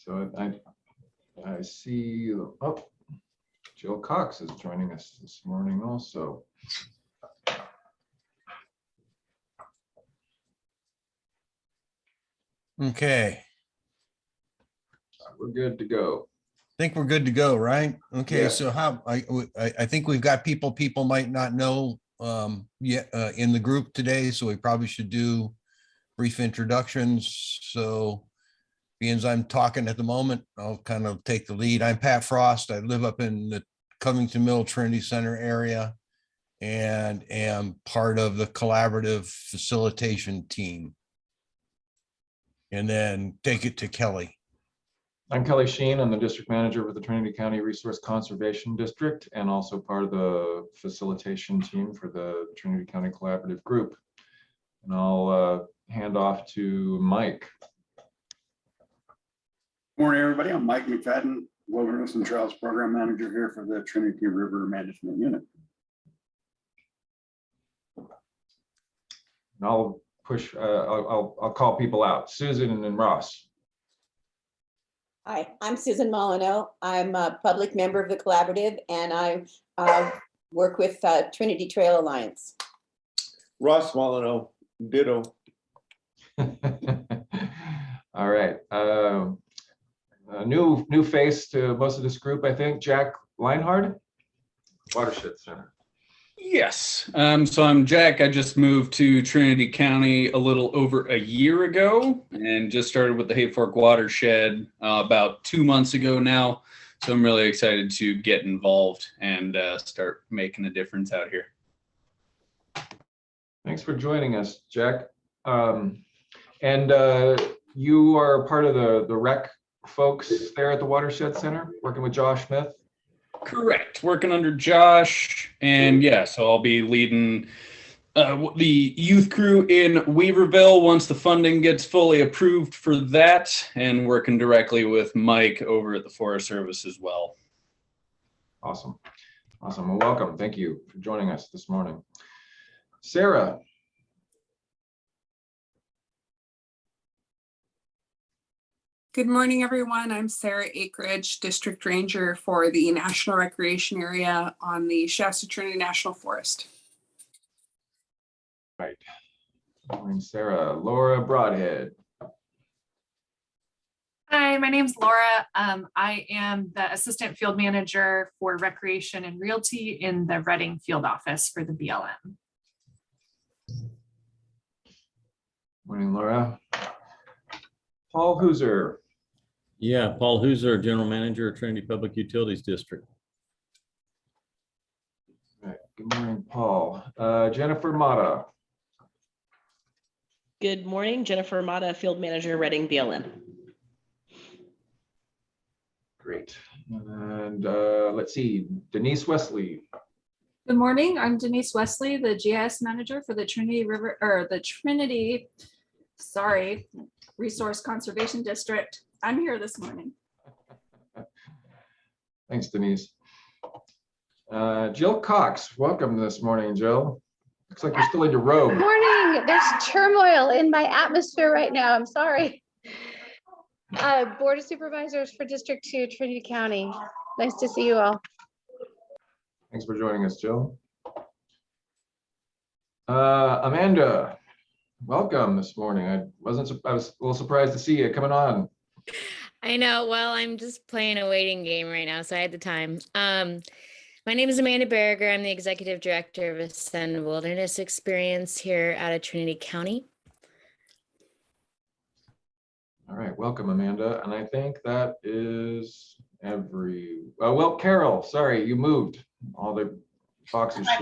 So I see, oh, Jill Cox is joining us this morning also. Okay. We're good to go. I think we're good to go, right? Okay, Yes. so how I think we've got people might not know yet in the group today, so we probably should do brief introductions. So being as I'm talking at the moment, I'll kind of take the lead. I'm Pat Frost. I live up in the Covington Mill Trinity Center area and am part of the collaborative facilitation team. And then take it to Kelly. I'm Kelly Sheen. I'm the district manager for the Trinity County Resource Conservation District and also part of the facilitation team for the Trinity County Collaborative group. And I'll hand off to Mike. Morning, everybody. I'm Mike McFadden, Wilderness and Trails Program Manager here for the Trinity River Management Unit. And I'll push, I'll call people out. Susan and Ross. Hi, I'm Susan Molyneux. I'm a public member of the collaborative and I work with Trinity Trail Alliance. Ross Molyneux, ditto. All right. A new face to most of this group, I think. Jack Leinhard, Watershed Center. Yes. So I'm Jack. I just moved to Trinity County a little over a year ago and just started with the Hay Fork Watershed about 2 months ago now. So I'm really excited to get involved and start making a difference out here. Thanks for joining us, Jack. You are part of the rec folks there at the Watershed Center, working with Josh Smith. Correct. Working under Josh. And yeah, so I'll be leading the youth crew in Weaverville once the funding gets fully approved for that, and working directly with Mike over at the Forest Service as well. Awesome. Awesome. Well, welcome. Thank you for joining us this morning. Sarah. Good morning, everyone. I'm Sarah Akeridge, District Ranger for the National Recreation Area on the Shasta Trinity National Forest. Right. Morning, Sarah. Laura Broadhead. Hi, my name's Laura. I am the Assistant Field Manager for Recreation and Realty in the Reading Field Office for the BLM. Morning, Laura. Paul Hooser. Yeah, Paul Hooser, General Manager of Trinity Public Utilities District. All right. Good morning, Paul. Jennifer Mata. Good morning, Jennifer Mata, Field Manager, Reading BLM. Great. And let's see, Denise Wesley. Good morning. I'm Denise Wesley, the GIS manager for the Trinity Resource Conservation District. I'm here this morning. Thanks, Denise. Jill Cox, welcome this morning, Jill. Looks like you're still in your robe. Good morning. There's turmoil in my atmosphere right now. I'm sorry. Board of Supervisors for District 2, Trinity County. Nice to see you all. Thanks for joining us, Jill. Amanda, welcome this morning. I was a little surprised to see you coming on. I know. Well, I'm just playing a waiting game right now, so I had the time. My name is Amanda Berger. I'm the Executive Director of Ascend Wilderness Experience here out of Trinity County. All right, welcome, Amanda. And I think that is well, Carol, sorry, you moved. All the boxes. My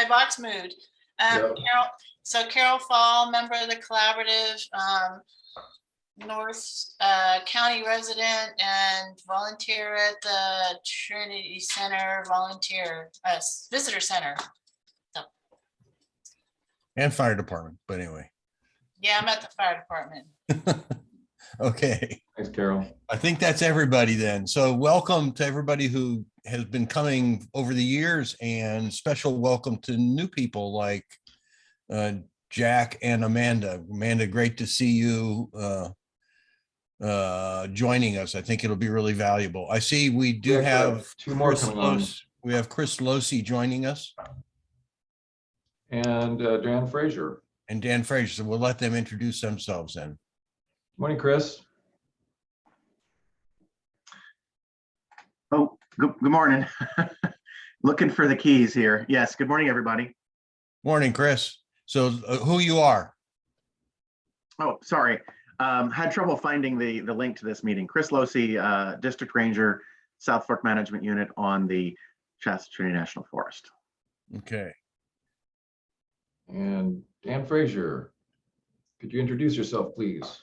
box moved. Yep. Carol Fall, member of the collaborative, North County resident and volunteer at the Trinity Center, visitor center. So. And fire department, but anyway. Yeah, I'm at the fire department. Okay. Thanks, Carol. I think that's everybody then. So welcome to everybody who has been coming over the years, and special welcome to new people like Jack and Amanda. Amanda, great to see you joining us. I think it'll be really valuable. I see we do We actually have have two more Chris coming on. Lose. We have Chris Losi joining us And Dan Frazier. and Dan Fraser. So we'll let them introduce themselves then. Morning, Chris. Oh, good morning. Looking for the keys here. Yes, good morning, everybody. Morning, Chris. So who you are? Oh, sorry. Had trouble finding the link to this meeting. Chris Losi, District Ranger, South Fork Management Unit on the Shasta Trinity National Forest. Okay. And Dan Frazier. Could you introduce yourself, please?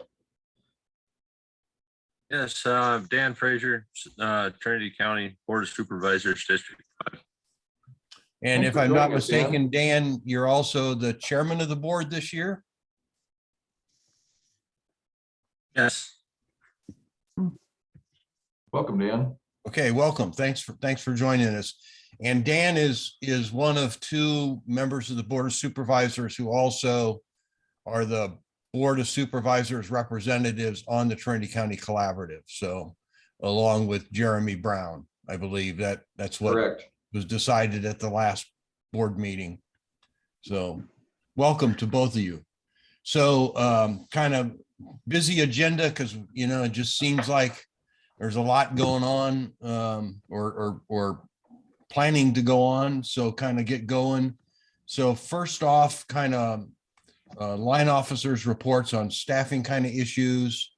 Yes, Dan Frazier, Trinity County Board of Supervisors, District 5. And Thanks if for I'm not joining us, Dan. mistaken, Dan, you're also the chairman of the board this year? Yes. Welcome, Dan. Okay, welcome. Thanks for joining us. And Dan is one of two members of the Board of Supervisors who also are the Board of Supervisors representatives on the Trinity County Collaborative. So along with Jeremy Brown, I believe that's what Correct. was decided at the last board meeting. So welcome to both of you. So kind of busy agenda because, you know, it just seems like there's a lot going on or planning to go on. So kind of get going. So first off, kind of line officers reports on staffing kind of issues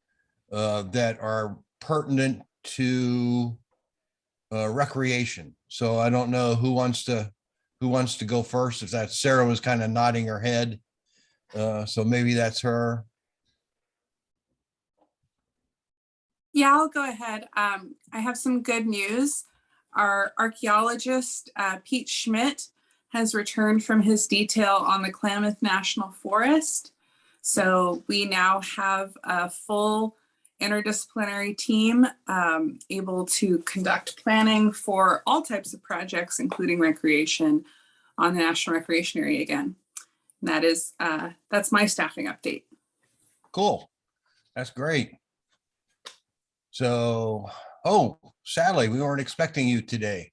that are pertinent to recreation. So I don't know who wants to go first. If that's Sarah was kind of nodding her head. So maybe that's her. Yeah, I'll go ahead. I have some good news. Our archaeologist, Pete Schmidt, has returned from his detail on the Klamath National Forest. So we now have a full interdisciplinary team able to conduct planning for all types of projects, including recreation on the National Recreation Area again. And that's my staffing update. Cool. That's great. So, oh, Sally, we weren't expecting you today.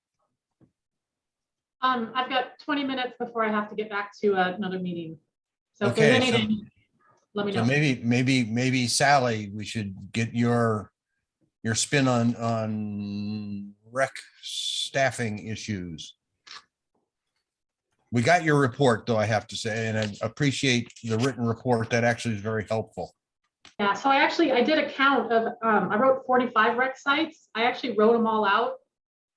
I've got 20 minutes before I have to get back to another meeting. So if Okay, there's anything, let me know. So maybe Sally, we should get your spin on rec staffing issues. We got your report, though, I have to say, and I appreciate the written report. That actually is very helpful. Yeah, so I did a count of, I wrote 45 rec sites. I actually wrote them all out,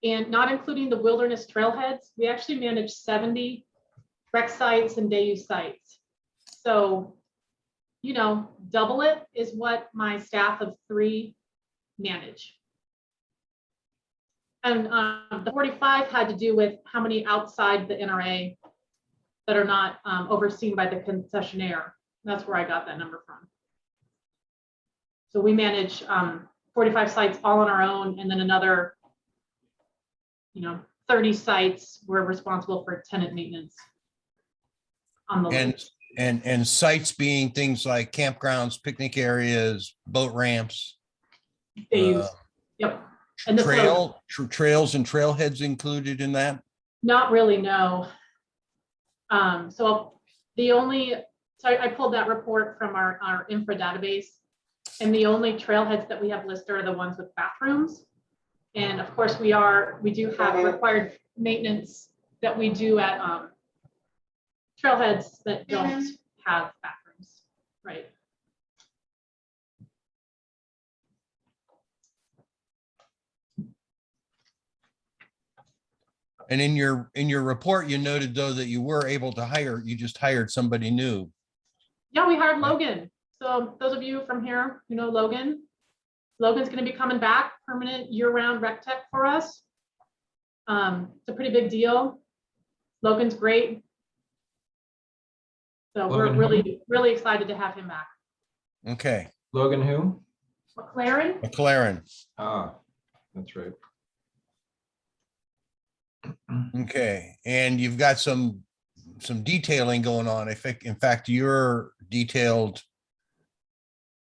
and not including the wilderness trailheads, we actually managed 70 rec sites and day use sites. So, you know, double it is what my staff of 3 manage. And the 45 had to do with how many outside the NRA that are not overseen by the concessionaire. That's where I got that number from. So we manage 45 sites all on our own, and then another, 30 sites we're responsible for tenant maintenance on the list. And sites being things like campgrounds, picnic areas, boat ramps. They use, yep. And Trails and trailheads included in that? Not really, no. So I pulled that report from our infra database, and the only trailheads that we have listed are the ones with bathrooms. And of course we do have required maintenance that we do at trailheads that don't have bathrooms, right? And in your report, you noted though that you were able to you just hired somebody new. Yeah, we hired Logan. So those of you from here, you know Logan. Logan's going to be coming back, permanent year-round rec tech for us. It's a pretty big deal. Logan's great. So Logan we're who? really excited to have him back. Okay. Logan who? McLaren. McLaren. Ah, that's right. Okay, and you've got some detailing going on. I think, in fact, you're detailed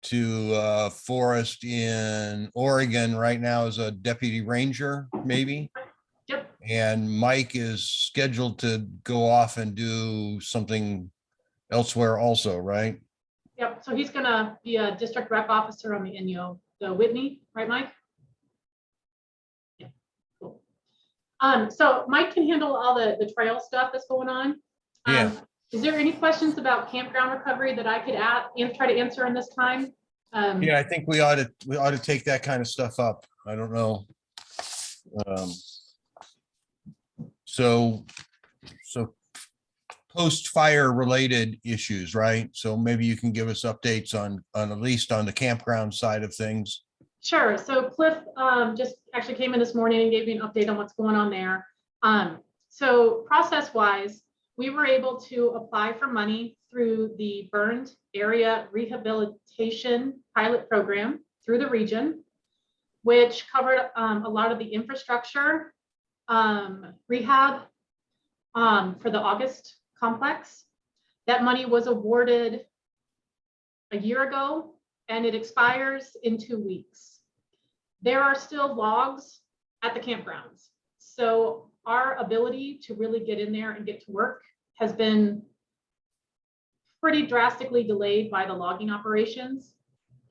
to Forest in Oregon right now as a deputy ranger, maybe. Yep. And Mike is scheduled to go off and do something elsewhere also, right? Yep, so he's gonna be a district rep officer on the INYO, the Whitney, right, Mike? Yeah, cool. So Mike can handle all the trail stuff that's going on. Yeah. Is there any questions about campground recovery that I could try to answer in this time? Yeah, I think we ought to take that kind of stuff up. I don't know. So post-fire related issues, right? So maybe you can give us updates on at least on the campground side of things. Sure. So Cliff just actually came in this morning and gave me an update on what's going on there. So process-wise, we were able to apply for money through the Burned Area Rehabilitation Pilot Program through the region, which covered a lot of the infrastructure rehab for the August complex. That money was awarded a year ago and it expires in 2 weeks. There are still logs at the campgrounds. So our ability to really get in there and get to work has been pretty drastically delayed by the logging operations.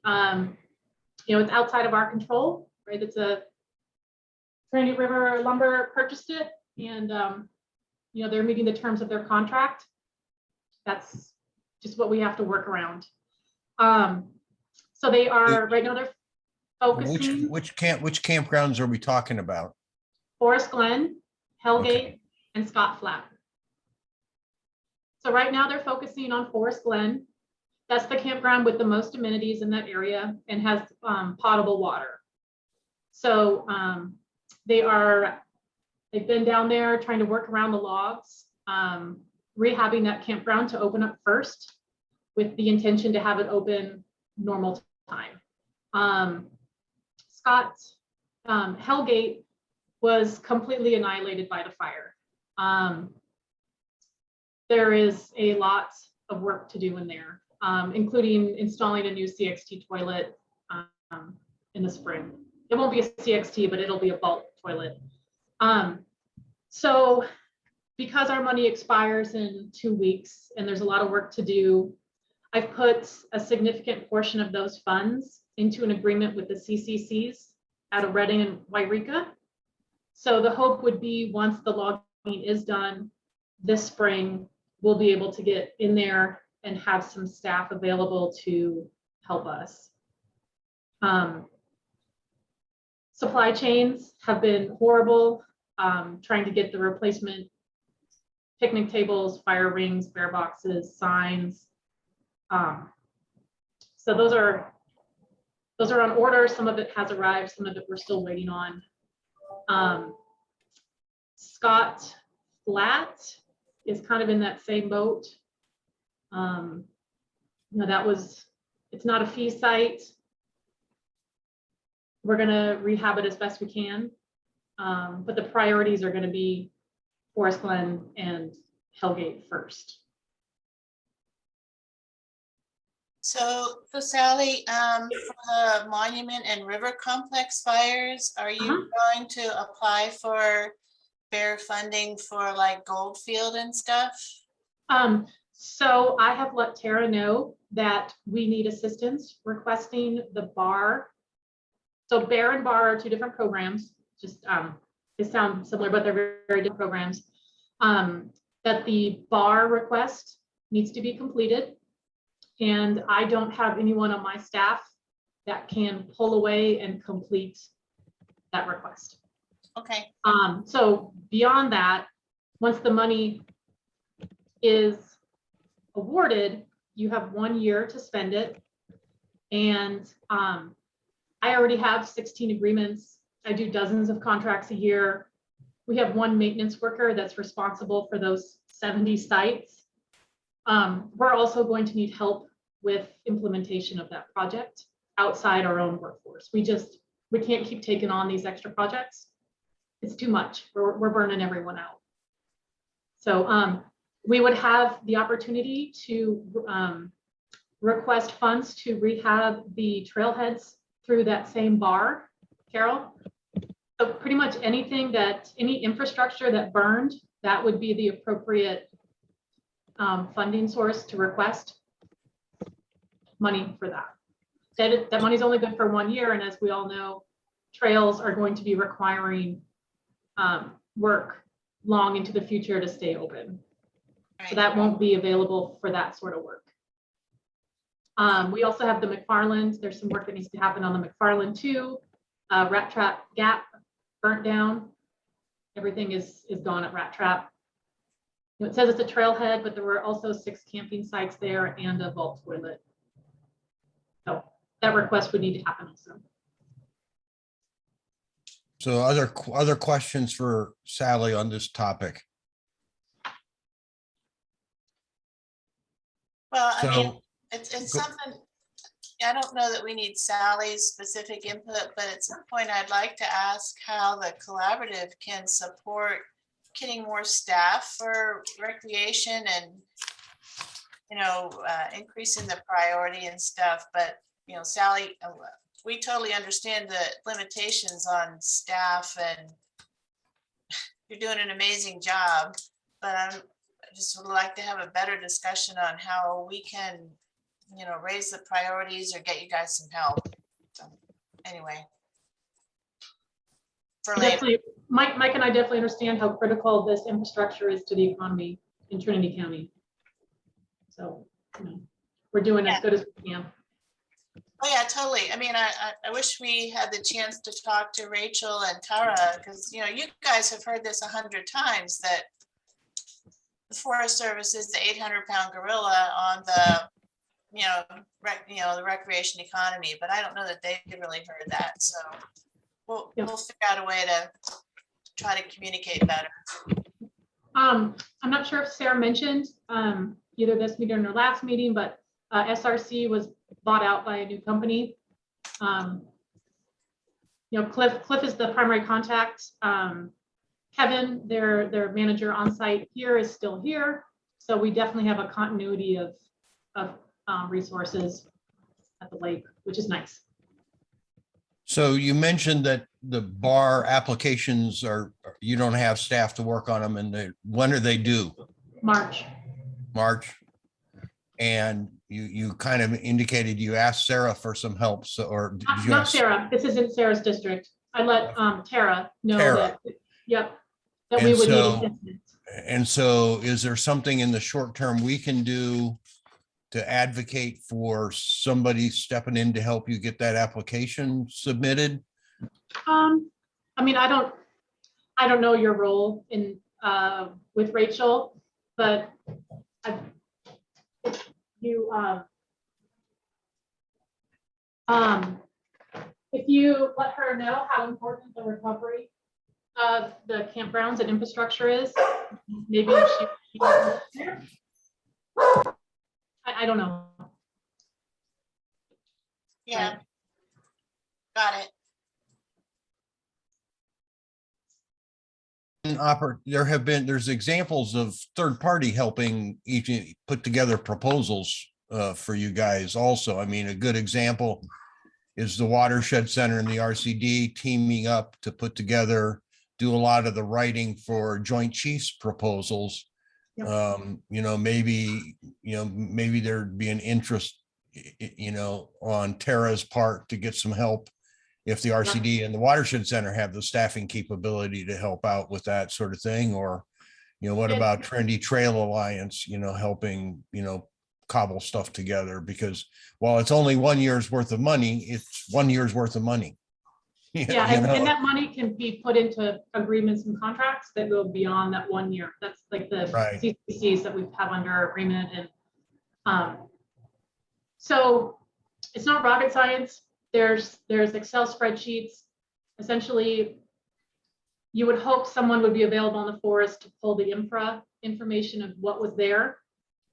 It's outside of our control, right? It's a Trinity River Lumber purchased it and they're meeting the terms of their contract. That's just what we have to work around. So they are right now they're focusing. Which campgrounds are we talking about? Forest Glen, Hellgate, Okay. and Scott Flat. So right now they're focusing on Forest Glen. That's the campground with the most amenities in that area and has potable water. So they've been down there trying to work around the logs, rehabbing that campground to open up first with the intention to have it open normal time. Hellgate was completely annihilated by the fire. There is a lot of work to do in there, including installing a new CXT toilet in the spring. It won't be a CXT, but it'll be a bulk toilet. So because our money expires in 2 weeks and there's a lot of work to do, I've put a significant portion of those funds into an agreement with the CCCs out of Reading and Wairika. So the hope would be once the logging is done this spring, we'll be able to get in there and have some staff available to help us. Supply chains have been horrible, trying to get the replacement picnic tables, fire rings, bear boxes, signs. So those are on order. Some of it has arrived, some of it we're still waiting on. Scott Flat is kind of in that same boat. It's not a fee site. We're gonna rehab it as best we can. But the priorities are gonna be Forest Glen and Hellgate first. So for Sally, for the monument and river complex fires, are you going to apply for fair funding for like Goldfield and stuff? So I have let Tara know that we need assistance requesting the bar. So Bear and Bar are two different programs. Just they sound similar, but they're very different programs. That the bar request needs to be completed. And I don't have anyone on my staff that can pull away and complete that request. Okay. So beyond that, once the money is awarded, you have 1 year to spend it. And I already have 16 agreements. I do dozens of contracts a year. We have one maintenance worker that's responsible for those 70 sites. We're also going to need help with implementation of that project outside our own workforce. We can't keep taking on these extra projects. It's too much. We're burning everyone out. So we would have the opportunity to request funds to rehab the trailheads through that same bar, Carol. So pretty much anything that, any infrastructure that burned, that would be the appropriate funding source to request money for that. That money's only good for 1 year, and as we all know, trails are going to be requiring work long into the future to stay open. So that won't be available for that sort of work. We also have the McFarland. There's some work that needs to happen on the McFarland too. Rat Trap Gap burnt down. Everything is gone at Rat Trap. It says it's a trailhead, but there were also 6 camping sites there and a vault toilet. So that request would need to happen also. So other questions for Sally on this topic? Well, I mean, So it's something, I don't know that we need Sally's specific input, but at some point I'd like to ask how the collaborative can support getting more staff for recreation and, you know, increasing the priority and stuff. But, you know, Sally, we totally understand the limitations on staff, and you're doing an amazing job, but I just would like to have a better discussion on how we can, you know, raise the priorities or get you guys some help. So anyway. For later. Definitely, Mike and I definitely understand how critical this infrastructure is to the economy in Trinity County. So, you know, we're doing as good as we can. Oh yeah, totally. I mean, I wish we had the chance to talk to Rachel and Tara, because, you know, you guys have heard this 100 times that the Forest Service is the 800-pound gorilla on the, the recreation economy, but I don't know that they've really heard that. So we'll figure out a way to try to communicate better. I'm not sure if Sarah mentioned either this meeting or last meeting, but SRC was bought out by a new company. Cliff is the primary contact. Kevin, their manager on site here, is still here. So we definitely have a continuity of resources at the lake, which is nice. So you mentioned that the bar applications you don't have staff to work on them, and when are they due? March. And you kind of indicated you asked Sarah for some help. So, or did you Not ask Sarah. This isn't Sarah's district. I let Tara know that. Yep. That we And would so- need assistance. And so is there something in the short term we can do to advocate for somebody stepping in to help you get that application submitted? I mean, I don't know your role in with Rachel, but if you let her know how important the recovery of the campgrounds and infrastructure is, maybe she there. I don't know. Yeah. Got it. There's examples of third party helping each put together proposals for you guys also. I mean, a good example is the Watershed Center and the RCD teaming up to put together, do a lot of the writing for Joint Chiefs proposals. Maybe there'd be an interest, on Tara's part to get some help if the RCD and the Watershed Center have the staffing capability to help out with that sort of thing. Or, what about Trinity Trail Alliance, helping, cobble stuff together, because while it's only 1 year's worth of money, it's 1 year's worth of money. And that money can be put into agreements and contracts that go beyond that 1 year. That's like the CCCs that we have under agreement. And so it's not rocket science. There's Excel spreadsheets. Essentially, you would hope someone would be available in the forest to pull the information of what was there.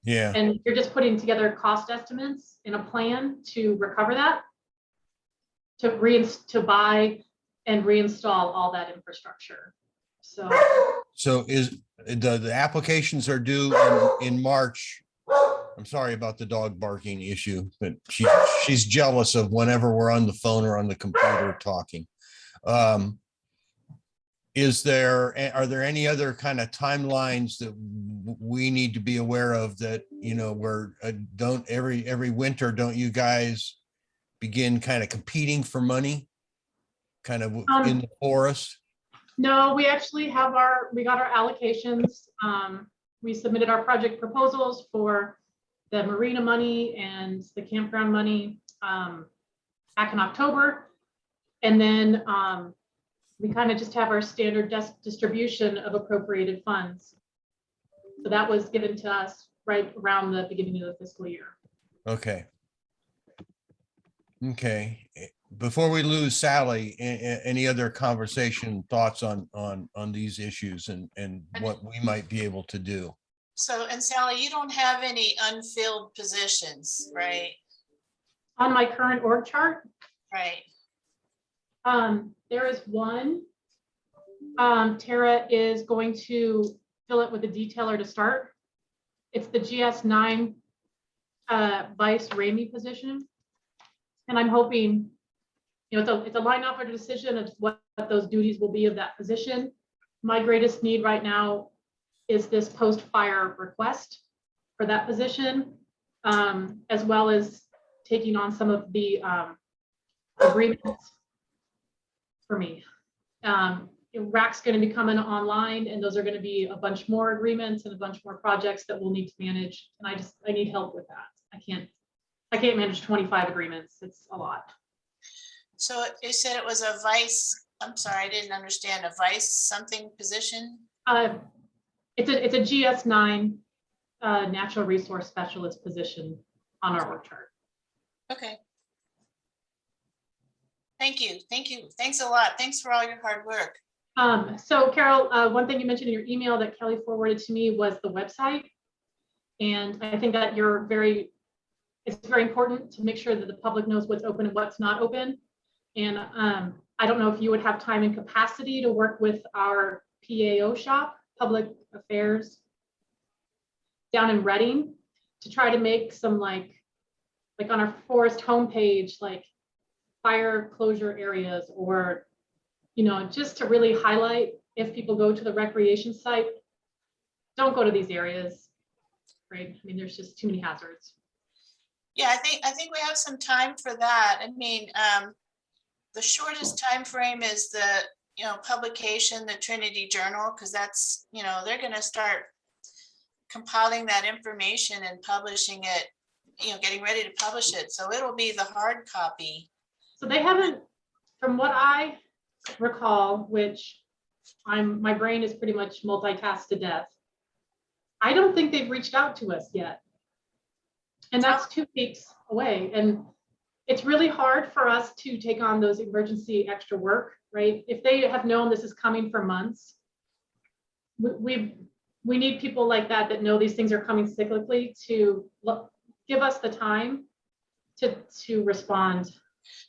Yeah. And you're just putting together cost estimates in a plan to recover that, to buy and reinstall all that infrastructure. So is the applications are due in March. I'm sorry about the dog barking issue, but she's jealous of whenever we're on the phone or on the computer talking. Are there any other kind of timelines that we need to be aware of that, where don't every winter, don't you guys begin kind of competing for money kind of in the forest? No, we actually we got our allocations. We submitted our project proposals for the marina money and the campground money back in October. And then we kind of just have our standard distribution of appropriated funds. So that was given to us right around the beginning of the fiscal year. Okay. Okay. Before we lose Sally, any other conversation thoughts on these issues and what we might be able to do? So, and Sally, you don't have any unfilled positions, right? On my current org chart? Right. There is one. Tara is going to fill it with a detailer to start. It's the GS9 vice Ramey position. And I'm hoping, it's a line offer decision of what those duties will be of that position. My greatest need right now is this post-fire request for that position, as well as taking on some of the agreements for me. RAC's going to be coming online, and those are going to be a bunch more agreements and a bunch more projects that we'll need to manage. And I need help with that. I can't manage 25 agreements. It's a lot. So you said it was a vice, I'm sorry, I didn't understand, a vice something position? It's a GS9 natural resource specialist position on our work chart. Okay. Thank you. Thank you. Thanks a lot. Thanks for all your hard work. So Carol, one thing you mentioned in your email that Kelly forwarded to me was the website. And I think that it's very important to make sure that the public knows what's open and what's not open. And I don't know if you would have time and capacity to work with our PAO shop, Public Affairs, down in Reading, to try to make some like on our forest homepage, like fire closure areas, or just to really highlight, if people go to the recreation site, don't go to these areas, right? I mean, there's just too many hazards. Yeah, I think we have some time for that. I mean, the shortest time frame is the publication, the Trinity Journal, because that's they're going to start compiling that information and publishing it, getting ready to publish it. So it'll be the hard copy. So they haven't, from what I recall, which my brain is pretty much multitasked to death, I don't think they've reached out to us yet. And that's 2 weeks away. And it's really hard for us to take on those emergency extra work, right? If they have known this is coming for months, we need people like that know these things are coming cyclically to give us the time to respond.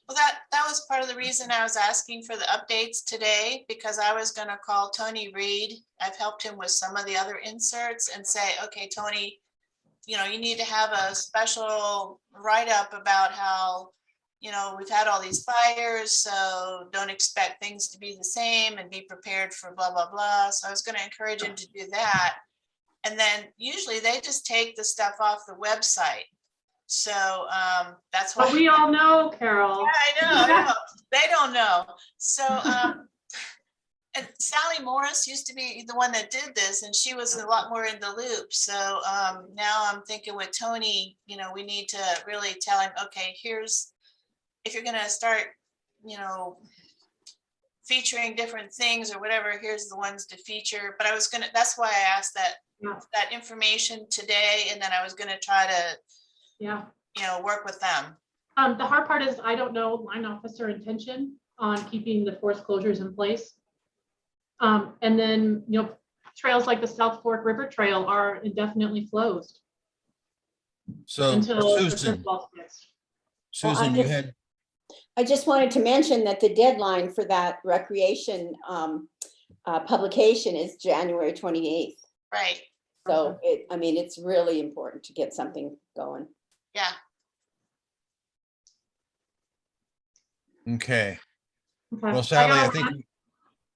Well, that was part of the reason I was asking for the updates today, because I was going to call Tony Reed. I've helped him with some of the other inserts and say, okay, Tony, you need to have a special write-up about how, we've had all these fires, so don't expect things to be the same and be prepared for blah, blah, blah. So I was going to encourage him to do that. And then usually they just take the stuff off the website. So that's why. But we all know, Carol. Yeah, I know. They don't know. So and Sally Morris used to be the one that did this, and she was a lot more in the loop. So now I'm thinking with Tony, we need to really tell him, okay, if you're going to start, featuring different things or whatever, here's the ones to feature. But that's why I asked that information today. And then I was going to try to, work with them. The hard part is I don't know line officer intention on keeping the forest closures in place. And then, trails like the South Fork River Trail are indefinitely closed. So until Susan, you had. I just wanted to mention that the deadline for that recreation publication is January 28th. Right. So I mean, it's really important to get something going. Yeah. Okay. Okay. Well, Sally, got one.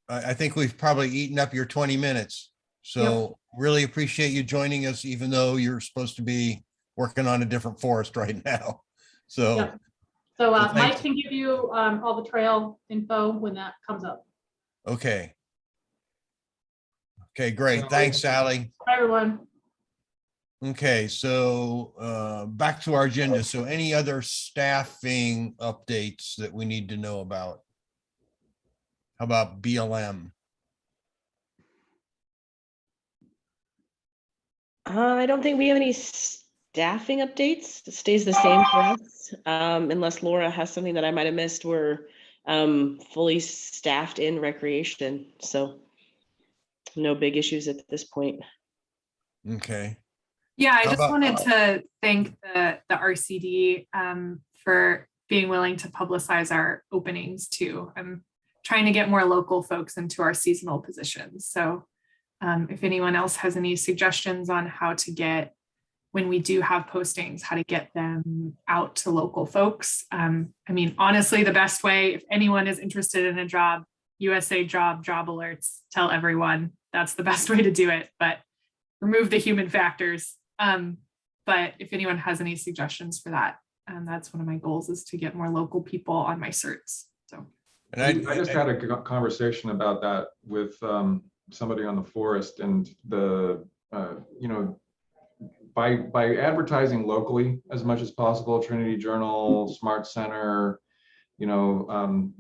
I think we've probably eaten up your 20 minutes. So really appreciate you joining us, even though you're supposed to be working on a different forest right now. So, Yep. So so Mike thanks. can give you all the trail info when that comes up. Okay. Okay, great. Thanks, Sally. Bye, everyone. Okay, so back to our agenda. So any other staffing updates that we need to know about? How about BLM? I don't think we have any staffing updates. It stays the same for us. Unless Laura has something that I might have missed. We're fully staffed in recreation, so no big issues at this point. Okay. Yeah, I How just about- wanted to thank the RCD for being willing to publicize our openings too. I'm trying to get more local folks into our seasonal positions. So if anyone else has any suggestions on how to get, when we do have postings, how to get them out to local folks. I mean, honestly, the best way, if anyone is interested in a job, USA job alerts, tell everyone. That's the best way to do it, but remove the human factors. But if anyone has any suggestions for that, that's one of my goals, is to get more local people on my certs. So, and I just had a conversation about that with somebody on the forest, and the you know, by advertising locally as much as possible, Trinity Journal, Smart Center, you know,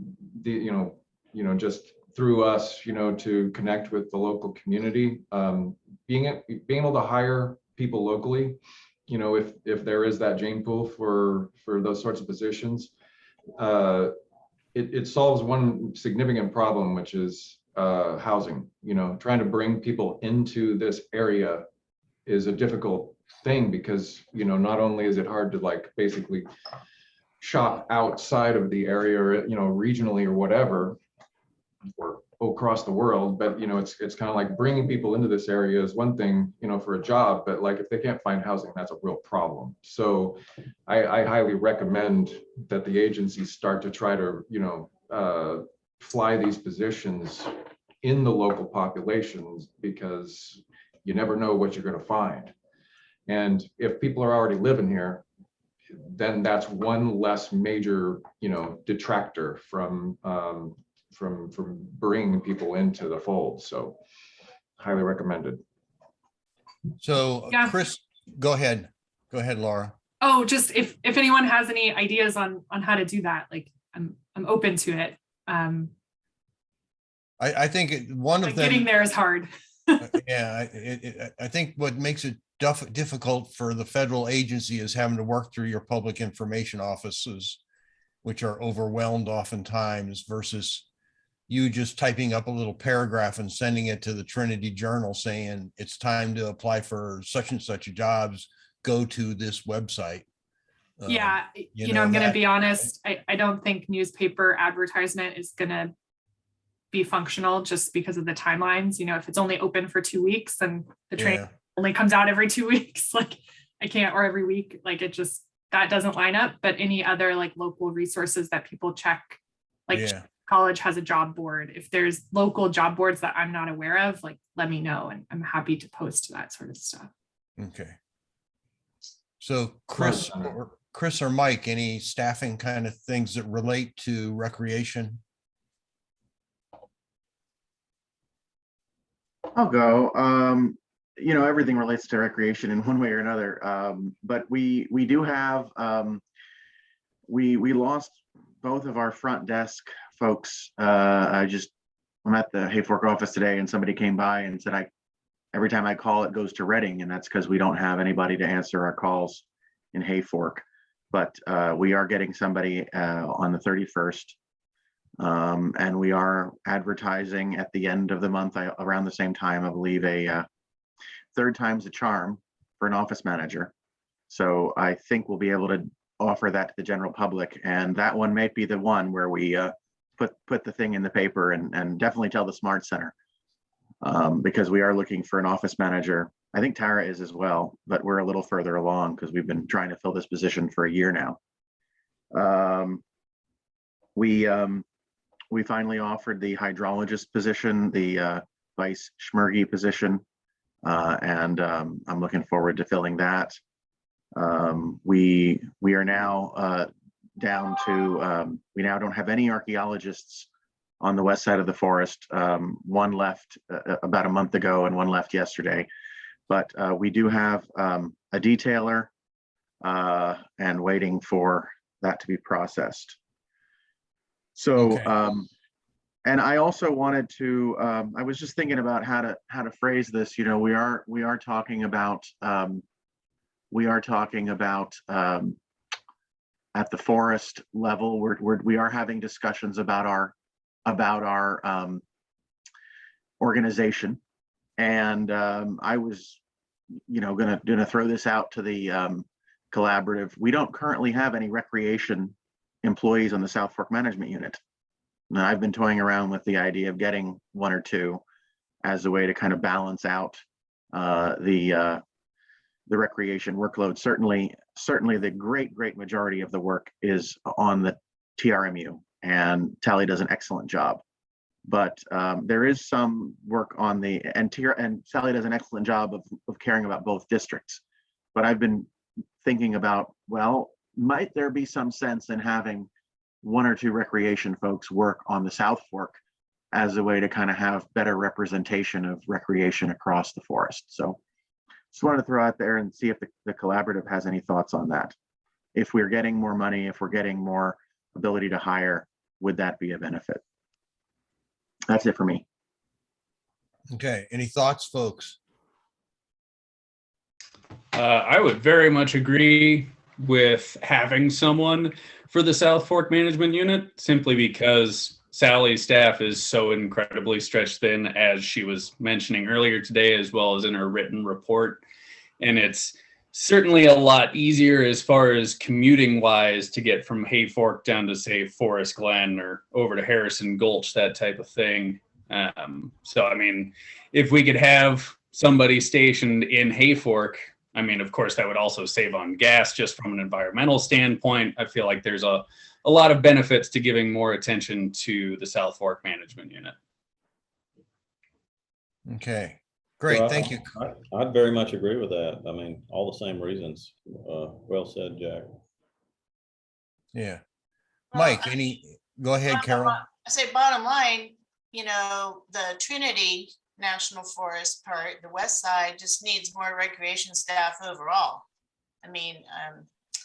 just through us, you know, to connect with the local community, being able to hire people locally, you know, if there is that gene pool for those sorts of positions, it solves one significant problem, which is housing. You know, trying to bring people into this area is a difficult thing, because, you know, not only is it hard to like basically shop outside of the area, or, you know, regionally or whatever, or across the world, but, you know, it's kind of like bringing people into this area is one thing, you know, for a job, but like if they can't find housing, that's a real problem. So I highly recommend that the agencies start to try to, you know, fly these positions in the local populations, because you never know what you're going to find. And if people are already living here, then that's one less major, you know, detractor from bringing people into the fold. So highly recommended. So Yeah. Chris, go ahead, Laura. oh, just if anyone has any ideas on how to do that, like I'm open to it. I think one of them, getting there is hard. yeah, I think what makes it difficult for the federal agency is having to work through your public information offices, which are overwhelmed oftentimes, versus you just typing up a little paragraph and sending it to the Trinity Journal saying it's time to apply for such and such jobs, go to this website. Yeah, you know, I'm going to be honest. I don't think newspaper advertisement is going to be functional, just because of the timelines. You know, if it's only open for 2 weeks and the training only comes out every 2 weeks, like I can't, or every week, like it just, that doesn't line up. But any other like local resources that people check, like college has a job board. If there's local job boards that I'm not aware of, like let me know, and I'm happy to post that sort of stuff. Okay. So Chris or Mike, any staffing kind of things that relate to recreation? I'll go. You know, everything relates to recreation in one way or another. But we do have, we lost both of our front desk folks. I'm at the Hayfork office today, and somebody came by and said, every time I call, it goes to Reading, and that's because we don't have anybody to answer our calls in Hayfork. But we are getting somebody on the 31st. And we are advertising at the end of the month, around the same time, I believe, a third time's a charm for an office manager. So I think we'll be able to offer that to the general public, and that one may be the one where we put the thing in the paper, and definitely tell the Smart Center. because we are looking for an office manager. I think Tara is as well, but we're a little further along because we've been trying to fill this position for a year now. We finally offered the hydrologist position, the Vice Schmergy position, and I'm looking forward to filling that. We are now down to, we now don't have any archaeologists on the west side of the forest. One left about a month ago and one left yesterday. But we do have a detailer and waiting for that to be processed. So, Okay. and I also wanted to, I was just thinking about how to phrase this. You know, we are talking about at the forest level, we are having discussions about our organization. And I was, gonna throw this out to the collaborative. We don't currently have any recreation employees on the South Fork Management Unit. Now, I've been toying around with the idea of getting one or two as a way to kind of balance out the recreation workload. Certainly the great majority of the work is on the TRMU, and Tally does an excellent job. But there is some work on the, and Sally does an excellent job of caring about both districts. But I've been thinking about, well, might there be some sense in having one or two recreation folks work on the South Fork as a way to kind of have better representation of recreation across the forest? So just wanted to throw out there and see if the collaborative has any thoughts on that. If we're getting more money, if we're getting more ability to hire, would that be a benefit? That's it for me. Okay, any thoughts, folks? I would very much agree with having someone for the South Fork Management Unit, simply because Sally's staff is so incredibly stretched thin, as she was mentioning earlier today, as well as in her written report. And it's certainly a lot easier as far as commuting wise to get from Hayfork down to, say, Forest Glen or over to Harrison Gulch, that type of thing. So, I mean, if we could have somebody stationed in Hayfork, I mean, of course, that would also save on gas just from an environmental standpoint. I feel like there's a lot of benefits to giving more attention to the South Fork Management Unit. Okay, great, So thank you. I'd very much agree with that. I mean, all the same reasons. Well said, Jack. Yeah. Mike, go ahead, Carol. I say bottom line, the Trinity National Forest part, the west side, just needs more recreation staff overall. I mean,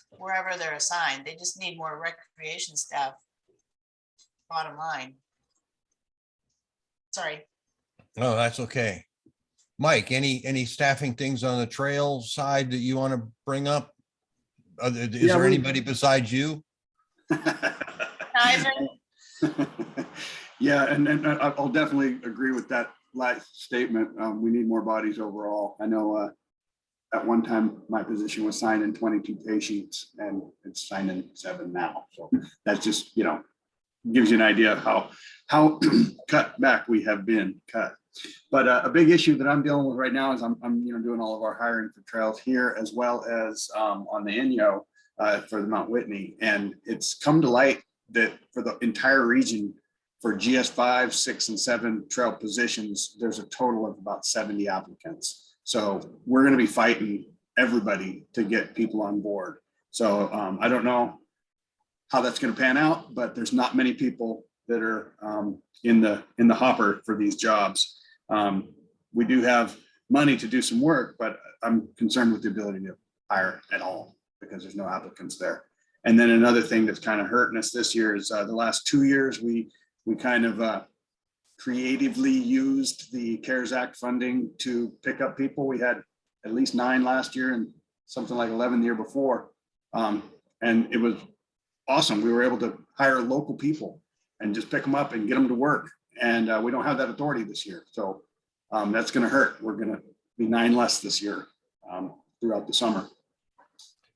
wherever they're assigned, they just need more recreation staff. Bottom line. Sorry. No, that's okay. Mike, any staffing things on the trail side that you want to bring up? Is there anybody besides you? Yeah, and I'll definitely agree with that last statement. We need more bodies overall. I know at one time my position was signed in 22 patients and it's signed in 7 now. So that's just, gives you an idea of how cut back we have been cut. But a big issue that I'm dealing with right now is I'm doing all of our hiring for trails here, as well as on the Inyo for the Mount Whitney. And it's come to light that for the entire region, for GS5, 6, and 7 trail positions, there's a total of about 70 applicants. So we're going to be fighting everybody to get people on board. So I don't know how that's going to pan out, but there's not many people that are in the hopper for these jobs. We do have money to do some work, but I'm concerned with the ability to hire at all because there's no applicants there. And then another thing that's kind of hurting us this year is the last 2 years, we kind of creatively used the CARES Act funding to pick up people. We had at least 9 last year and something like 11 the year before. And it was awesome. We were able to hire local people and just pick them up and get them to work. And we don't have that authority this year. So that's going to hurt. We're going to be 9 less this year throughout the summer.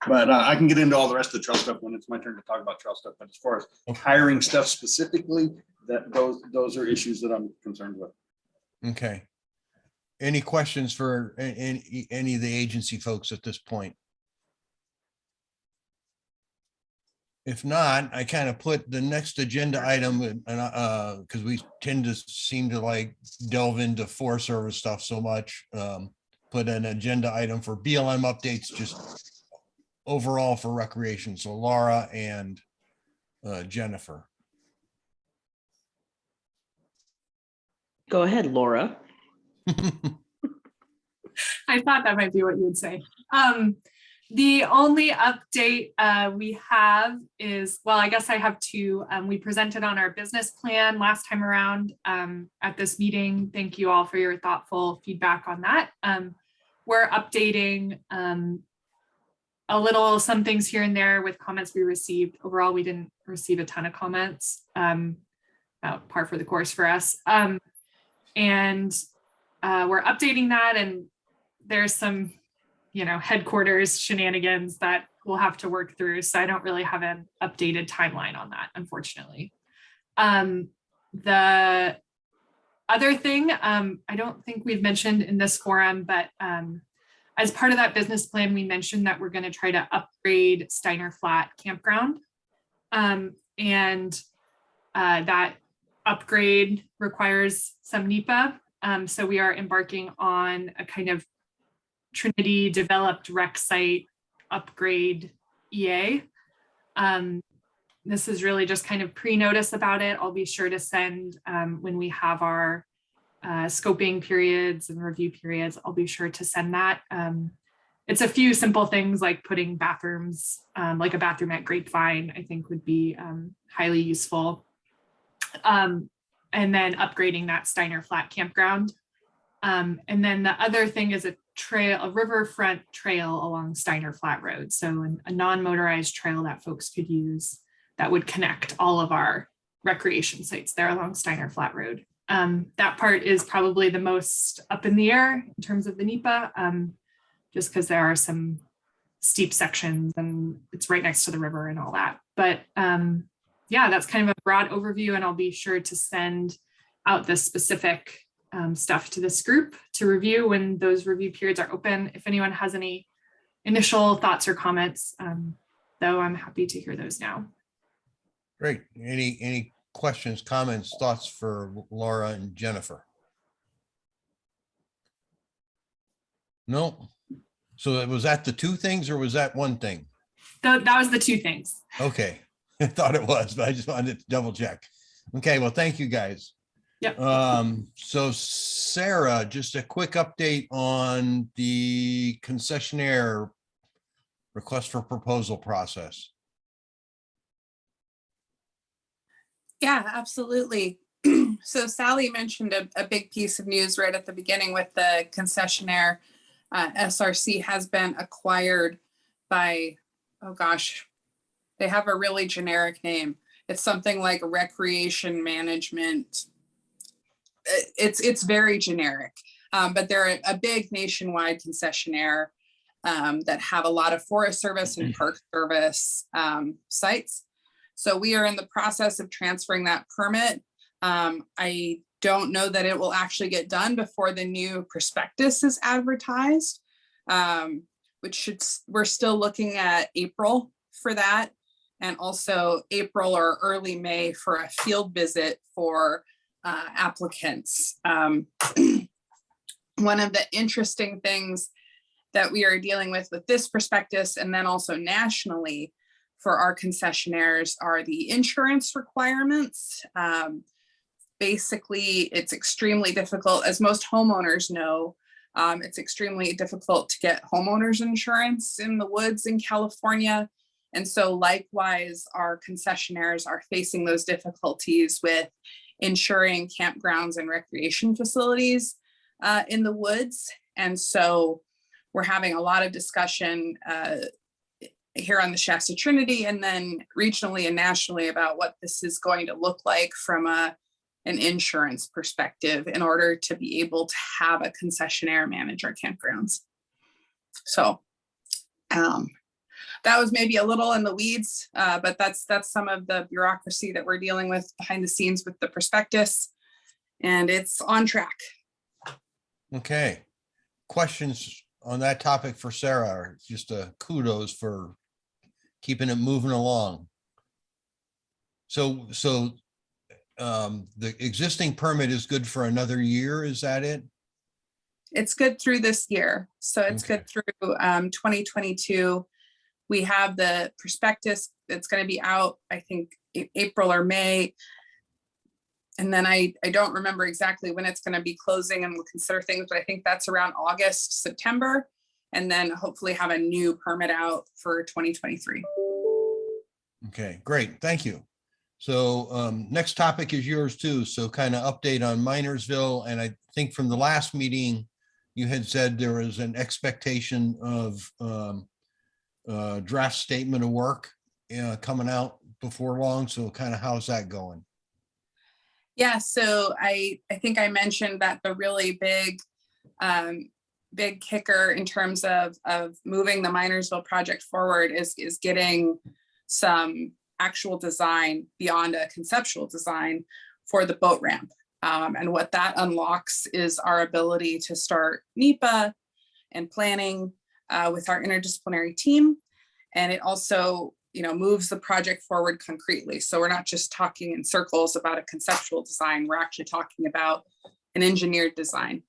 But I can get into all the rest of the trail stuff when it's my turn to talk about trail stuff. But as far as hiring stuff specifically, those are issues that I'm concerned with. Okay. Any questions for any of the agency folks at this point? If not, I kind of put the next agenda item, and because we tend to seem to like delve into Forest Service stuff so much, put an agenda item for BLM updates, just overall for recreation. So Laura and Jennifer. Go ahead, Laura. I thought that might be what you would say. The only update we have is, well, I guess I have two. We presented on our business plan last time around at this meeting. Thank you all for your thoughtful feedback on that. We're updating some things here and there with comments we received. Overall, we didn't receive a ton of comments, about par for the course for us. And we're updating that, and there's some, headquarters shenanigans that we'll have to work through. So I don't really have an updated timeline on that, unfortunately. The other thing, I don't think we've mentioned in this forum, but as part of that business plan, we mentioned that we're going to try to upgrade Steiner Flat Campground. And that upgrade requires some NEPA. So we are embarking on a kind of Trinity developed rec site upgrade EA. This is really just kind of pre-notice about it. I'll be sure to send when we have our scoping periods and review periods, I'll be sure to send that. It's a few simple things like putting bathrooms, like a bathroom at Grapevine, I think would be highly useful. And then upgrading that Steiner Flat Campground. And then the other thing is a riverfront trail along Steiner Flat Road. So a non-motorized trail that folks could use that would connect all of our recreation sites there along Steiner Flat Road. That part is probably the most up in the air in terms of the NEPA, just because there are some steep sections and it's right next to the river and all that. But yeah, that's kind of a broad overview, and I'll be sure to send out the specific stuff to this group to review when those review periods are open. If anyone has any initial thoughts or comments, though, I'm happy to hear those now. Great. Any questions, comments, thoughts for Laura and Jennifer? No. So was that the two things or was that one thing? That was the two things. Okay. I thought it was, but I just wanted to double check. Okay. Well, thank you guys. Yep. So Sarah, just a quick update on the concessionaire request for proposal process. Yeah, absolutely. So Sally mentioned a big piece of news right at the beginning with the concessionaire. SRC has been acquired by, oh gosh, they have a really generic name. It's something like recreation management. It's very generic, but they're a big nationwide concessionaire that have a lot of Forest Service and Park Service sites. So we are in the process of transferring that permit. I don't know that it will actually get done before the new prospectus is advertised, we're still looking at April for that, and also April or early May for a field visit for applicants. One of the interesting things that we are dealing with this prospectus, and then also nationally for our concessionaires, are the insurance requirements. Basically, it's extremely difficult, as most homeowners know, it's extremely difficult to get homeowners insurance in the woods in California. And so likewise, our concessionaires are facing those difficulties with insuring campgrounds and recreation facilities in the woods. And so we're having a lot of discussion here on the Shasta Trinity and then regionally and nationally about what this is going to look like from an insurance perspective in order to be able to have a concessionaire manage our campgrounds. So that was maybe a little in the weeds, but that's some of the bureaucracy that we're dealing with behind the scenes with the prospectus, and it's on track. Okay. Questions on that topic for Sarah, or just a kudos for keeping it moving along? So the existing permit is good for another year, is that it? It's good through this year. So it's Okay. good through 2022. We have the prospectus that's going to be out, I think, April or May. And then I don't remember exactly when it's going to be closing, and we'll consider things, but I think that's around August, September. And then hopefully have a new permit out for 2023. Okay, great. Thank you. So next topic is yours too. So kind of update on Minersville. And I think from the last meeting, you had said there was an expectation of draft statement of work coming out before long. So kind of how's that going? Yeah, so I think I mentioned that the really big kicker in terms of moving the Minersville project forward is getting some actual design beyond a conceptual design for the boat ramp. And what that unlocks is our ability to start NEPA and planning with our interdisciplinary team. And it also, moves the project forward concretely. So we're not just talking in circles about a conceptual design, we're actually talking about an engineered design.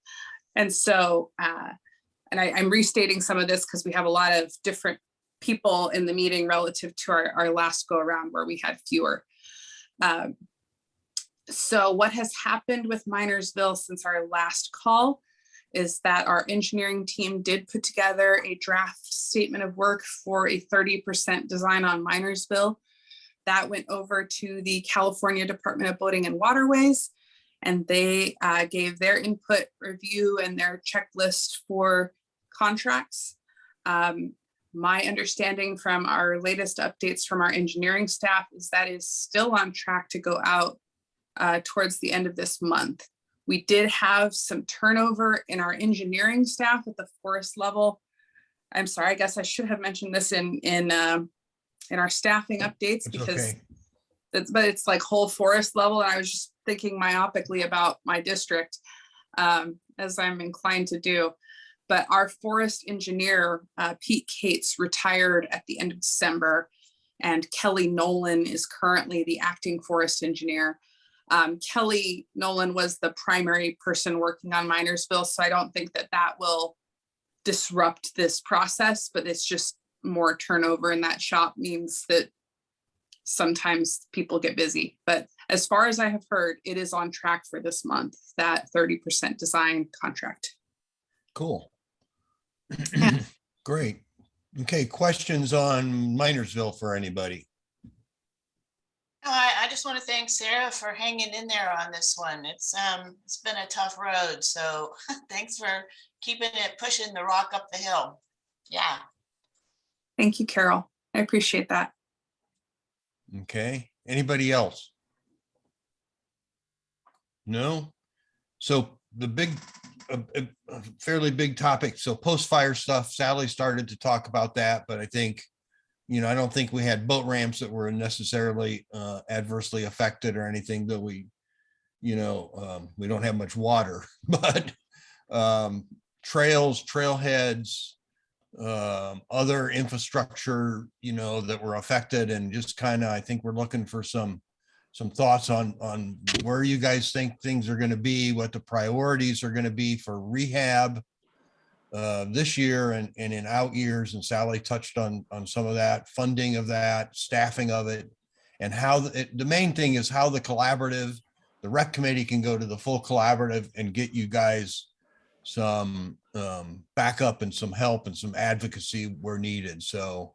And so, I'm restating some of this because we have a lot of different people in the meeting relative to our last go around where we had fewer. So what has happened with Minersville since our last call is that our engineering team did put together a draft statement of work for a 30% design on Minersville. That went over to the California Department of Boating and Waterways, and they gave their input, review, and their checklist for contracts. My understanding from our latest updates from our engineering staff is that is still on track to go out towards the end of this month. We did have some turnover in our engineering staff at the forest level. I'm sorry, I guess I should have mentioned this in our staffing updates. It's because okay. it's like whole forest level. And I was just thinking myopically about my district, as I'm inclined to do. But our forest engineer, Pete Cates, retired at the end of December, and Kelly Nolan is currently the acting forest engineer. Kelly Nolan was the primary person working on Minersville, so I don't think that will disrupt this process, but it's just more turnover in that shop means that sometimes people get busy. But as far as I have heard, it is on track for this month, that 30% design contract. Cool. Great. Okay, questions on Minersville for anybody? I just want to thank Sarah for hanging in there on this one. It's been a tough road, so thanks for keeping it, pushing the rock up the hill. Yeah. Thank you, Carol. I appreciate that. Okay, anybody else? No? So the big, a fairly big topic. So post-fire stuff, Sally started to talk about that, but I think, I don't think we had boat ramps that were necessarily adversely affected or anything, though we don't have much water, but trails, trailheads, other infrastructure, that were affected, and just kind of, I think we're looking for some thoughts on where you guys think things are going to be, what the priorities are going to be for rehab this year and in out years. And Sally touched on some of that, funding of that, staffing of it, and how the main thing is how the collaborative, the rec committee can go to the full collaborative and get you guys some backup and some help and some advocacy where needed. So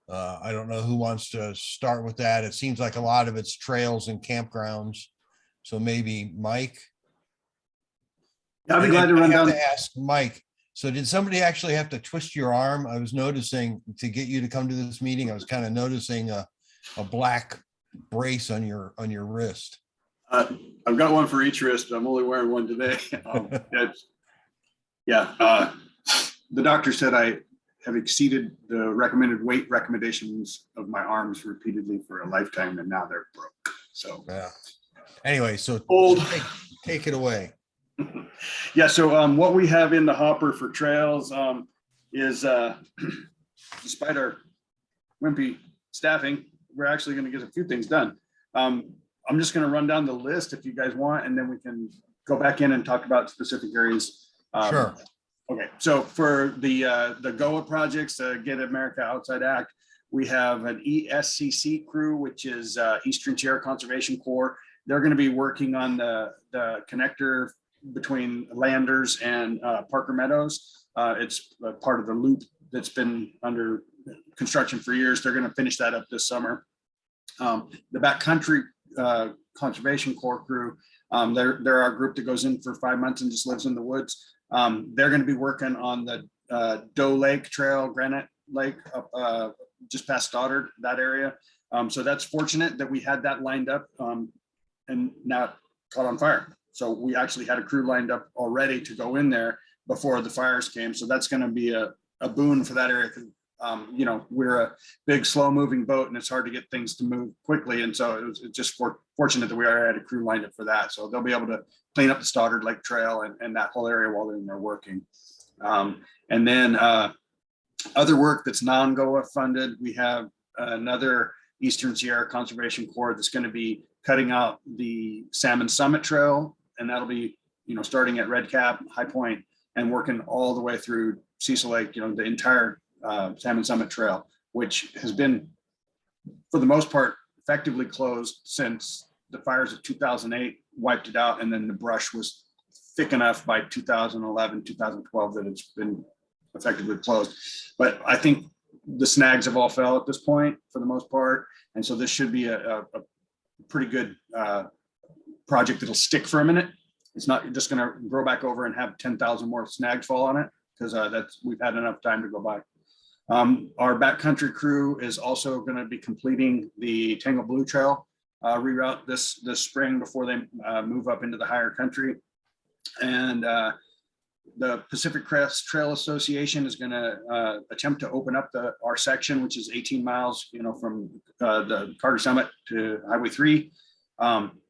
I don't know who wants to start with that. It seems like a lot of it's trails and campgrounds. So maybe Mike. I'd be glad to run down. I have to ask Mike. So did somebody actually have to twist your arm? I was noticing to get you to come to this meeting. I was kind of noticing a black brace on your wrist. I've got one for each wrist. I'm only wearing one today. The doctor said I have exceeded the recommended weight recommendations of my arms repeatedly for a lifetime, and now they're broke. So yeah. Anyway, so old. Take it away. Yeah, so what we have in the hopper for trails is despite our wimpy staffing, we're actually going to get a few things done. I'm just going to run down the list if you guys want, and then we can go back in and talk about specific areas. Sure. Okay, so for the GOA projects, Get America Outside Act, we have an ESCC crew, which is Eastern Sierra Conservation Corps. They're going to be working on the connector between Landers and Parker Meadows. It's part of the loop that's been under construction for years. They're going to finish that up this summer. The Backcountry Conservation Corps crew, they're our group that goes in for 5 months and just lives in the woods. They're going to be working on the Doe Lake Trail, Granite Lake, just past Stoddard, that area. So that's fortunate that we had that lined up and now it caught on fire. So we actually had a crew lined up already to go in there before the fires came. So that's going to be a boon for that area. You know, we're a big, slow moving boat and it's hard to get things to move quickly. And so it was just fortunate that we already had a crew lined up for that. So they'll be able to clean up the Stoddard Lake Trail and that whole area while they're in there working. And then other work that's non-GOA funded, we have another Eastern Sierra Conservation Corps that's going to be cutting out the Salmon Summit Trail. And that'll be, you know, starting at Red Cap, High Point, and working all the way through Cecil Lake, you know, the entire Salmon Summit Trail, which has been, for the most part, effectively closed since the fires of 2008 wiped it out. And then the brush was thick enough by 2011, 2012 that it's been effectively closed. But I think the snags have all fell at this point for the most part. And so this should be a pretty good project that'll stick for a minute. It's not just going to grow back over and have 10,000 more snags fall on it, because we've had enough time to go by. Our backcountry crew is also going to be completing the Tangle Blue Trail reroute this spring before they move up into the higher country. And the Pacific Crest Trail Association is going to attempt to open up our section, which is 18 miles, you know, from the Carter Summit to Highway 3.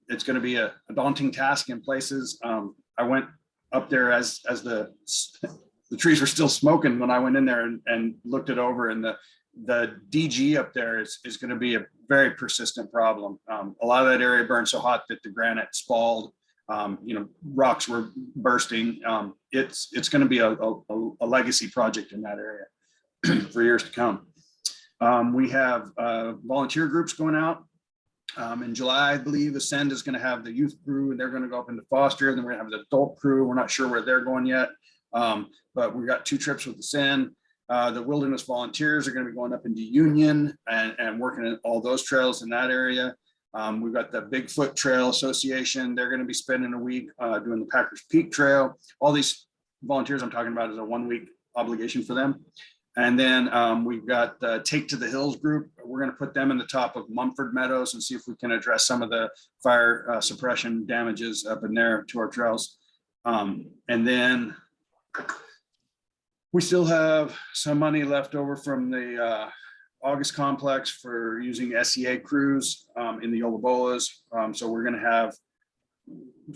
It's going to be a daunting task in places. I went up there as the trees were still smoking when I went in there and looked it over, and the DG up there is going to be a very persistent problem. A lot of that area burned so hot that the granite spalled. You know, rocks were bursting. It's going to be a legacy project in that area for years to come. We have volunteer groups going out. In July, I believe Ascend is going to have the youth crew, and they're going to go up into Foster. And then we're going to have the adult crew. We're not sure where they're going yet, but we've got 2 trips with Ascend. The Wilderness Volunteers are going to be going up into Union and working at all those trails in that area. We've got the Bigfoot Trail Association. They're going to be spending a week doing the Packers Peak Trail. All these volunteers I'm talking about is a 1-week obligation for them. And then we've got the Take to the Hills group. We're going to put them in the top of Mumford Meadows and see if we can address some of the fire suppression damages up in there to our trails. And then we still have some money left over from the August complex for using SEA crews in the Yolabolas. So we're going to have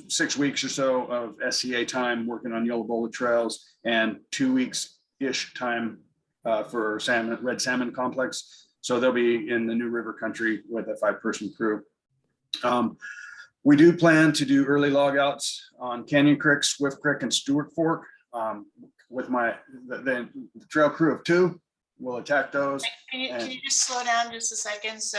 6 weeks or so of SEA time working on Yolabola trails and 2 weeks-ish time for red salmon complex. So they'll be in the New River country with a 5-person crew. We do plan to do early log outs on Canyon Creek, Swift Creek, and Stewart Fork with the trail crew of 2. We'll attack those. Can you just slow down just a second? So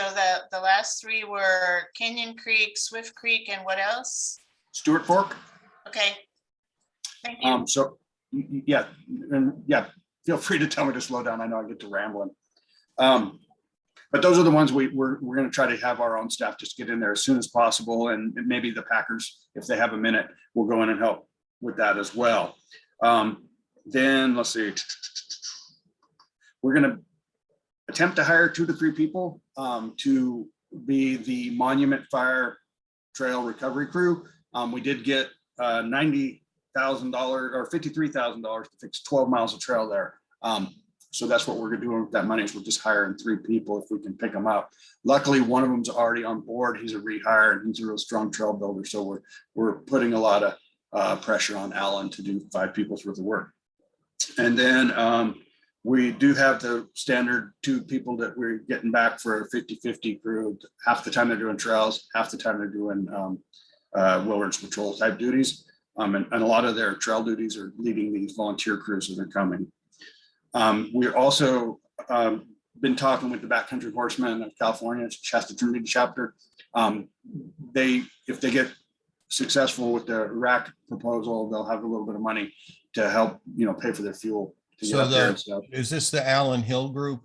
the last 3 were Canyon Creek, Swift Creek, and what else? Stewart Fork. Okay. Thank you. So yeah, feel free to tell me to slow down. I know I get to rambling. But those are the ones we're going to try to have our own staff just get in there as soon as possible. And maybe the Packers, if they have a minute, will go in and help with that as well. Then let's see. We're going to attempt to hire 2 to 3 people to be the Monument Fire Trail Recovery Crew. We did get $90,000 or $53,000 to fix 12 miles of trail there. So that's what we're doing with that money, is we're just hiring 3 people if we can pick them up. Luckily, one of them's already on board. He's a rehire and he's a real strong trail builder. So we're putting a lot of pressure on Alan to do 5 people's worth of work. And then we do have the standard 2 people that we're getting back for a 50-50 crew. Half the time they're doing trails, half the time they're doing wilderness patrol type duties. And a lot of their trail duties are leading these volunteer crews that are coming. We're also been talking with the Backcountry Horsemen of California, Shasta Trinity chapter. If they get successful with the rack proposal, they'll have a little bit of money to help, pay for their fuel. To get So up there and stuff. is this the Allen Hill group?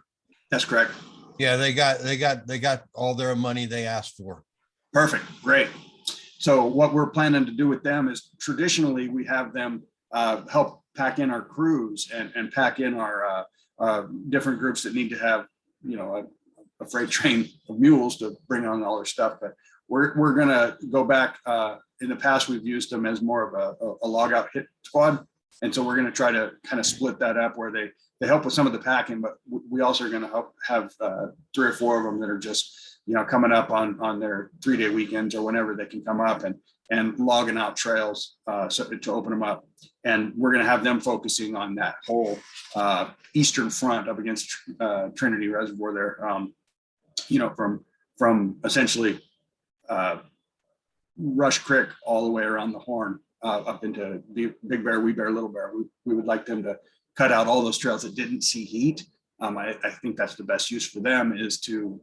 That's correct. Yeah, they got all their money they asked for. Perfect, great. So what we're planning to do with them is traditionally we have them help pack in our crews and pack in our different groups that need to have, a freight train of mules to bring on all their stuff. But we're gonna go back. In the past, we've used them as more of a log out hit squad. And so we're gonna try to kind of split that up where they help with some of the packing, but we also are gonna help have 3 or 4 of them that are just, coming up on their 3-day weekends or whenever they can come up and logging out trails so to open them up. And we're gonna have them focusing on that whole eastern front up against Trinity Reservoir there, from essentially Rush Creek all the way around the Horn up into Big Bear, Wee Bear, Little Bear. We would like them to cut out all those trails that didn't see heat. I think that's the best use for them is to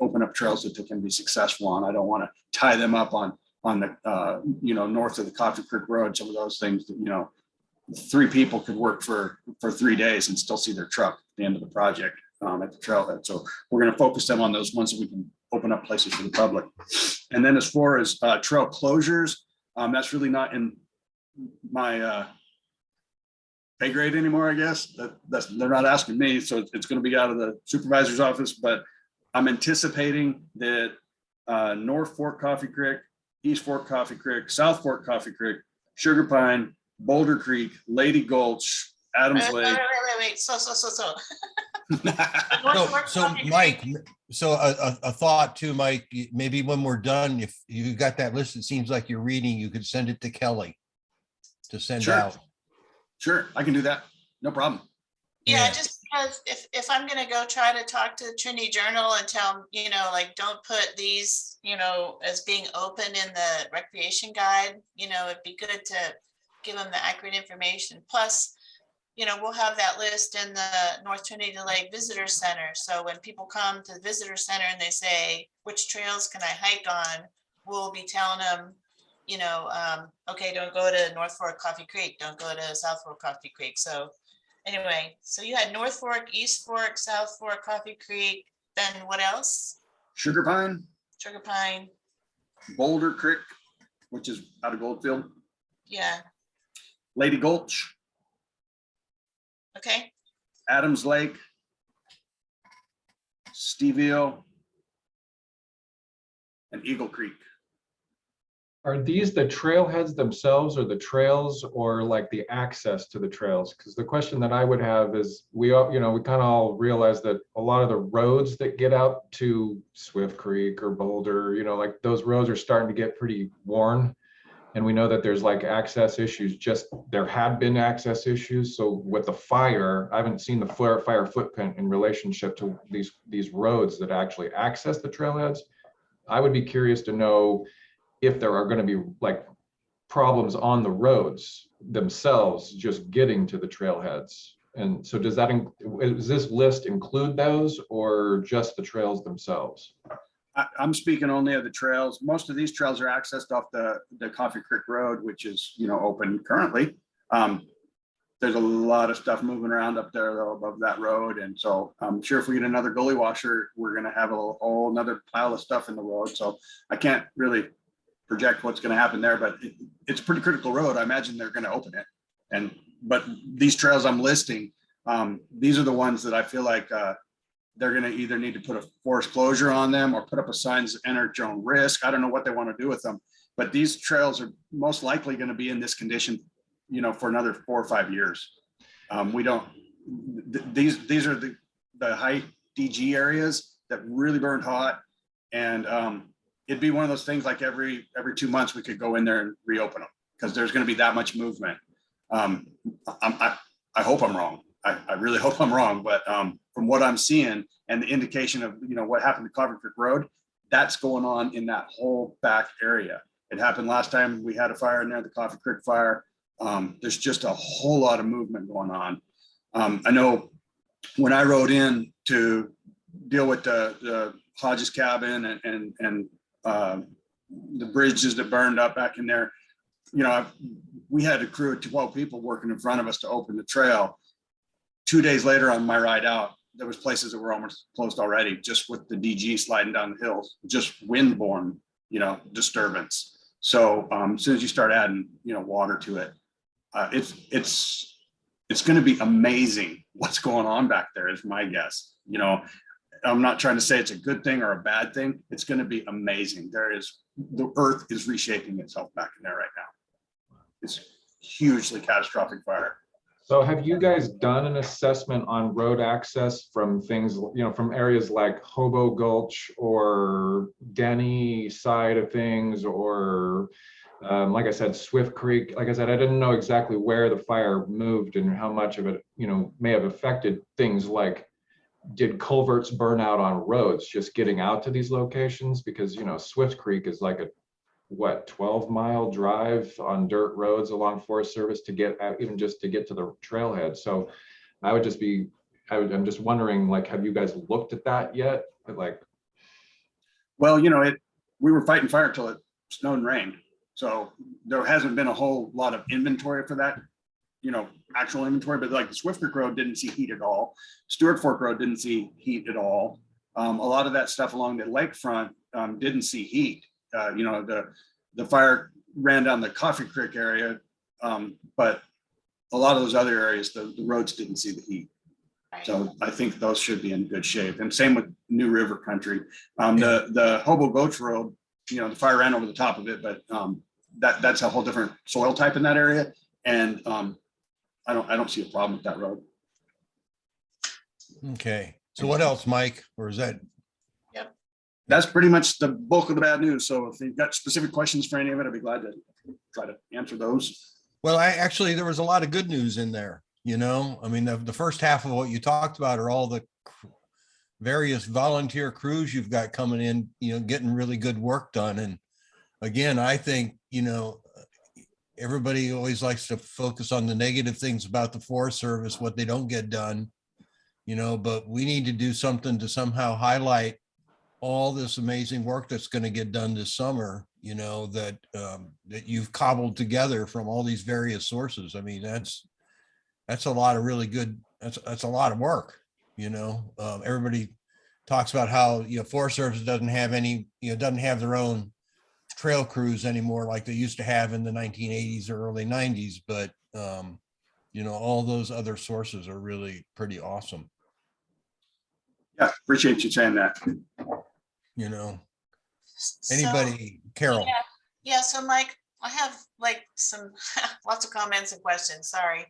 open up trails that they can be successful on. I don't want to tie them up on the north of the Coffee Creek Road. Some of those things that 3 people could work for 3 days and still see their truck at the end of the project at the trailhead. So we're going to focus them on those ones that we can open up places for the public. And then as far as trail closures, that's really not in my pay grade anymore, I guess. They're not asking me, so it's going to be out of the supervisor's office. But I'm anticipating that North Fork Coffee Creek, East Fork Coffee Creek, South Fork Coffee Creek, Sugar Pine, Boulder Creek, Lady Gulch, Adams Lake. Wait. So. So Mike, a thought too, Mike, maybe when we're done, if you got that list, it seems like you're reading, you could send it to Kelly to send out. Sure, I can do that. No problem. Yeah, just because if I'm gonna go try to talk to the Trinity Journal and tell them, don't put these, as being open in the recreation guide, it'd be good to give them the accurate information. Plus, we'll have that list in the North Trinity Lake Visitor Center. So when people come to the visitor center and they say, which trails can I hike on? We'll be telling them, okay, don't go to North Fork Coffee Creek. Don't go to South Fork Coffee Creek. So anyway, so you had North Fork, East Fork, South Fork Coffee Creek. Then what else? Sugar Pine, Boulder Creek, which is out of Goldfield. Yeah. Lady Gulch. Okay. Adams Lake, Steville, and Eagle Creek. Are these the trailheads themselves or the trails or like the access to the trails? Because the question that I would have is we kind of all realize that a lot of the roads that get out to Swift Creek or Boulder, like those roads are starting to get pretty worn. And we know that there's like access issues, there had been access issues. So with the fire, I haven't seen the fire footprint in relationship to these roads that actually access the trailheads. I would be curious to know if there are going to be like problems on the roads themselves, just getting to the trailheads. And so does this list include those or just the trails themselves? I'm speaking only of the trails. Most of these trails are accessed off the Coffee Creek Road, which is, open currently. There's a lot of stuff moving around up there though, above that road. And so I'm sure if we get another gully washer, we're going to have a whole another pile of stuff in the road. So I can't really project what's going to happen there, but it's a pretty critical road. I imagine they're going to open it. But these trails I'm listing, these are the ones that I feel like they're going to either need to put a forced closure on them or put up a sign that enter at your own risk. I don't know what they want to do with them, but these trails are most likely going to be in this condition, for another 4 or 5 years. These are the high DG areas that really burned hot. And it'd be one of those things like every 2 months we could go in there and reopen them because there's going to be that much movement. I hope I'm wrong. I really hope I'm wrong, but from what I'm seeing and the indication of, you know, what happened to Coffee Creek Road, that's going on in that whole back area. It happened last time we had a fire in there, the Coffee Creek fire. There's just a whole lot of movement going on. I know when I rode in to deal with the Hodges cabin and the bridges that burned up back in there, you know, we had a crew of 12 people working in front of us to open the trail. 2 days later on my ride out, there was places that were almost closed already, just with the DG sliding down the hills, just windborne, you know, disturbance. So as soon as you start adding, you know, water to it, it's going to be amazing what's going on back there, is my guess. You know, I'm not trying to say it's a good thing or a bad thing. It's going to be amazing. The earth is reshaping itself back in there right now. It's hugely catastrophic fire. So have you guys done an assessment on road access from things, you know, from areas like Hobo Gulch or Denny side of things, or like I said, Swift Creek? Like I said, I didn't know exactly where the fire moved and how much of it, you know, may have affected things like, did culverts burn out on roads just getting out to these locations? Because, you know, Swift Creek is like a, what, 12-mile drive on dirt roads along Forest Service to get out, even just to get to the trailhead. So I would just be, I'm just wondering, like, have you guys looked at that yet? Like, well, you know, we were fighting fire till it snowed and rained. So there hasn't been a whole lot of inventory for that, you know, actual inventory, but like the Swift Creek Road didn't see heat at all. Stewart Fork Road didn't see heat at all. A lot of that stuff along the lakefront didn't see heat. You know, the fire ran down the Coffee Creek area, but a lot of those other areas, the roads didn't see the heat. So I think those should be in good shape. And same with New River Country. The Hobo Gulch Road, you know, the fire ran over the top of it, but that's a whole different soil type in that area. And I don't see a problem with that road. Okay. So what else, Mike? Or is that? That's pretty much the bulk of the bad news. So if you've got specific questions for any of it, I'd be glad to try to answer those. Well, actually, there was a lot of good news in there. You know, I mean, the first half of what you talked about are all the various volunteer crews you've got coming in, you know, getting really good work done. And again, I think, you know, everybody always likes to focus on the negative things about the Forest Service, what they don't get done, you know, but we need to do something to somehow highlight all this amazing work that's going to get done this summer, you know, that that you've cobbled together from all these various sources. I mean, that's a lot of really good, that's a lot of work, you know. Everybody talks about how, you know, Forest Service doesn't have any, you know, doesn't have their own trail crews anymore like they used to have in the 1980s or early 90s, but you know, all those other sources are really pretty awesome. Yeah, appreciate you saying that. You know, anybody, Carol? Yeah, so Mike, I have like some lots of comments and questions, sorry.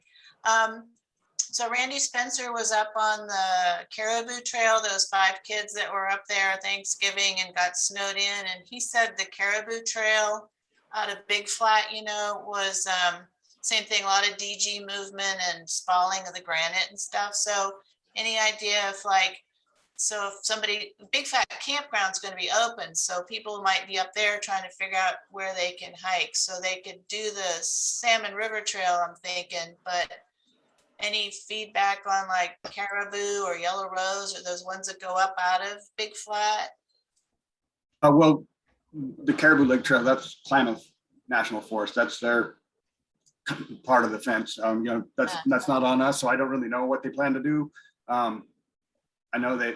So Randy Spencer was up on the Caribou Trail, those 5 kids that were up there Thanksgiving and got snowed in, and he said the Caribou Trail out of Big Flat, you know, was same thing, a lot of DG movement and spalling of the granite and stuff. So any idea if like, so if somebody, Big Flat Campground's going to be open, so people might be up there trying to figure out where they can hike, so they could do the Salmon River Trail, I'm thinking, but any feedback on like Caribou or Yellow Rose or those ones that go up out of Big Flat? Well, the Caribou Lake Trail, that's Klamath National Forest. That's their part of the fence. You know, that's not on us, so I don't really know what they plan to do. I know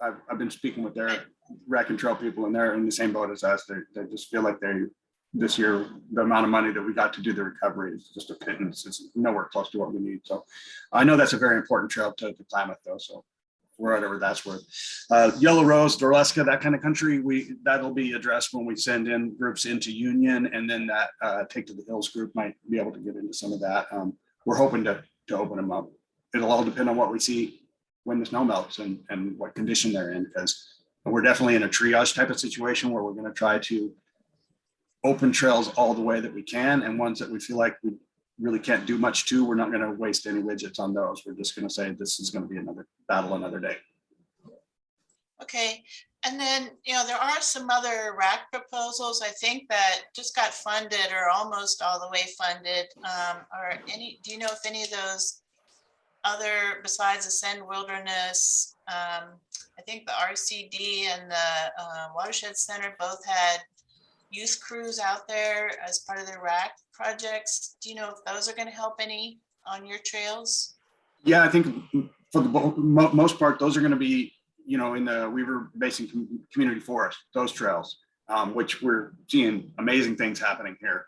I've been speaking with their rec and trail people, and they're in the same boat as us. They just feel like this year, the amount of money that we got to do the recovery is just a pittance. It's nowhere close to what we need. So I know that's a very important trail to Klamath though. So whatever that's worth. Yellow Rose, Dorleska, that kind of country, that'll be addressed when we send in groups into Union, and then that Take to the Hills group might be able to get into some of that. We're hoping to open them up. It'll all depend on what we see when the snow melts and what condition they're in, because we're definitely in a triage type of situation where we're going to try to open trails all the way that we can, and ones that we feel like we really can't do much to, we're not going to waste any widgets on those. We're just going to say this is going to be another battle another day. Okay, and then, there are some other rack proposals, I think, that just got funded or almost all the way funded. Do you know if any of those other, besides Ascend Wilderness, I think the RCD and the Watershed Center both had youth crews out there as part of their rack projects. Do you know if those are going to help any on your trails? Yeah, I think for the most part, those are going to be, in the Weaver Basin Community Forest, those trails, which we're seeing amazing things happening here.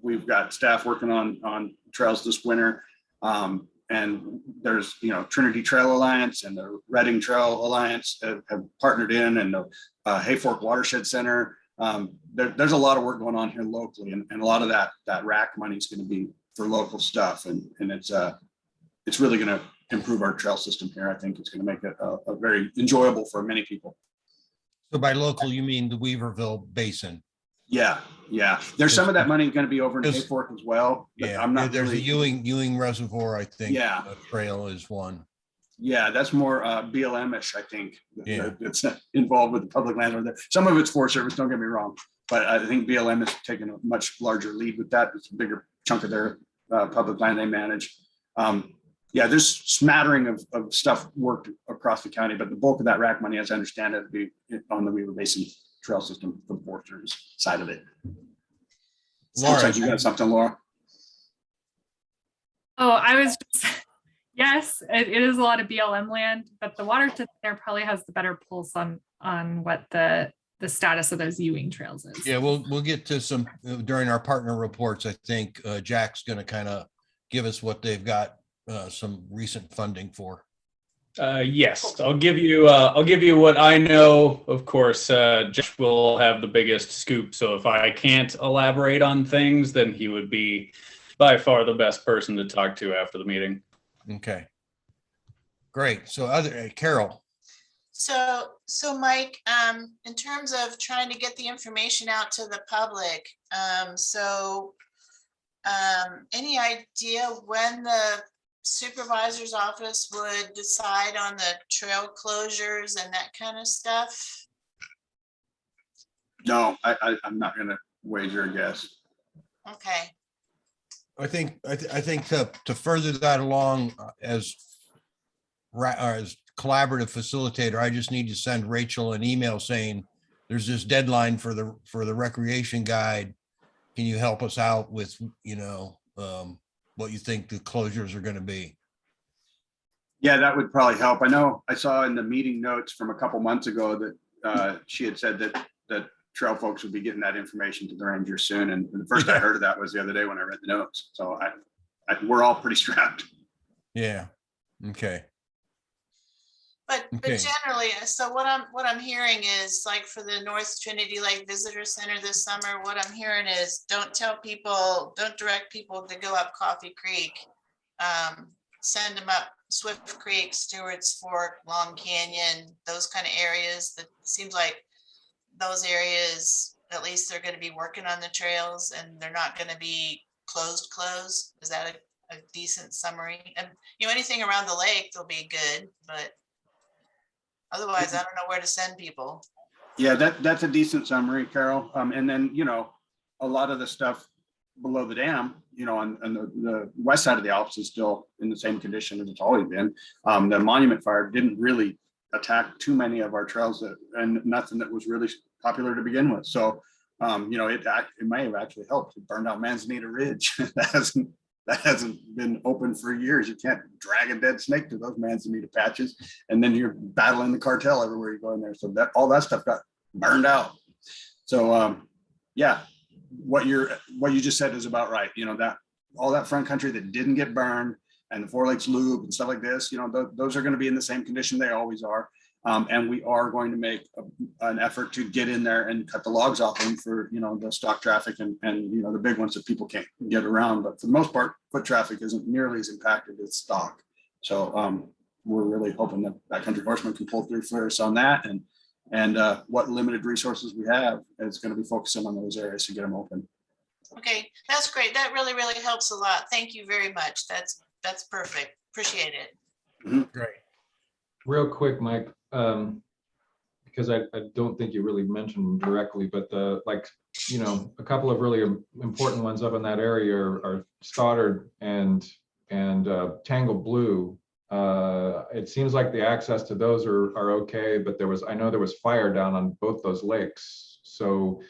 We've got staff working on trails this winter. And there's, Trinity Trail Alliance and the Redding Trail Alliance have partnered in, and the Hayfork Watershed Center. There's a lot of work going on here locally, and a lot of that rack money is going to be for local stuff, and it's really going to improve our trail system here. I think it's going to make it a very enjoyable for many people. So by local, you mean the Weaverville Basin? Yeah. There's some of that money going to be over in Hayfork as well. Yeah, I'm not there's really, a Ewing Reservoir, I think. Yeah. Trail is one. Yeah, that's more BLM-ish, I think. Yeah. It's involved with the public lands over there. Some of it's Forest Service, don't get me wrong, but I think BLM is taking a much larger lead with that. It's a bigger chunk of their public land they manage. Yeah, there's smattering of stuff worked across the county, but the bulk of that rack money, as I understand it, would be on the Weaver Basin trail system for the Forest Service side of it. Looks like you got something, Laura. Oh, I was just, yes, it is a lot of BLM land, but the Watershed there probably has the better pulse on what the status of those Ewing trails is. Yeah, we'll get to some during our partner reports. I think Jack's going to kind of give us what they've got some recent funding for. Yes, I'll give you what I know. Of course, Josh will have the biggest scoop. So if I can't elaborate on things, then he would be by far the best person to talk to after the meeting. Okay. Great. So Carol. So Mike, in terms of trying to get the information out to the public, any idea when the supervisor's office would decide on the trail closures and that kind of stuff? No, I'm not going to wager a guess. Okay. I think to further that along as collaborative facilitator, I just need to send Rachel an email saying there's this deadline for the recreation guide. Can you help us out with, what you think the closures are going to be? Yeah, that would probably help. I know I saw in the meeting notes from a couple months ago that she had said that trail folks would be getting that information to the rangers soon. And the first I heard of that was the other day when I read the notes. So we're all pretty strapped. Yeah. Okay. But generally, so what I'm hearing is, like, for the North Trinity Lake Visitor Center this summer, what I'm hearing is don't direct people to go up Coffee Creek. Send them up Swift Creek, Stewart's Fork, Long Canyon, those kind of areas. That seems like those areas, at least they're going to be working on the trails and they're not going to be closed. Is that a decent summary? And anything around the lake, they'll be good, but otherwise, I don't know where to send people. Yeah, that's a decent summary, Carol. And then, a lot of the stuff below the dam, on the west side of the Alps is still in the same condition as it's always been. The monument fire didn't really attack too many of our trails and nothing that was really popular to begin with. So, it may have actually helped. It burned out Manzanita Ridge. That hasn't been open for years. You can't drag a dead snake to those Manzanita patches, and then you're battling the cartel everywhere you go in there. So all that stuff got burned out. So yeah, what you just said is about right. That all that front country that didn't get burned, and the Four Lakes Loop and stuff like this, those are going to be in the same condition they always are. And we are going to make an effort to get in there and cut the logs off them for, the stock traffic and the big ones that people can't get around. But for the most part, foot traffic isn't nearly as impacted as stock. So we're really hoping that Country Horseman can pull through for us on that. And And what limited resources we have is going to be focusing on those areas to get them open. Okay, that's great. That really, really helps a lot. Thank you very much. That's perfect. Appreciate it. Great. Real quick, Mike, because I don't think you really mentioned directly, but a couple of really important ones up in that area are Stoddard and Tangle Blue. It seems like the access to those are okay, but I know there was fire down on both those lakes. So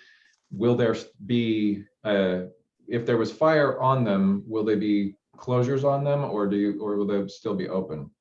will there be, if there was fire on them, will there be closures on them, or will they still be open?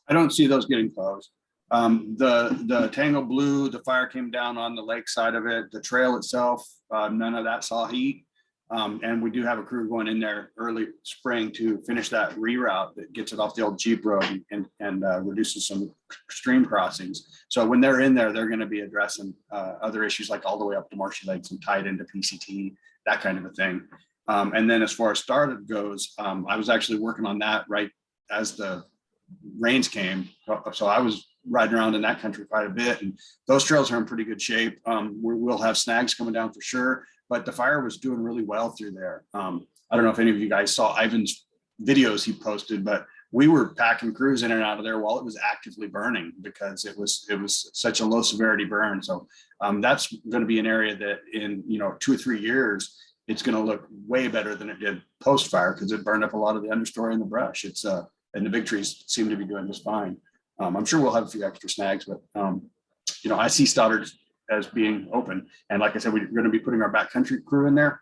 I don't see those getting closed. The Tangle Blue, the fire came down on the lake side of it. The trail itself, none of that saw heat. And we do have a crew going in there early spring to finish that reroute that gets it off the old Jeep road and reduces some stream crossings. So when they're in there, they're going to be addressing other issues like all the way up to Marshy Lakes and tied into PCT, that kind of a thing. And then as far as Started goes, I was actually working on that right as the rains came. So I was riding around in that country quite a bit, and those trails are in pretty good shape. We'll have snags coming down for sure, but the fire was doing really well through there. I don't know if any of you guys saw Ivan's videos he posted, but we were packing crews in and out of there while it was actively burning because it was such a low severity burn. So that's going to be an area that in 2 or 3 years, it's going to look way better than it did post fire because it burned up a lot of the understory and the brush. And the big trees seem to be doing just fine. I'm sure we'll have a few extra snags, but I see Stoddard as being open. And like I said, we're going to be putting our backcountry crew in there.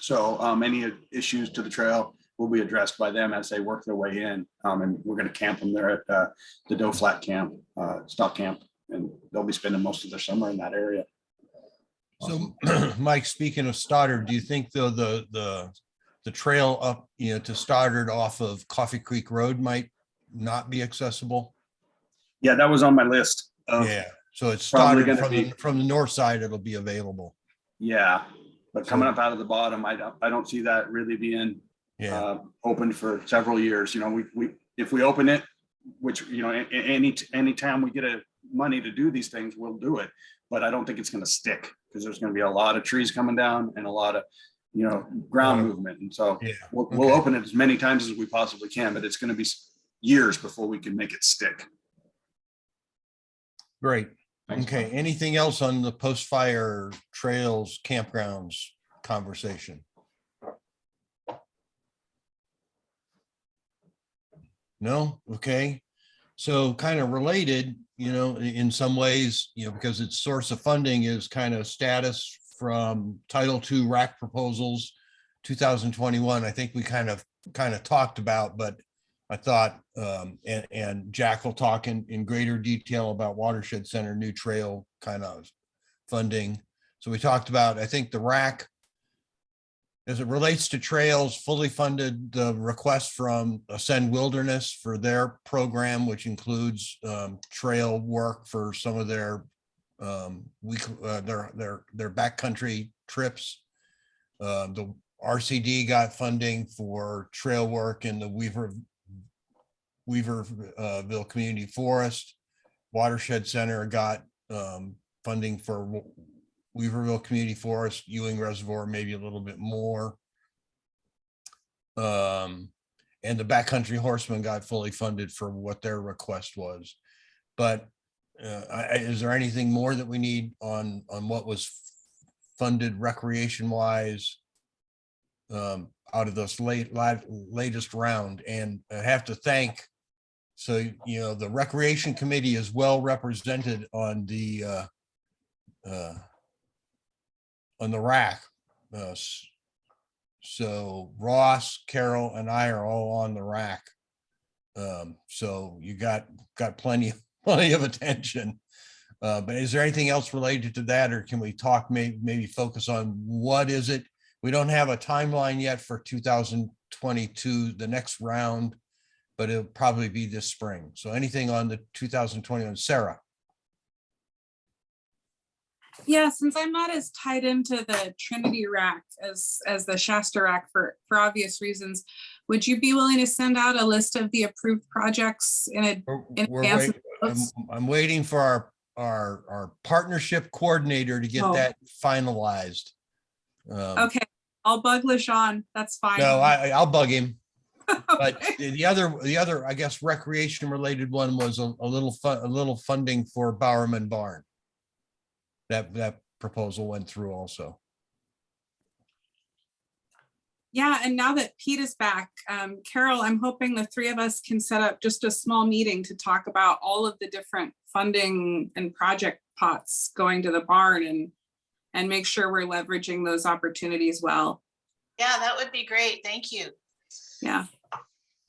So any issues to the trail will be addressed by them as they work their way in. And we're going to camp them there at the Doe Flat camp, stock camp, and they'll be spending most of their summer in that area. So, Mike, speaking of Stoddard, do you think though the trail up, to Stoddard off of Coffee Creek Road might not be accessible? Yeah, that was on my list. Yeah, so it's probably Stoddard from the north side, it'll be available. Yeah, but coming up out of the bottom, I don't see that really being open for several years. If we open it, which any time we get money to do these things, we'll do it. But I don't think it's going to stick because there's going to be a lot of trees coming down and a lot of ground movement. And so we'll open it as many times as we possibly can, but it's going to be years before we can make it stick. Great. Thanks, Okay. Mike. Anything else on the post-fire trails, campgrounds conversation? No? Okay. So kind of related, in some ways, because its source of funding is kind of status from Title II RAC proposals 2021. I think we kind of talked about, but I thought, and Jack will talk in greater detail about Watershed Center new trail kind of funding. So we talked about, I think the RAC, as it relates to trails, fully funded the request from Ascend Wilderness for their program, which includes trail work for some of their backcountry trips. The RCD got funding for trail work in the Weaverville Community Forest. Watershed Center got funding for Weaverville Community Forest, Ewing Reservoir, maybe a little bit more. And the Backcountry Horsemen got fully funded for what their request was. But is there anything more that we need on what was funded recreation wise out of this latest round? And I have to thank, the Recreation Committee is well represented on the RAC. So Ross, Carol, and I are all on the RAC. So you got plenty of attention. But is there anything else related to that, or can we talk, maybe focus on what is it? We don't have a timeline yet for 2022, the next round, but it'll probably be this spring. So anything on the 2021, Sarah? Yeah, since I'm not as tied into the Trinity RAC as the Shasta RAC for obvious reasons, would you be willing to send out a list of the approved projects in advance? I'm waiting for our partnership coordinator to get Oh. that finalized. Okay, I'll bug LaJean. That's fine. No, I'll bug him. But the other, I guess, recreation related one was a little funding for Bowerman Barn. That proposal went through also. Yeah, and now that Pete is back, Carol, I'm hoping the three of us can set up just a small meeting to talk about all of the different funding and project pots going to the barn and make sure we're leveraging those opportunities well. Yeah, that would be great. Thank you. Yeah.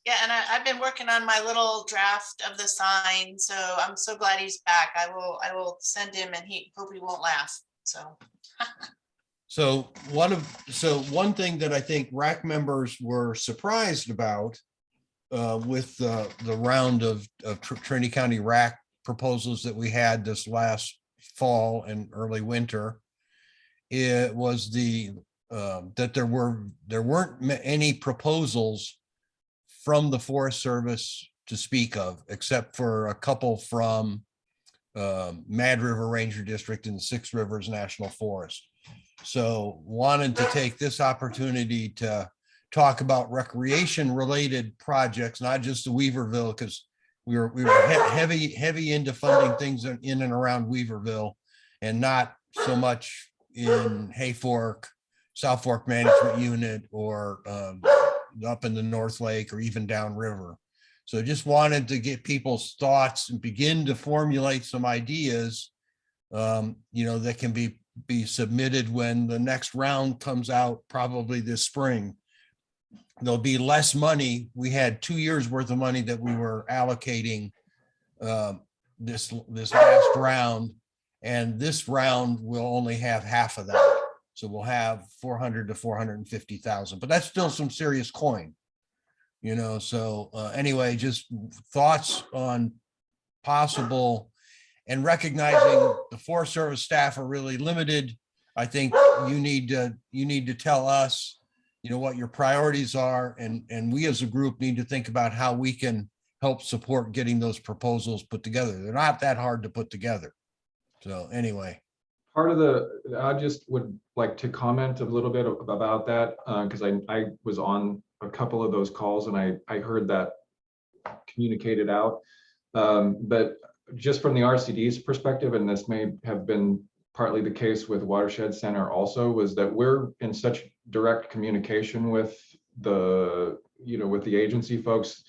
Yeah, and I've been working on my little draft of the sign, so I'm so glad he's back. I will send him, and hope he won't laugh. So. So one thing that I think RAC members were surprised about with the round of Trinity County RAC proposals that we had this last fall and early winter, it was that there weren't any proposals from the Forest Service to speak of, except for a couple from Mad River Ranger District and Six Rivers National Forest. So wanted to take this opportunity to talk about recreation related projects, not just the Weaverville, because we were heavy into funding things in and around Weaverville and not so much in Hayfork, South Fork Management Unit, or up in the North Lake, or even downriver. So just wanted to get people's thoughts and begin to formulate some ideas, that can be submitted when the next round comes out, probably this spring. There'll be less money. We had 2 years worth of money that we were allocating this last round, and this round will only have half of that. So we'll have 400 to 450,000, but that's still some serious coin, so anyway, just thoughts on possible, and recognizing the Forest Service staff are really limited. I think you need to tell us, what your priorities are, and we as a group need to think about how we can help support getting those proposals put together. They're not that hard to put together. So anyway. I just would like to comment a little bit about that, because I was on a couple of those calls and I heard that communicated out. But just from the RCD's perspective, and this may have been partly the case with Watershed Center also, was that we're in such direct communication with the agency folks.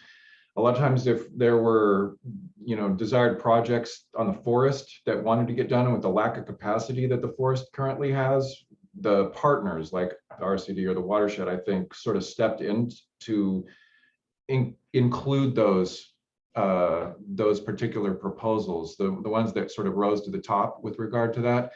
A lot of times if there were, desired projects on the forest that wanted to get done, and with the lack of capacity that the forest currently has, the partners like the RCD or the Watershed, I think, sort of stepped in to include those particular proposals, the ones that sort of rose to the top with regard to that.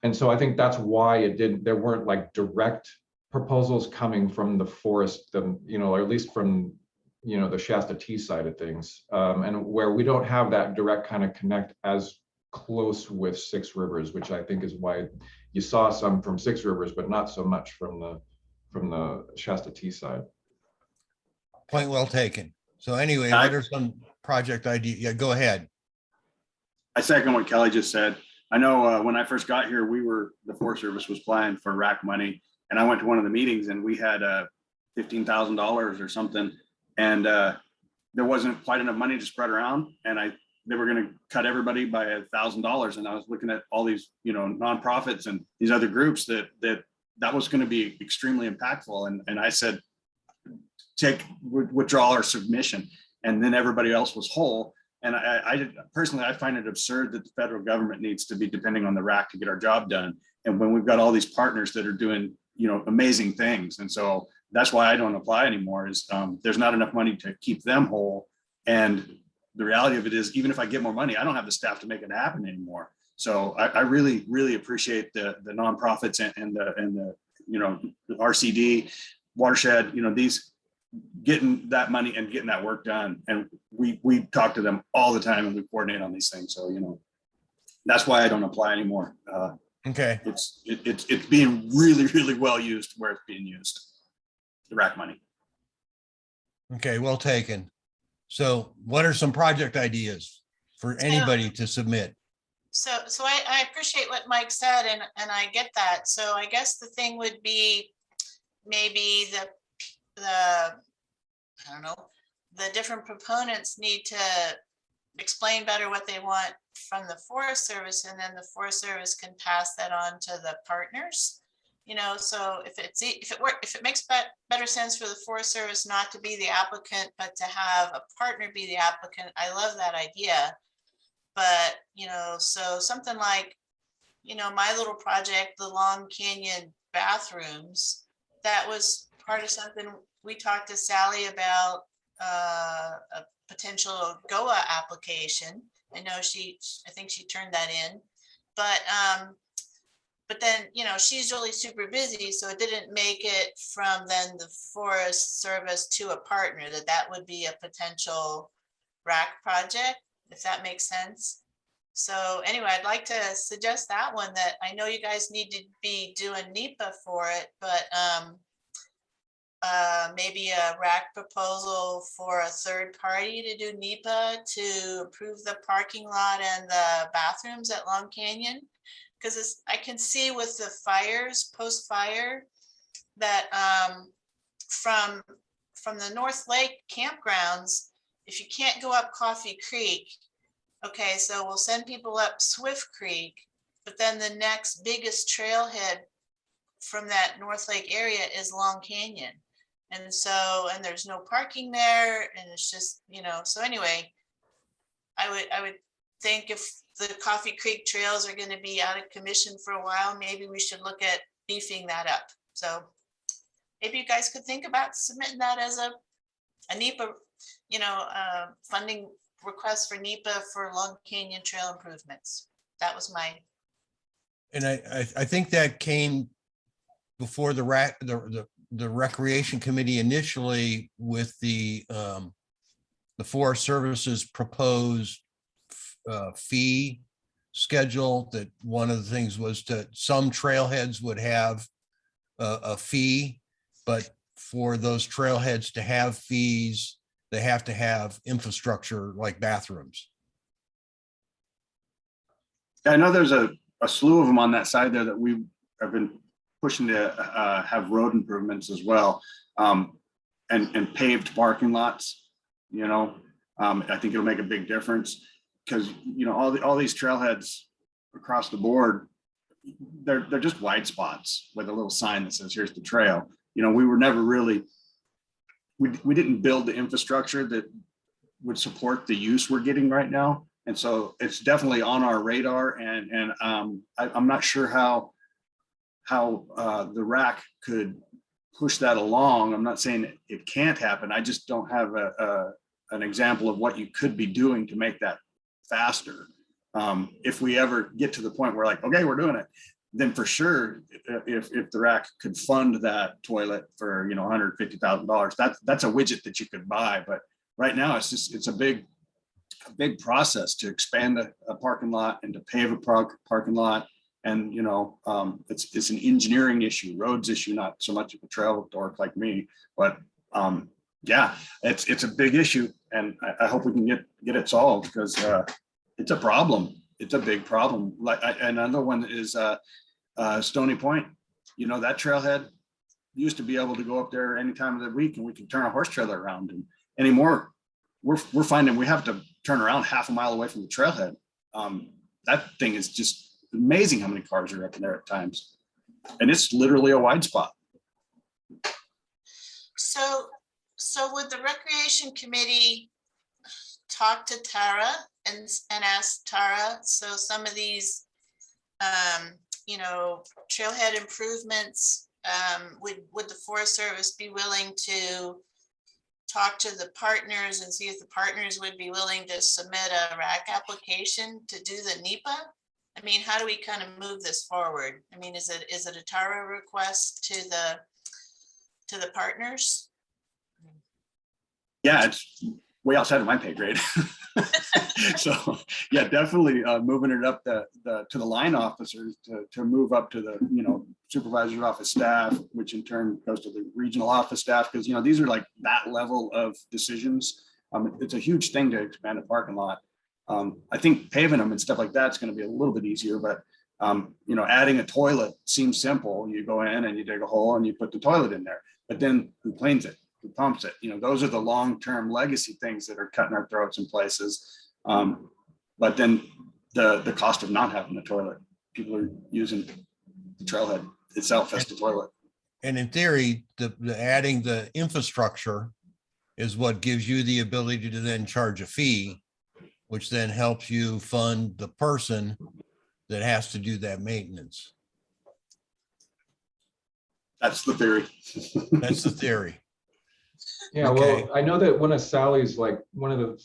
And so I think that's why there weren't like direct proposals coming from the forest, or at least from the Shasta T side of things, and where we don't have that direct kind of connect as close with Six Rivers, which I think is why you saw some from Six Rivers, but not so much from the Shasta T side. Point well taken. So anyway, what are some project ideas? Yeah, go ahead. I second what Kelly just said. I know when I first got here, the Forest Service was applying for RAC money, and I went to one of the meetings and we had $15,000 or something, and there wasn't quite enough money to spread around, and they were going to cut everybody by $1,000, and I was looking at all these nonprofits and these other groups that was going to be extremely impactful, and I said, withdraw our submission, and then everybody else was whole. And I personally find it absurd that the federal government needs to be depending on the RAC to get our job done, and when we've got all these partners that are doing amazing things. And so that's why I don't apply anymore, is there's not enough money to keep them whole, and the reality of it is, even if I get more money, I don't have the staff to make it happen anymore. So I really, really appreciate the nonprofits and the RCD, Watershed, these getting that money and getting that work done. And we talk to them all the time and we coordinate on these things. So, that's why I don't apply anymore. Okay. It's being really, really well used where it's being used, the RAC money. Okay, well taken. So what are some project ideas? for anybody to submit. So I appreciate what Mike said, and I get that. So I guess the thing would be maybe the I don't know, the different proponents need to explain better what they want from the Forest Service, and then the Forest Service can pass that on to the partners. You know, so if it makes better sense for the Forest Service not to be the applicant, but to have a partner be the applicant, I love that idea. But, you know, so something like, you know, my little project, the Long Canyon bathrooms, that was part of something we talked to Sally about, a potential GOA application. I know I think she turned that in, but then, you know, she's really super busy, so it didn't make it from then the Forest Service to a partner, that would be a potential RAC project, if that makes sense. So anyway, I'd like to suggest that one, that I know you guys need to be doing NEPA for it, but maybe a RAC proposal for a third party to do NEPA to approve the parking lot and the bathrooms at Long Canyon. Because I can see with the fires, post-fire, that from the North Lake campgrounds, if you can't go up Coffee Creek, okay, so we'll send people up Swift Creek, but then the next biggest trailhead from that North Lake area is Long Canyon. And so, and there's no parking there, and it's just, you know, so anyway, I would think if the Coffee Creek trails are going to be out of commission for a while, maybe we should look at beefing that up. So maybe you guys could think about submitting that as a NEPA, you know, funding request for NEPA for Long Canyon trail improvements. That was my. And I think that came before the Recreation Committee initially with the Forest Service's proposed fee schedule, that one of the things was that some trailheads would have a fee, but for those trailheads to have fees, they have to have infrastructure like bathrooms. I know there's a slew of them on that side there that we have been pushing to have road improvements as well, and paved parking lots. You know, I think it'll make a big difference, because you know all these trailheads across the board, they're just wide spots with a little sign that says here's the trail. You know, we were never really, we didn't build the infrastructure that would support the use we're getting right now, and so it's definitely on our radar. And I'm not sure how the RAC could push that along. I'm not saying it can't happen. I just don't have an example of what you could be doing to make that faster. If we ever get to the point where like, okay, we're doing it, then for sure, if the RAC could fund that toilet for, you know, $150,000, that's a widget that you could buy. But right now it's a big process to expand a parking lot and to pave a parking lot. And, you know, it's an engineering issue, roads issue, not so much of a trail dork like me, but yeah, it's a big issue, and I hope we can get it solved, because it's a problem. It's a big problem. Like another one is Stony Point. You know, that trailhead used to be able to go up there any time of the week, and we can turn a horse trailer around. And anymore, we're finding we have to turn around half a mile away from the trailhead. That thing is just amazing how many cars are up in there at times, and it's literally a wide spot. So would the Recreation Committee talk to Tara and ask Tara, so some of these you know, trailhead improvements, would the Forest Service be willing to talk to the partners and see if the partners would be willing to submit a RAC application to do the NEPA? I mean, how do we kind of move this forward? I mean, is it a Tara request to the partners? Yeah, it's way outside of my pay grade. So yeah, definitely moving it up to the line officers to move up to the, you know, supervisor's office staff, which in turn goes to the regional office staff, because, you know, these are like that level of decisions. It's a huge thing to expand a parking lot. I think paving them and stuff like that's going to be a little bit easier, but you know, adding a toilet seems simple. You go in and you dig a hole and you put the toilet in there, but then who cleans it? Who pumps it? You know, those are the long-term legacy things that are cutting our throats in places. But then the cost of not having a toilet, people are using the trailhead itself as the toilet. And in theory, the adding the infrastructure is what gives you the ability to then charge a fee, which then helps you fund the person that has to do that maintenance. That's the theory. That's the theory. Yeah, Okay. well, I know that one of Sally's, like, one of the,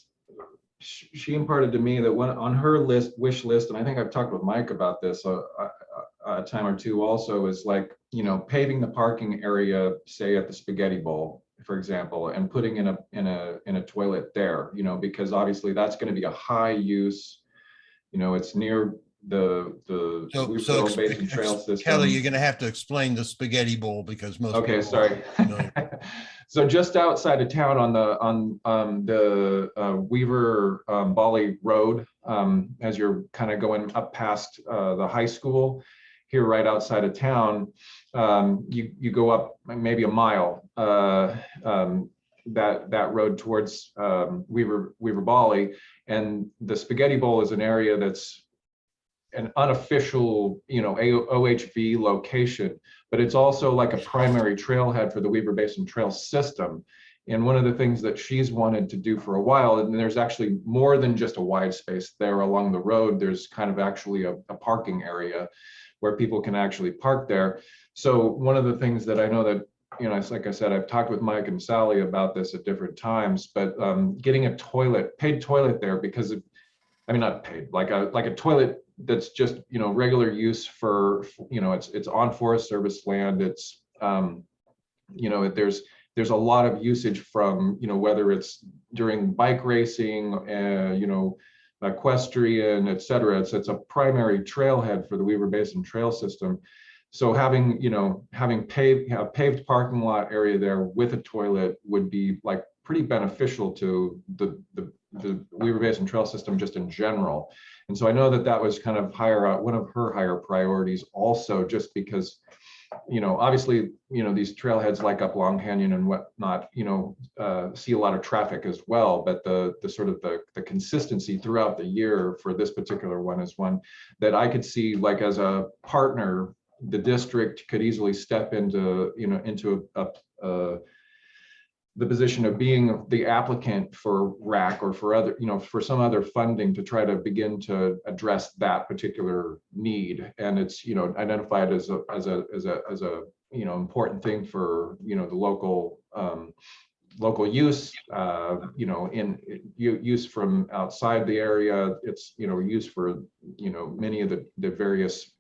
she imparted to me that one on her list, wish list, and I think I've talked with Mike about this a time or two also, is like, you know, paving the parking area, say at the Spaghetti Bowl, for example, and putting in a toilet there, you know, because obviously that's going to be a high use, you know, it's near the Weaverville Basin Trail System. Kelly, you're gonna have to explain the Spaghetti Bowl because most Okay, people sorry. So just outside of town on the Weaver Bali Road, as you're kind of going up past the high school, here right outside of town, you go up maybe a mile, that road towards Weaver Bali, and the Spaghetti Bowl is an area that's an unofficial, you know, OHV location, but it's also like a primary trailhead for the Weaver Basin Trail System. And one of the things that she's wanted to do for a while, and there's actually more than just a wide space there along the road, there's kind of actually a parking area where people can actually park there. So one of the things that I know that, you know, it's like I said, I've talked with Mike and Sally about this at different times, but getting a paid toilet there, because of, I mean, not paid, like a toilet that's just, you know, regular use for, you know, it's on Forest Service land. It's, you know, there's a lot of usage from, you know, whether it's during bike racing, you know, equestrian, et cetera. It's a primary trailhead for the Weaver Basin Trail System. So having, you know, paved parking lot area there with a toilet would be like pretty beneficial to the Weaver Basin Trail System just in general. And so I know that was kind of one of her higher priorities also, just because, you know, obviously, you know, these trailheads like up Long Canyon and whatnot, you know, see a lot of traffic as well, but the sort of the consistency throughout the year for this particular one is one that I could see, like, as a partner, the district could easily step into, you know, into the position of being the applicant for RAC or for other, you know, for some other funding to try to begin to address that particular need. And it's, you know, identified as a you know, important thing for, you know, the local use, you know, in use from outside the area. It's, you know, used for, you know, many of the various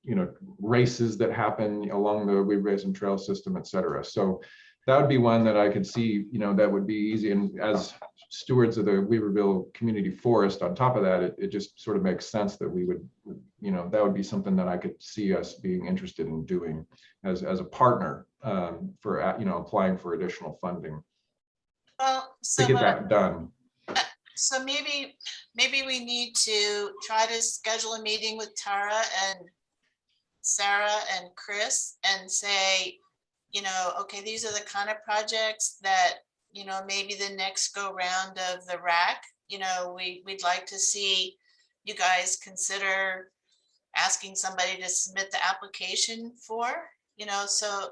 you know, races that happen along the Weaver Basin Trail System, et cetera. So that would be one that I could see, you know, that would be easy. And as stewards of the Weaverville Community Forest, on top of that, it just sort of makes sense that we would, you know, that would be something that I could see us being interested in doing as a partner for, you know, applying for additional funding Well, to get that done. So maybe we need to try to schedule a meeting with Tara and Sarah and Chris and say, you know, okay, these are the kind of projects that, you know, maybe the next go round of the RAC, you know, we'd like to see you guys consider asking somebody to submit the application for, you know, so,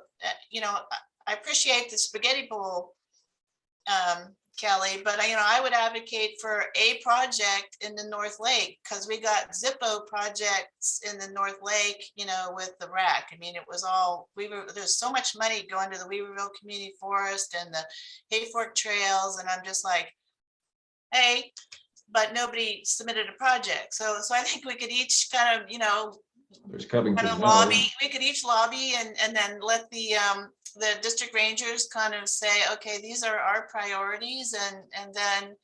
you know, I appreciate the Spaghetti Bowl, Kelly, but, you know, I would advocate for a project in the North Lake, because we got Zippo projects in the North Lake, you know, with the RAC. I mean, it was all, there's so much money going to the Weaverville Community Forest and the Hayfork Trails, and I'm just like, hey, but nobody submitted a project. So I think we could each kind of, you know, there's Covington kind of lobby. We could each lobby and then let the district rangers kind of say, okay, these are our priorities, and then,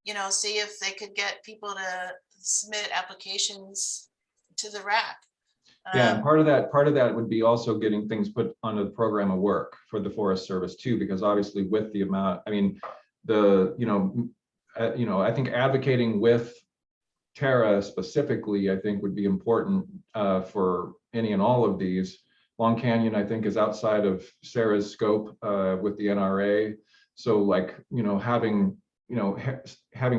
you know, see if they could get people to submit applications to the RAC. Yeah, and part of that would be also getting things put on the program of work for the Forest Service too, because obviously with the amount, I mean, the, you know, I think advocating with Tara specifically, I think would be important for any and all of these. Long Canyon, I think, is outside of Sarah's scope with the NRA. So like, having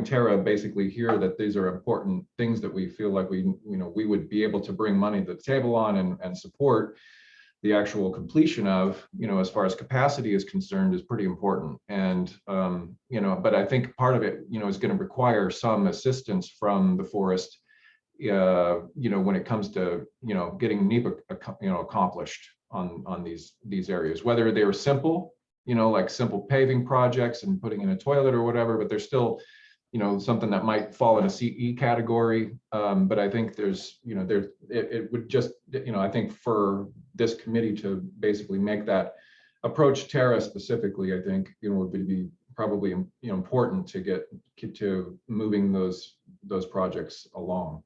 Tara basically hear that these are important things that we feel like we would be able to bring money to the table on and support the actual completion of, as far as capacity is concerned, is pretty important. And, but I think part of it, is going to require some assistance from the forest, when it comes to, getting NEPA, accomplished on these areas, whether they were simple, like simple paving projects and putting in a toilet or whatever, but there's still, something that might fall in a CE category. But I think there's, it would just, I think for this committee to basically make that approach Tara specifically, I think, would be probably, important to get to moving those projects along.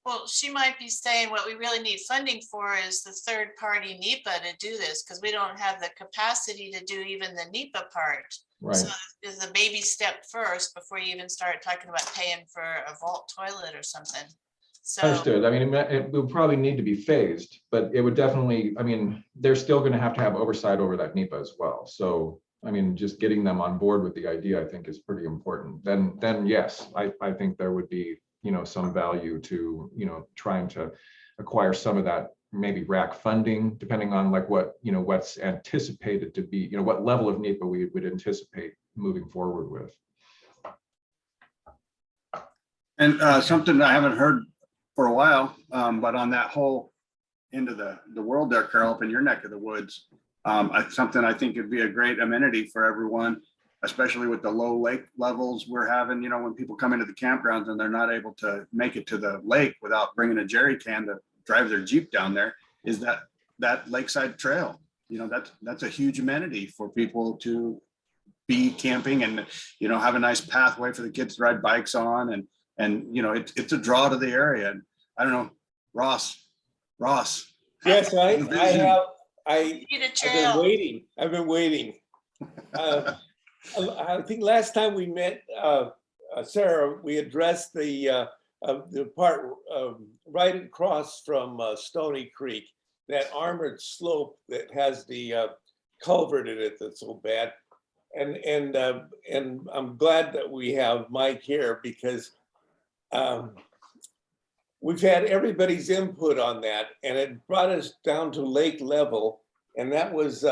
Well, she might be saying what we really need funding for is the third-party NEPA to do this, because we don't have the capacity to do even the NEPA part. Right. So is a baby step first before you even start talking about paying for a vault toilet or something. So Understood. I mean, it would probably need to be phased, but it would definitely, I mean, they're still going to have oversight over that NEPA as well. So, I mean, just getting them on board with the idea, I think, is pretty important. Then yes, I think there would be, some value to, trying to acquire some of that, maybe RAC funding, depending on like what, what's anticipated to be, what level of NEPA we would anticipate moving forward with. And something I haven't heard for a while, but on that whole end of the world there, Carol, up in your neck of the woods, something I think would be a great amenity for everyone, especially with the low lake levels we're having, when people come into the campgrounds and they're not able to make it to the lake without bringing a jerry can to drive their Jeep down there, is that lakeside trail. That's a huge amenity for people to be camping and, have a nice pathway for the kids to ride bikes on. And it's a draw to the area. And I don't know, Ross. Yes, I've been waiting. I think last time we met, Sarah, we addressed the part right across from Stony Creek, that armored slope that has the culvert in it that's so bad. And I'm glad that we have Mike here, because we've had everybody's input on that, and it brought us down to lake level. And that was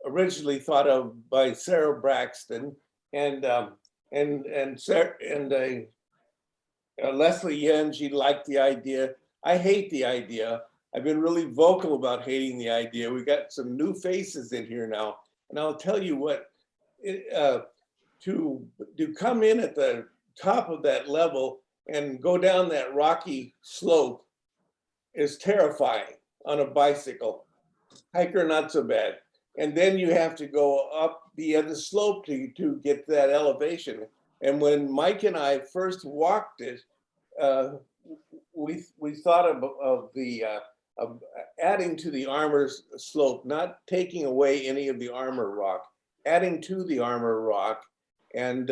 originally thought of by Sarah Braxton and Sarah and Leslie Yen. She liked the idea. I hate the idea. I've been really vocal about hating the idea. We got some new faces in here now, and I'll tell you what, to come in at the top of that level and go down that rocky slope is terrifying on a bicycle. Hiker, not so bad. And then you have to go up the other slope to get that elevation. And when Mike and I first walked it, we thought of adding to the armor slope, not taking away any of the armor rock, adding to the armor rock, and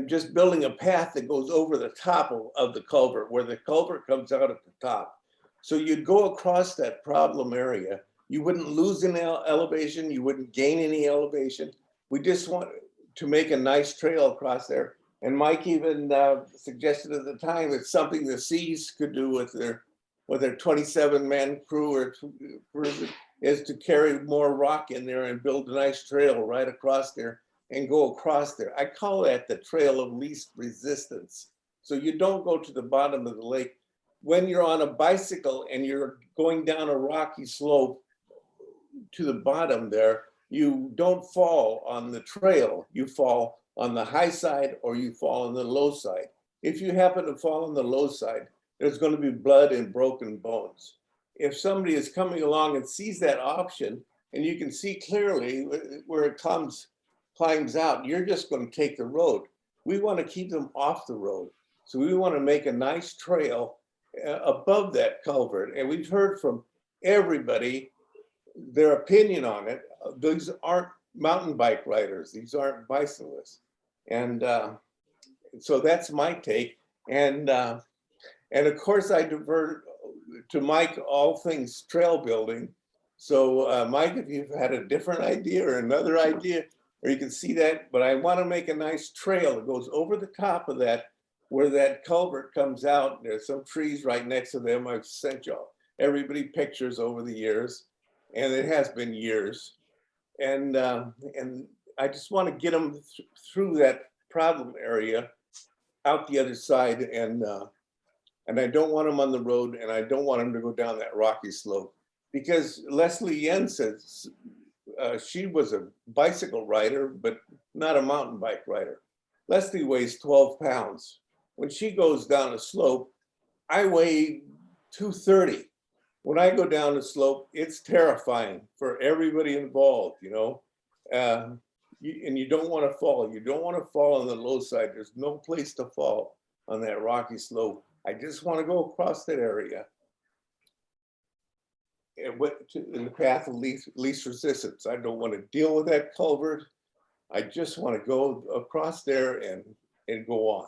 just building a path that goes over the top of the culvert, where the culvert comes out at the top. So you'd go across that problem area. You wouldn't lose any elevation. You wouldn't gain any elevation. We just want to make a nice trail across there. And Mike even suggested at the time it's something the Seas could do with their 27-man crew or is to carry more rock in there and build a nice trail right across there and go across there. I call that the trail of least resistance. So you don't go to the bottom of the lake. When you're on a bicycle and you're going down a rocky slope to the bottom there, you don't fall on the trail. You fall on the high side or you fall on the low side. If you happen to fall on the low side, there's going to be blood and broken bones. If somebody is coming along and sees that option, and you can see clearly where it climbs out, you're just going to take the road. We want to keep them off the road. So we want to make a nice trail above that culvert. And we've heard from everybody their opinion on it. These aren't mountain bike riders. These aren't bicyclists. And so that's my take. And of course, I divert to Mike all things trail building. So Mike, if you've had a different idea or another idea, or you can see that, but I want to make a nice trail that goes over the top of that, where that culvert comes out. There's some trees right next to them. I've sent y'all everybody pictures over the years, and it has been years. And I just want to get them through that problem area, out the other side, and I don't want them on the road, and I don't want them to go down that rocky slope, because Leslie Yen says she was a bicycle rider, but not a mountain bike rider. Leslie weighs 12 pounds. When she goes down a slope, I weigh 230. When I go down the slope, it's terrifying for everybody involved, you know. And you don't want to fall. You don't want to fall on the low side. There's no place to fall on that rocky slope. I just want to go across that area in the path of least resistance. I don't want to deal with that culvert. I just want to go across there and go on.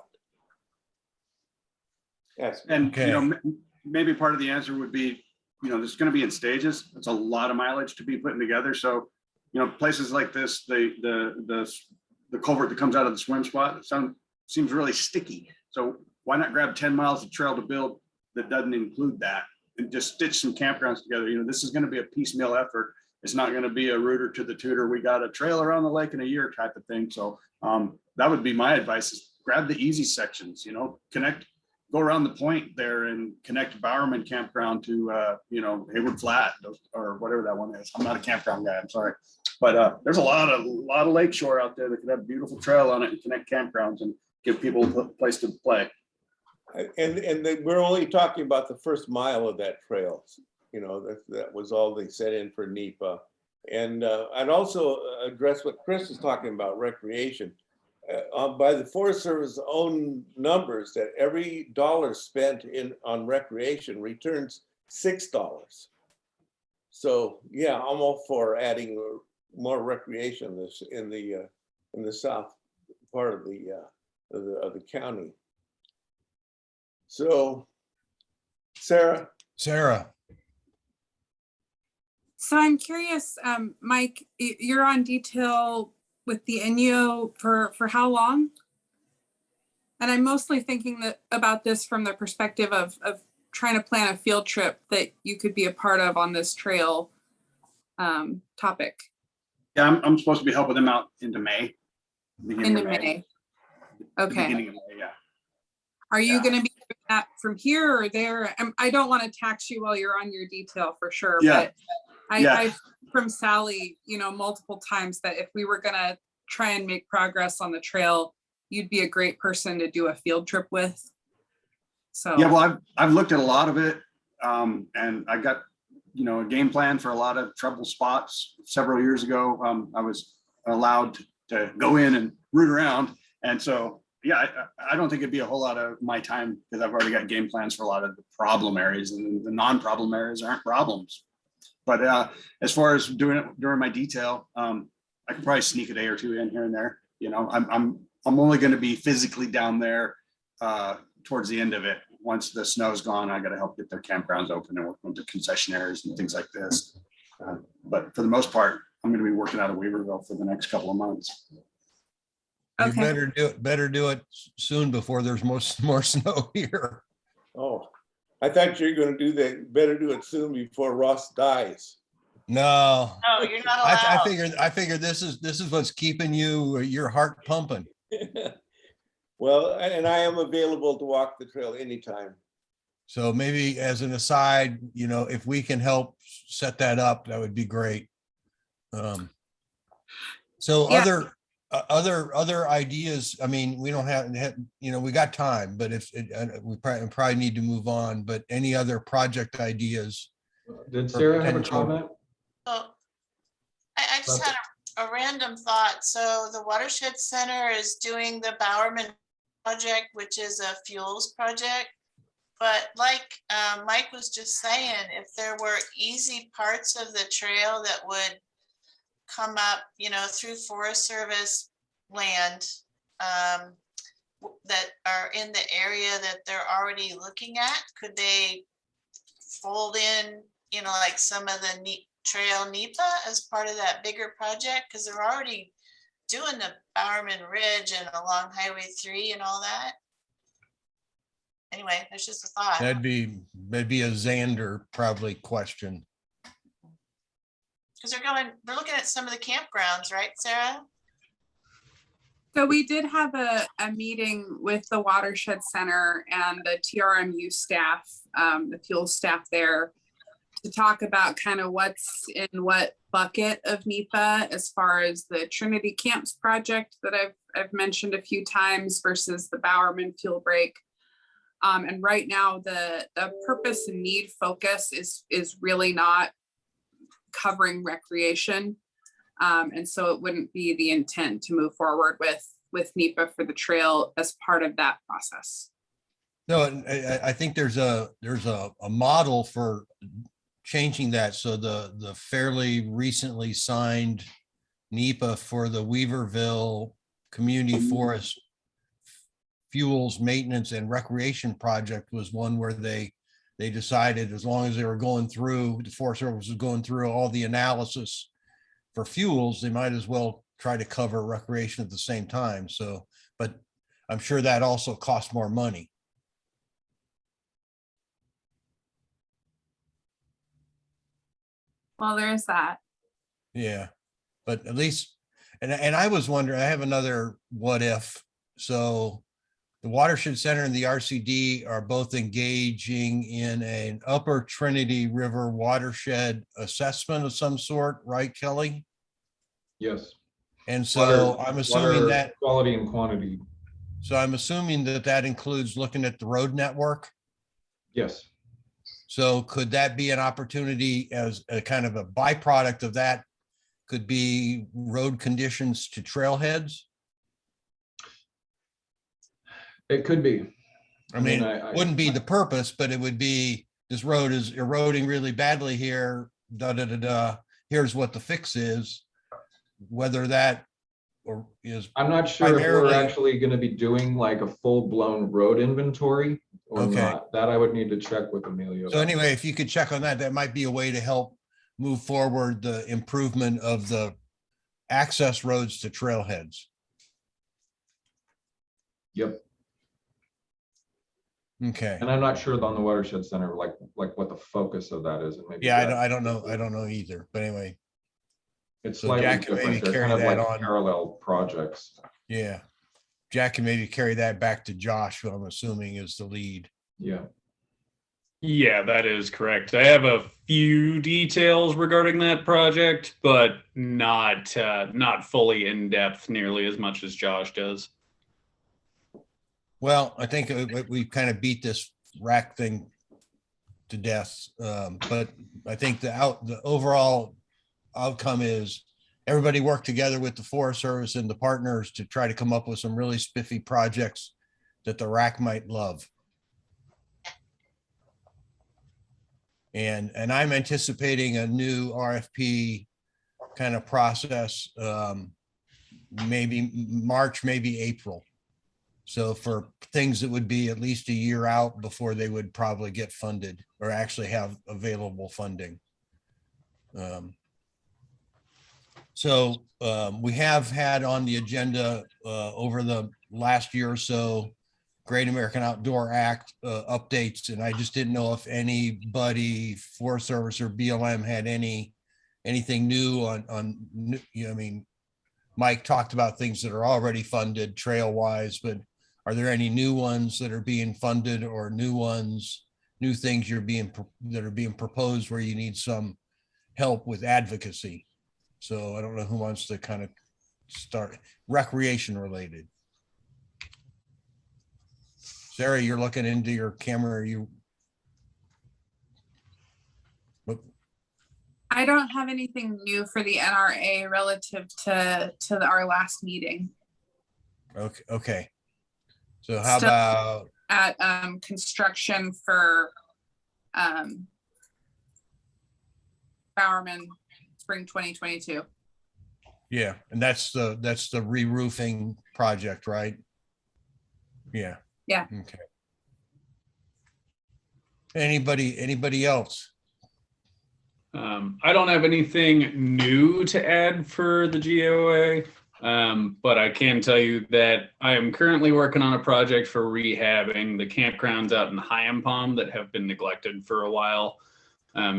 Yes. And, you know, maybe part of the answer would be, you know, this is going to be in stages. It's a lot of mileage to be putting together. So, you know, places like this, the culvert that comes out of the swim spot seems really sticky. So why not grab 10 miles of trail to build that doesn't include that, and just stitch some campgrounds together? You know, this is going to be a piecemeal effort. It's not going to be a rooter to the tutor. We got a trail around the lake in a year type of thing. So that would be my advice, is grab the easy sections, you know, go around the point there and connect Bowerman Campground to, you know, Hayward Flat or whatever that one is. I'm not a campground guy, I'm sorry. But there's a lot of lakeshore out there that could have a beautiful trail on it and connect campgrounds and give people a place to play. And we're only talking about the first mile of that trail. You know, that was all they set in for NEPA. And I'd also address what Chris is talking about, recreation. By the Forest Service own numbers, that every dollar spent on recreation returns $6. So yeah, I'm all for adding more recreation in the south part of the county. So, Sarah. So I'm curious, Mike, you're on detail with the NU for how long? And I'm mostly thinking about this from the perspective of trying to plan a field trip that you could be a part of on this trail topic. Yeah, I'm supposed to be helping them out into May. Into May. Okay. Beginning of May, yeah. Are you going to be doing that from here or there? I don't want to tax you while you're on your detail for sure, yeah. But I've from Sally, you know, multiple times that if we were going to try and make progress on the trail, you'd be a great person to do a field trip with. So yeah, well, I've looked at a lot of it, and I got, you know, a game plan for a lot of trouble spots. Several years ago, I was allowed to go in and root around, and so yeah, I don't think it'd be a whole lot of my time, because I've already got game plans for a lot of the problem areas, and the non-problem areas aren't problems. But as far as doing it during my detail, I could probably sneak a day or two in here and there. You know, I'm only going to be physically down there towards the end of it. Once the snow's gone, I got to help get their campgrounds open and work with the concessionaires and things like this. But for the most part, I'm going to be working out of Weaverville for the next couple of months. Okay. You better do it soon before there's more snow here. Oh, I thought you were going to do that. Better do it soon before Ross dies. No. No, you're not allowed. I figured this is what's keeping your heart pumping. Well, and I am available to walk the trail anytime. So maybe as an aside, you know, if we can help set that up, that would be great. So yeah. Other ideas. I mean, we don't have, you know, we got time, but we probably need to move on. But any other project ideas? Did Sarah have a comment? So I just had a random thought. So the Watershed Center is doing the Bowerman project, which is a fuels project. But like Mike was just saying, if there were easy parts of the trail that would come up, you know, through Forest Service land, that are in the area that they're already looking at? Could they fold in, like some of the trail NEPA as part of that bigger project? Because they're already doing the Bowerman Ridge and along Highway 3 and all that. Anyway, that's just a thought. That'd be a Xander probably question. Because they're looking at some of the campgrounds, right, Sarah? So we did have a meeting with the Watershed Center and the TRMU staff, the fuel staff there, to talk about kind of what's in what bucket of NEPA as far as the Trinity Camps project that I've mentioned a few times versus the Bowerman fuel break. And right now the purpose and need focus is really not covering recreation. And so it wouldn't be the intent to move forward with NEPA for the trail as part of that process. No, I think there's a model for changing that. So the fairly recently signed NEPA for the Weaverville Community Forest Fuels Maintenance and Recreation Project was one where they decided, as long as they were going through, the Forest Service was going through all the analysis for fuels, they might as well try to cover recreation at the same time. So, but I'm sure that also costs more money. Well, there's that. Yeah, but at least, and I was wondering, I have another what if. So the Watershed Center and the RCD are both engaging in an Upper Trinity River watershed assessment of some sort, right, Kelly? Yes. And so Water- I'm assuming water that, quality and quantity. so I'm assuming that includes looking at the road network. Yes. So could that be an opportunity as a kind of a byproduct of that? Could be road conditions to trailheads? It could be. I mean, it wouldn't be the purpose, but it would be, this road is eroding really badly here, here's what the fix is. Whether that or is. I'm not sure if we're primarily- actually going to be doing like a full-blown road inventory or Okay. not. That I would need to check with Amelia. So anyway, if you could check on that, that might be a way to help move forward the improvement of the access roads to trailheads. Yep. Okay. And I'm not sure on the Watershed Center, like what the focus of that is. And maybe Yeah, that- I don't know either, but anyway. It's So slightly Jack can maybe different. They're carry kind of that like on. parallel projects. Yeah. Jack can maybe carry that back to Josh, who I'm assuming is the lead. Yeah. Yeah, that is correct. I have a few details regarding that project, but not fully in depth nearly as much as Josh does. Well, I think we kind of beat this rack thing to death. But I think the overall outcome is everybody worked together with the Forest Service and the partners to try to come up with some really spiffy projects that the rack might love. And I'm anticipating a new RFP kind of process, maybe March, maybe April. So for things that would be at least a year out before they would probably get funded or actually have available funding. So we have had on the agenda over the last year or so, Great American Outdoor Act updates, and I just didn't know if anybody, Forest Service or BLM, had anything new on you know, I mean, Mike talked about things that are already funded trail wise, but are there any new ones that are being funded or new things that are being proposed where you need some help with advocacy? So I don't know who wants to kind of start recreation related. Sarah, you're looking into your camera. I don't have anything new for the NRA relative to our last meeting. Okay. So how Still about at construction for Bowerman Spring 2022. Yeah, and that's the re-roofing project, right? Yeah. Yeah. Okay. Anybody else? I don't have anything new to add for the GOA, but I can tell you that I am currently working on a project for rehabbing the campgrounds out in Palm that have been neglected for a while.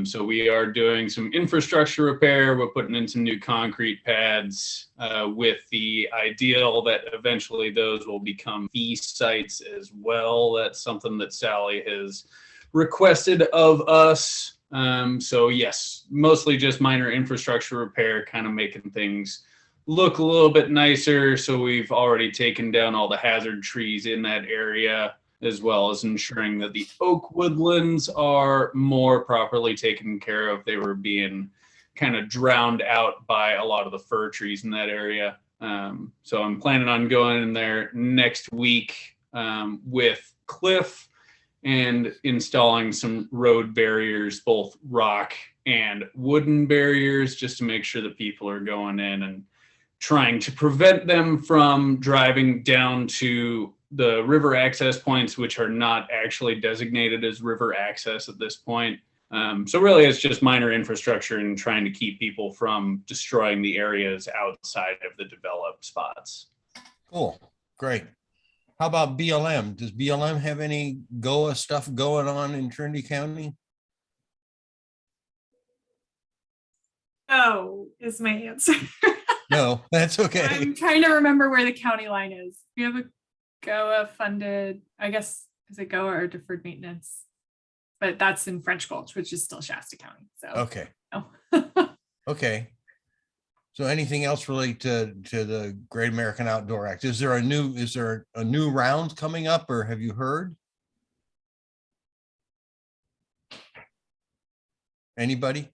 So we are doing some infrastructure repair. We're putting in some new concrete pads with the ideal that eventually those will become fee sites as well. That's something that Sally has requested of us. So yes, mostly just minor infrastructure repair, kind of making things look a little bit nicer. So we've already taken down all the hazard trees in that area, as well as ensuring that the oak woodlands are more properly taken care of. They were being kind of drowned out by a lot of the fir trees in that area. So I'm planning on going in there next week with Cliff and installing some road barriers, both rock and wooden barriers, just to make sure that people are going in and trying to prevent them from driving down to the river access points, which are not actually designated as river access at this point. So really it's just minor infrastructure and trying to keep people from destroying the areas outside of the developed spots. Cool, great. How about BLM? Does BLM have any GOA stuff going on in Trinity County? No, is my answer. No, that's okay. I'm trying to remember where the county line is. We have a GOA funded, I guess, is it GOA or deferred maintenance? But that's in French Gulch, which is still Shasta County. So Okay. no. Okay. So anything else related to the Great American Outdoor Act? Is there a new round coming up, or have you heard? Anybody?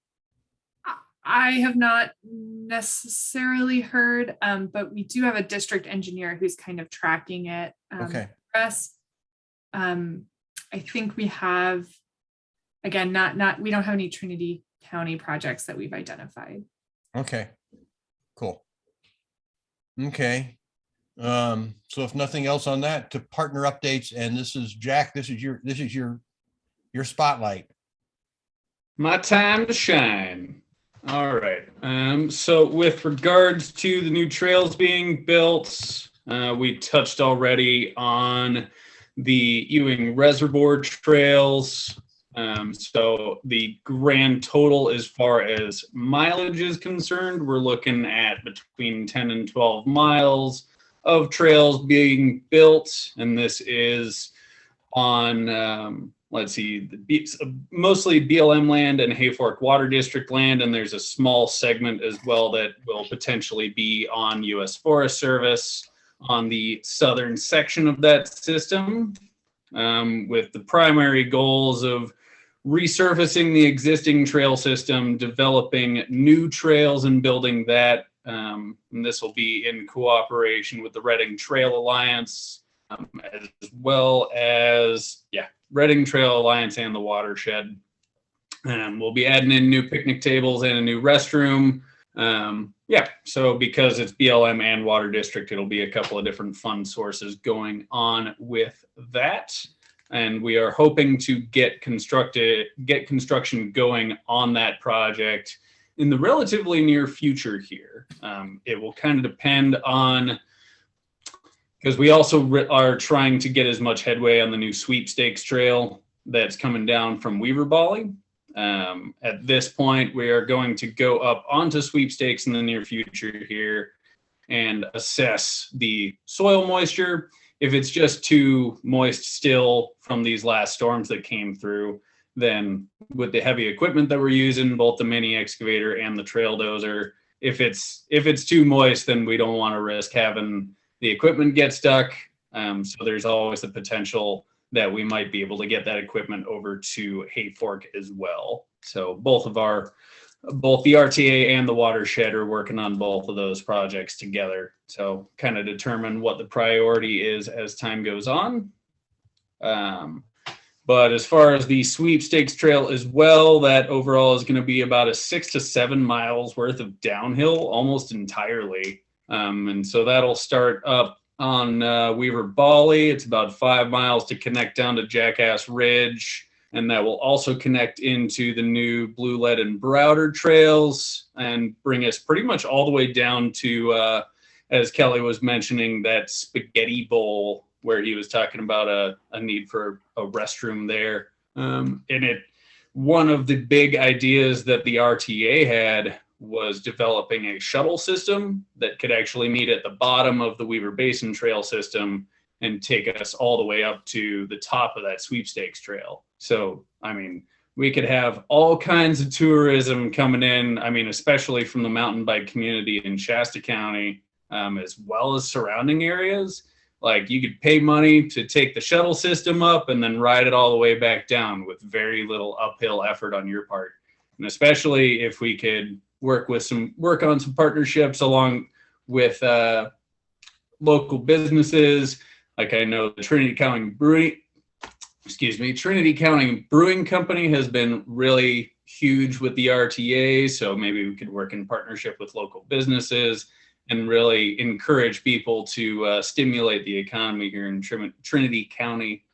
I have not necessarily heard, but we do have a district engineer who's kind of tracking it Okay. for us. I think we have, again, we don't have any Trinity County projects that we've identified. Okay, cool. Okay. So if nothing else on that, to partner updates, and this is Jack, this is your spotlight. My time to shine. All right. So with regards to the new trails being built, we touched already on the Ewing Reservoir trails. So the grand total as far as mileage is concerned, we're looking at between 10 and 12 miles of trails being built. And this is on, let's see, mostly BLM land and Hayfork Water District land. And there's a small segment as well that will potentially be on US Forest Service on the southern section of that system, with the primary goals of resurfacing the existing trail system, developing new trails and building that. And this will be in cooperation with the Reading Trail Alliance, as well as, Reading Trail Alliance and the Watershed. We'll be adding in new picnic tables and a new restroom. So because it's BLM and Water District, it'll be a couple of different fund sources going on with that. And we are hoping to get construction going on that project in the relatively near future here. It will kind of depend on, because we also are trying to get as much headway on the new sweepstakes trail that's coming down from Weaver Bali. At this point, we are going to go up onto sweepstakes in the near future here and assess the soil moisture. If it's just too moist still from these last storms that came through, then with the heavy equipment that we're using, both the mini excavator and the trail dozer, if it's too moist, then we don't want to risk having the equipment get stuck. So there's always the potential that we might be able to get that equipment over to Hayfork as well. So both the RTA and the Watershed are working on both of those projects together. So kind of determine what the priority is as time goes on. But as far as the sweepstakes trail as well, that overall is going to be about a 6 to 7 miles worth of downhill almost entirely. And so that'll start up on Weaver Bali. It's about 5 miles to connect down to Jackass Ridge. And that will also connect into the new Blue Lead and Browder trails and bring us pretty much all the way down to, as Kelly was mentioning, that Spaghetti Bowl where he was talking about a need for a restroom there. One of the big ideas that the RTA had was developing a shuttle system that could actually meet at the bottom of the Weaver Basin Trail system and take us all the way up to the top of that sweepstakes trail. So, I mean, we could have all kinds of tourism coming in, I mean, especially from the mountain bike community in Shasta County, as well as surrounding areas. Like, you could pay money to take the shuttle system up and then ride it all the way back down with very little uphill effort on your part. And especially if we could work on some partnerships along with local businesses. Like, I know the Trinity County Brewing Company has been really huge with the RTA. So maybe we could work in partnership with local businesses and really encourage people to stimulate the economy here in Trinity County.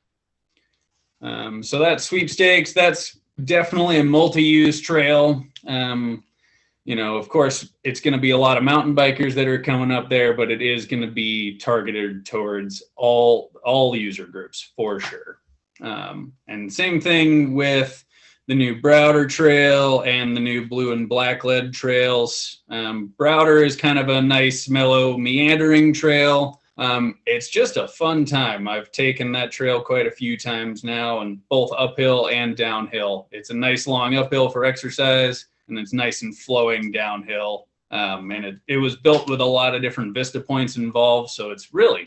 So that sweepstakes, that's definitely a multi-use trail. Of course, it's going to be a lot of mountain bikers that are coming up there, but it is going to be targeted towards all user groups for sure. And same thing with the new Browder Trail and the new Blue and Black Lead trails. Browder is kind of a nice, mellow, meandering trail. It's just a fun time. I've taken that trail quite a few times now, and both uphill and downhill. It's a nice long uphill for exercise, and it's nice and flowing downhill. And it was built with a lot of different vista points involved. So it's really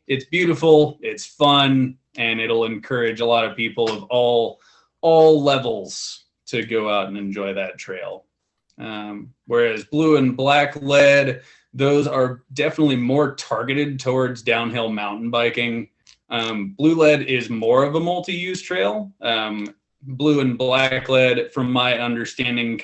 it's beautiful, it's fun, and it'll encourage a lot of people of all levels to go out and enjoy that trail. Whereas Blue and Black Lead, those are definitely more targeted towards downhill mountain biking. Blue Lead is more of a multi-use trail. Blue and Black Lead, from my understanding,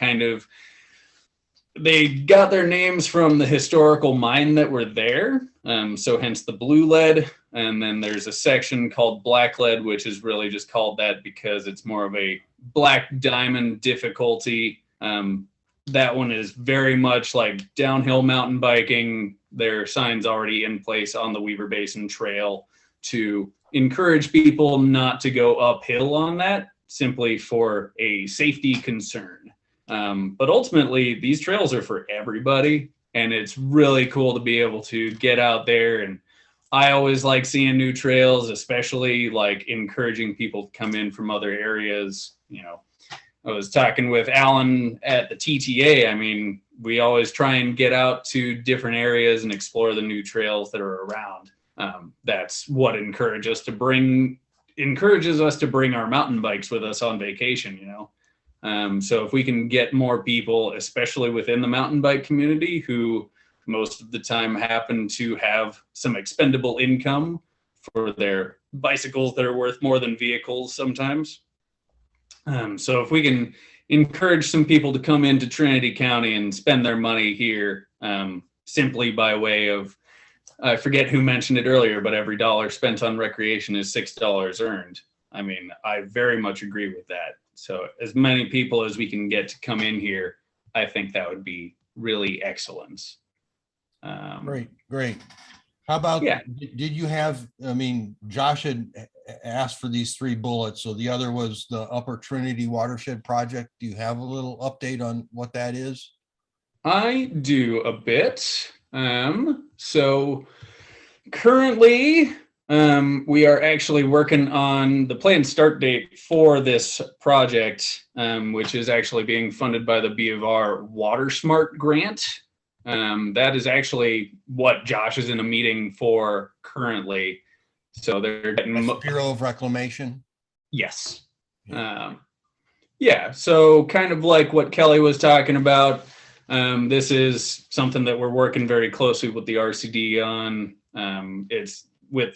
they got their names from the historical mine that were there. So hence the Blue Lead. And then there's a section called Black Lead, which is really just called that because it's more of a black diamond difficulty. That one is very much like downhill mountain biking. There are signs already in place on the Weaver Basin Trail to encourage people not to go uphill on that, simply for a safety concern. But ultimately, these trails are for everybody, and it's really cool to be able to get out there. And I always like seeing new trails, especially like encouraging people to come in from other areas. I was talking with Alan at the TTA. I mean, we always try and get out to different areas and explore the new trails that are around. That's what encourages us to bring our mountain bikes with us on vacation, So if we can get more people, especially within the mountain bike community, who most of the time happen to have some expendable income for their bicycles that are worth more than vehicles sometimes. So if we can encourage some people to come into Trinity County and spend their money here, simply by way of, I forget who mentioned it earlier, but every dollar spent on recreation is $6 earned. I mean, I very much agree with that. So as many people as we can get to come in here, I think that would be really excellent. Great. How about, did you have, Josh had asked for these 3 bullets. So the other was the Upper Trinity Watershed Project. Do you have a little update on what that is? I do a bit. So currently, we are actually working on the planned start date for this project, which is actually being funded by the B of R Water Smart grant. That is actually what Josh is in a meeting for currently. So they're getting Bureau of Reclamation. Yes. So kind of like what Kelly was talking about. This is something that we're working very closely with the RCD on. It's with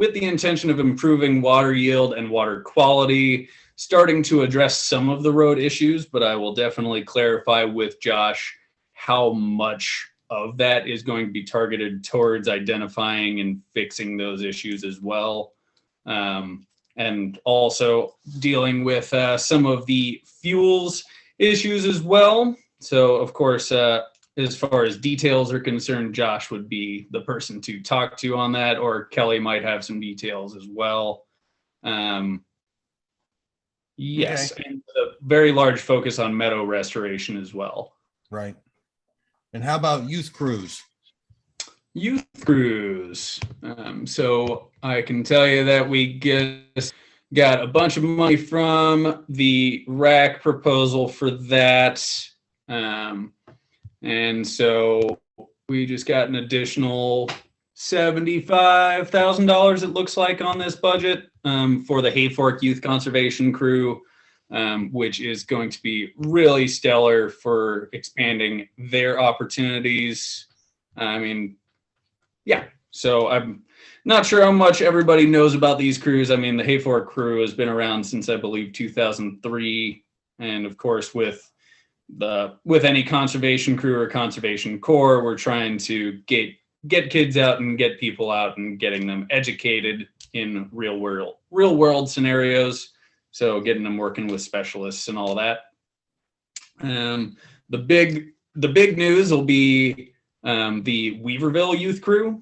with the intention of improving water yield and water quality, starting to address some of the road issues, but I will definitely clarify with Josh how much of that is going to be targeted towards identifying and fixing those issues as well. And also dealing with some of the fuels issues as well. So of course, as far as details are concerned, Josh would be the person to talk to on that, or Kelly might have some details as well. Yes, Okay. and a very large focus on meadow restoration as well. Right. And how about youth crews? Youth crews. So I can tell you that we got a bunch of money from the RAC proposal for that. And so we just got an additional $75,000, it looks like, on this budget for the Hayfork Youth Conservation Crew, which is going to be really stellar for expanding their opportunities. I mean, yeah, so I'm not sure how much everybody knows about these crews. I mean, the Hayfork crew has been around since, I believe, 2003. And of course, with any conservation crew or conservation corps, we're trying to get kids out and get people out and getting them educated in real world scenarios. So getting them working with specialists and all that. The big news will be the Weaverville Youth Crew.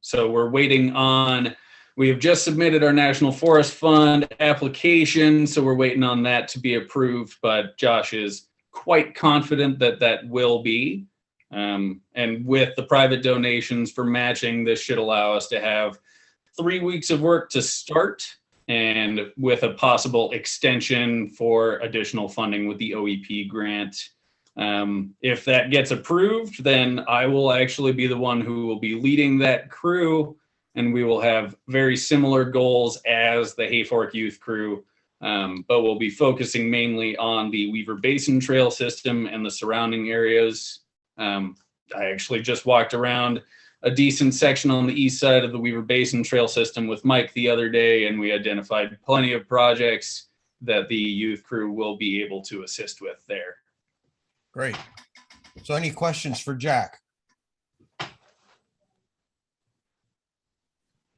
So we're waiting on, we have just submitted our National Forest Fund application, so we're waiting on that to be approved, but Josh is quite confident that that will be. And with the private donations for matching, this should allow us to have 3 weeks of work to start, and with a possible extension for additional funding with the OEP grant. If that gets approved, then I will actually be the one who will be leading that crew, and we will have very similar goals as the Hayfork Youth Crew, but we'll be focusing mainly on the Weaver Basin Trail system and the surrounding areas. I actually just walked around a decent section on the east side of the Weaver Basin Trail system with Mike the other day, and we identified plenty of projects that the youth crew will be able to assist with there. Great. So any questions for Jack?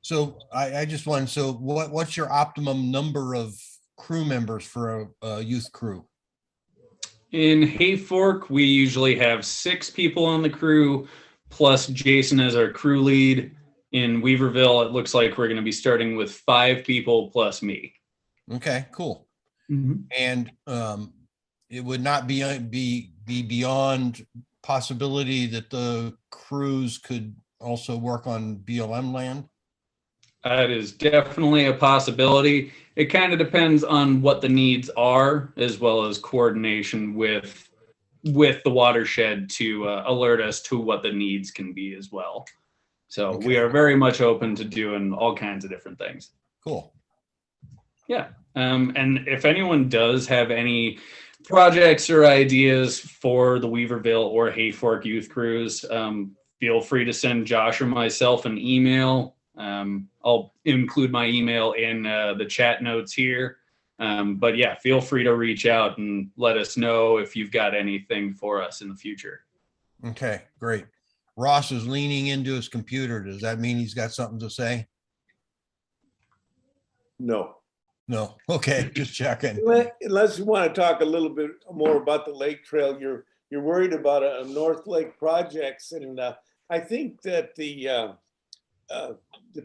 So I just want, so what's your optimum number of crew members for a youth crew? In Hayfork, we usually have 6 people on the crew, plus Jason as our crew lead. In Weaverville, it looks like we're going to be starting with 5 people plus me. Okay, cool. Mm-hmm. And it would not be beyond possibility that the crews could also work on BLM land? That is definitely a possibility. It kind of depends on what the needs are, as well as coordination with the watershed to alert us to what the needs can be as well. So Okay. we are very much open to doing all kinds of different things. Cool. Yeah. And if anyone does have any projects or ideas for the Weaverville or Hayfork youth crews, feel free to send Josh or myself an email. I'll include my email in the chat notes here. But yeah, feel free to reach out and let us know if you've got anything for us in the future. Okay, great. Ross is leaning into his computer. Does that mean he's got something to say? No. No. Okay, just checking. Unless you want to talk a little bit more about the lake trail, you're worried about North Lake projects, and I think that the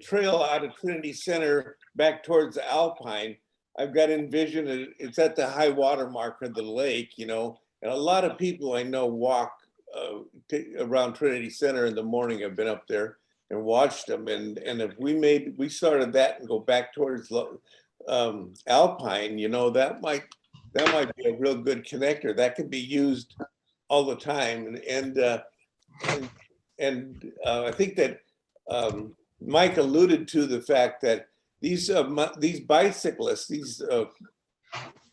trail out of Trinity Center back towards Alpine, I've got envisioned it's at the high water mark of the lake, you know, and a lot of people I know walk around Trinity Center in the morning. I've been up there and watched them, and if we started that and go back towards Alpine, you know, that might be a real good connector that could be used all the time, and I think that Mike alluded to the fact that these bicyclists,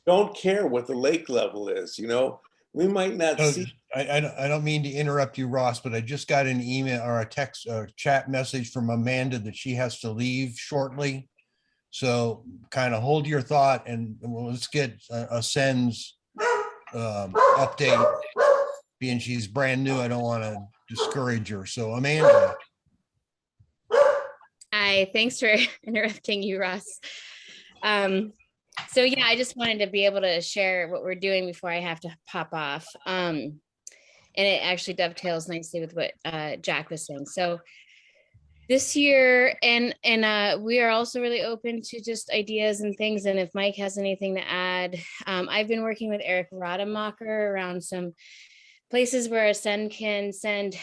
don't care what the lake level is. You know, we might not see I don't mean to interrupt you, Ross, but I just got an email or a text or chat message from Amanda that she has to leave shortly. So kind of hold your thought and let's get a Sen's update. Being she's brand new, I don't want to discourage her. So Amanda. Hi, thanks for interrupting you, Ross. So yeah, I just wanted to be able to share what we're doing before I have to pop off. And it actually dovetails nicely with what Jack was saying. So this year, and we are also really open to just ideas and things. And if Mike has anything to add, I've been working with Eric Rademacher around some places where a Sen can send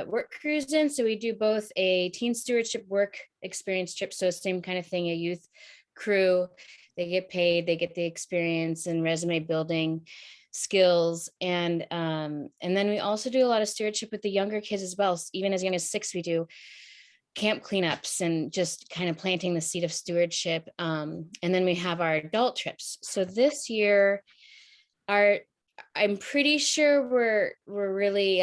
work crews in. So we do both a teen stewardship work experience trip. So same kind of thing, a youth crew, they get paid, they get the experience and resume building skills. And then we also do a lot of stewardship with the younger kids as well. Even as young as 6, we do camp cleanups and just kind of planting the seed of stewardship. And then we have our adult trips. So this year, I'm pretty sure we're really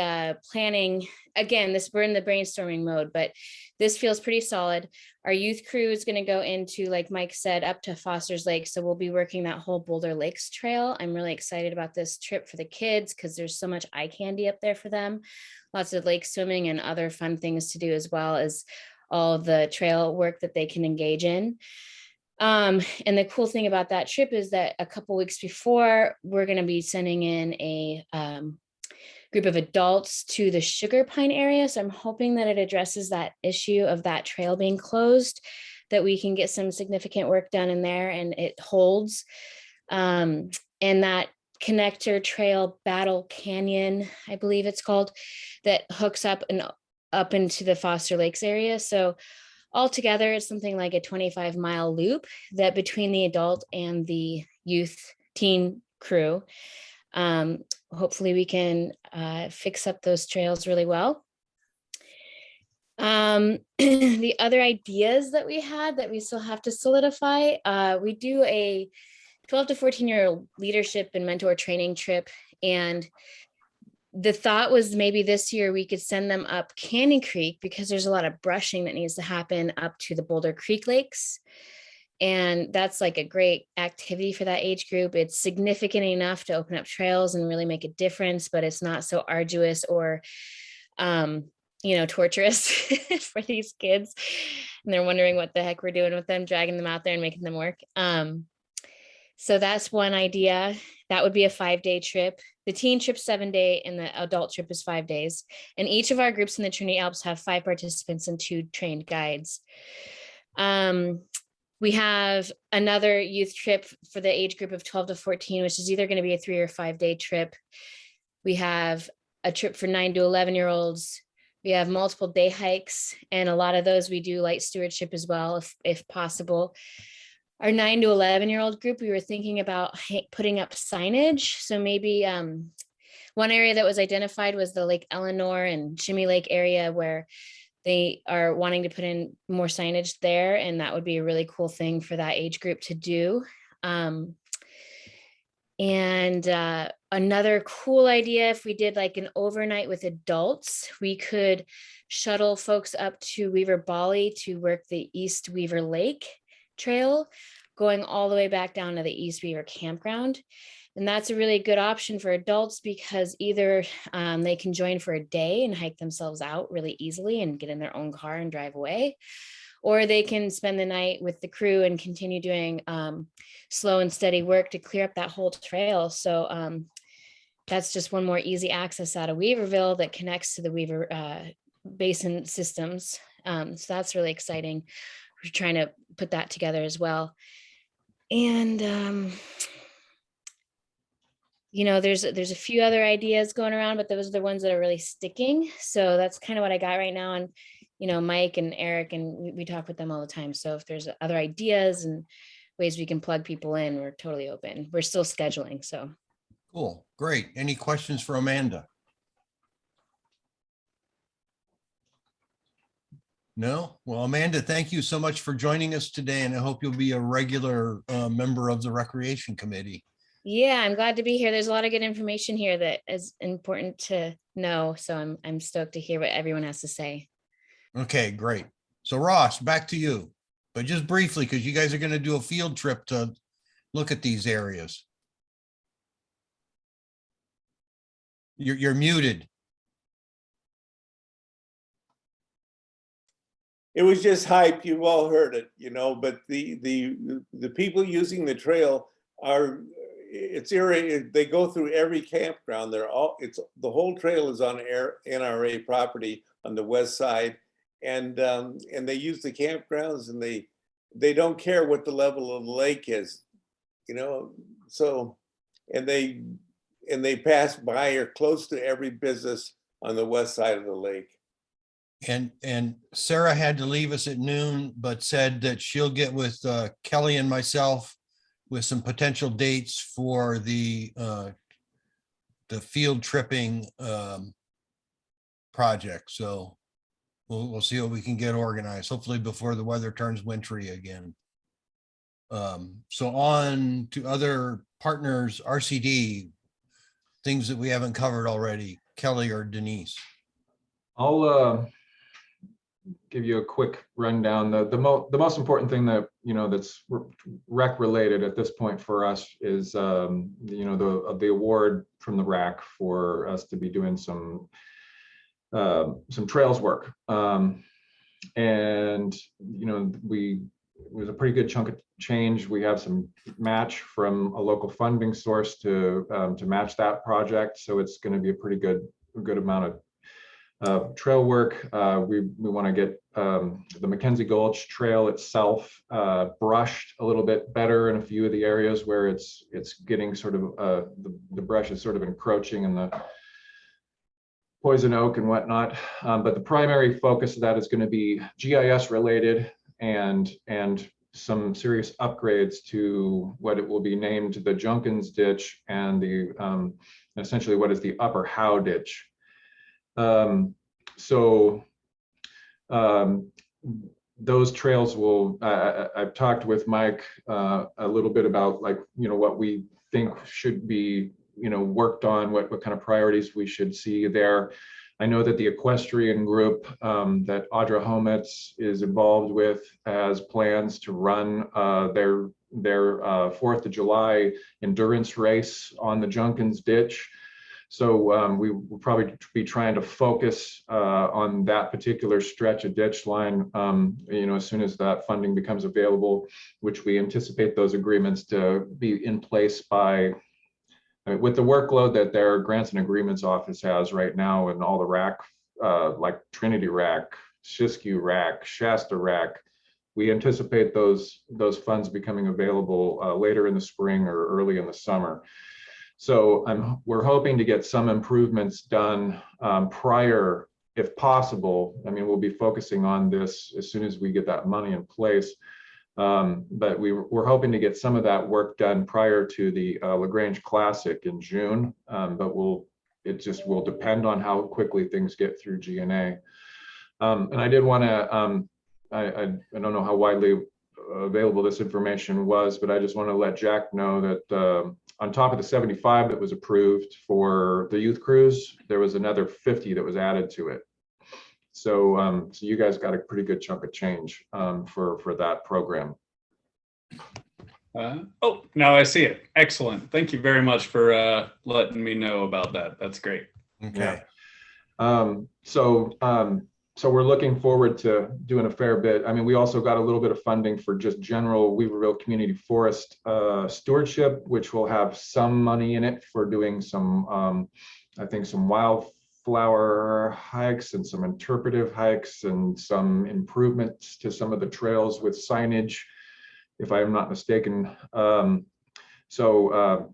planning, again, we're in the brainstorming mode, but this feels pretty solid. Our youth crew is going to go into, like Mike said, up to Foster's Lake. So we'll be working that whole Boulder Lakes trail. I'm really excited about this trip for the kids because there's so much eye candy up there for them. Lots of lake swimming and other fun things to do, as well as all the trail work that they can engage in. And the cool thing about that trip is that a couple weeks before, we're going to be sending in a group of adults to the Sugar Pine area. So I'm hoping that it addresses that issue of that trail being closed, that we can get some significant work done in there and it holds. And that connector trail, Battle Canyon, I believe it's called, that hooks up and up into the Foster Lakes area. So altogether, it's something like a 25-mile loop that between the adult and the youth teen crew, hopefully we can fix up those trails really well. The other ideas that we had that we still have to solidify, we do a 12 to 14-year-old leadership and mentor training trip. And the thought was maybe this year we could send them up Canyon Creek because there's a lot of brushing that needs to happen up to the Boulder Creek Lakes. And that's like a great activity for that age group. It's significant enough to open up trails and really make a difference, but it's not so arduous or, torturous for these kids. And they're wondering what the heck we're doing with them, dragging them out there and making them work. So that's one idea. That would be a 5-day trip. The teen trip 7-day and the adult trip is 5 days. And each of our groups in the Trinity Alps have 5 participants and 2 trained guides. We have another youth trip for the age group of 12 to 14, which is either going to be a 3 or 5-day trip. We have a trip for 9 to 11-year-olds. We have multiple day hikes, and a lot of those we do light stewardship as well, if possible. Our 9 to 11-year-old group, we were thinking about putting up signage. So maybe one area that was identified was the Lake Eleanor and Jimmy Lake area where they are wanting to put in more signage there. And that would be a really cool thing for that age group to do. Another cool idea, if we did like an overnight with adults, we could shuttle folks up to Weaver Bali to work the East Weaver Lake trail, going all the way back down to the East Weaver campground. And that's a really good option for adults because either they can join for a day and hike themselves out really easily and get in their own car and drive away, or they can spend the night with the crew and continue doing slow and steady work to clear up that whole trail. So that's just one more easy access out of Weaverville that connects to the Weaver basin systems. So that's really exciting. We're trying to put that together as well. And there's a few other ideas going around, but those are the ones that are really sticking. So that's kind of what I got right now. And, Mike and Eric, and we talk with them all the time. So if there's other ideas and ways we can plug people in, we're totally open. We're still scheduling. So cool. Great. Any questions for Amanda? No? Well, Amanda, thank you so much for joining us today. And I hope you'll be a regular member of the Recreation Committee. Yeah, I'm glad to be here. There's a lot of good information here that is important to know. So I'm stoked to hear what everyone has to say. Okay, great. So Ross, back to you, but just briefly, because you guys are going to do a field trip to look at these areas. You're muted. It was just hype. You've all heard it, but the people using the trail are, it's irritating. They go through every campground. The whole trail is on NRA property on the west side. And they use the campgrounds, and they don't care what the level of the lake is, so, and they pass by or close to every business on the west side of the lake. And Sarah had to leave us at noon, but said that she'll get with Kelly and myself with some potential dates for the field tripping project. So we'll see what we can get organized, hopefully before the weather turns wintry again. So on to other partners, RCD, things that we haven't covered already, Kelly or Denise. I'll give you a quick rundown. The most important thing that, that's rec related at this point for us is, the award from the RAC for us to be doing some trails work. And, it was a pretty good chunk of change. We have some match from a local funding source to match that project. So it's going to be a pretty good amount of trail work. We want to get the Mackenzie Gulch Trail itself brushed a little bit better in a few of the areas where it's getting sort of the brush is sort of encroaching in the poison oak and whatnot. But the primary focus of that is going to be GIS related and some serious upgrades to what it will be named the Junkins Ditch and the essentially what is the Upper Howe Ditch. Those trails will, I've talked with Mike a little bit about what we think should be, worked on, what kind of priorities we should see there. I know that the equestrian group that Audra Hometz is involved with has plans to run their 4th of July endurance race on the Junkins Ditch. So we will probably be trying to focus on that particular stretch of ditch line, as soon as that funding becomes available, which we anticipate those agreements to be in place by, with the workload that their grants and agreements office has right now, and all the RAC, like Trinity RAC, Siskiyou RAC, Shasta RAC, we anticipate those funds becoming available later in the spring or early in the summer. So we're hoping to get some improvements done prior, if possible. I mean, we'll be focusing on this as soon as we get that money in place. But we're hoping to get some of that work done prior to the LaGrange Classic in June. But it just will depend on how quickly things get through GNA. And I did want to, I don't know how widely available this information was, but I just want to let Jack know that on top of the 75 that was approved for the youth cruise, there was another 50 that was added to it. So, so you guys got a pretty good chunk of change for that program. Oh, now I see it. Excellent. Thank you very much for letting me know about that. That's great. Okay. Yeah. So we're looking forward to doing a fair bit. I mean, we also got a little bit of funding for just general Weaverville Community Forest stewardship, which will have some money in it for doing some, I think, some wildflower hikes and some interpretive hikes and some improvements to some of the trails with signage, if I'm not mistaken. So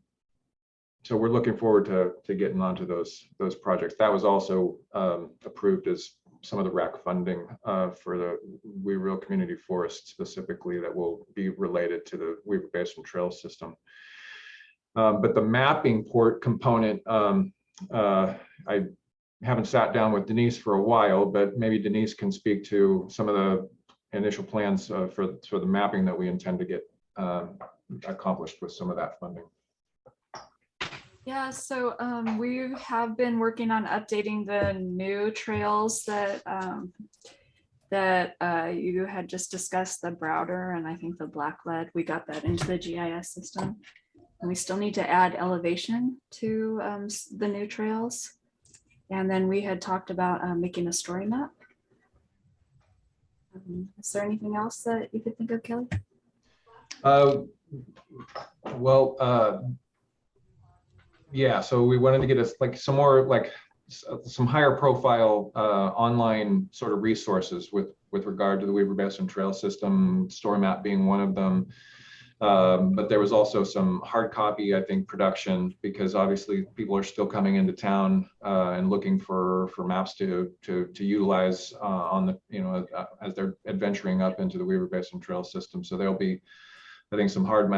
we're looking forward to getting onto those projects. That was also approved as some of the RAC funding for the Weaverville Community Forest specifically that will be related to the Weaver Basin Trail System. But the mapping port component, I haven't sat down with Denise for a while, but maybe Denise can speak to some of the initial plans for the mapping that we intend to get accomplished with some of that funding. Yeah, so we have been working on updating the new trails that you had just discussed, the Browder and I think the Blacklead. We got that into the GIS system. And we still need to add elevation to the new trails. And then we had talked about making a story map. Is there anything else that you could think of, Kelly? Yeah, so we wanted to get us like some more like some higher profile online sort of resources with regard to the Weaver Basin Trail System, story map being one of them. But there was also some hard copy, I think, production, because obviously people are still coming into town and looking for maps to utilize on the, you know, as they're adventuring up into the Weaver Basin Trail System. So there'll be, I think, some hard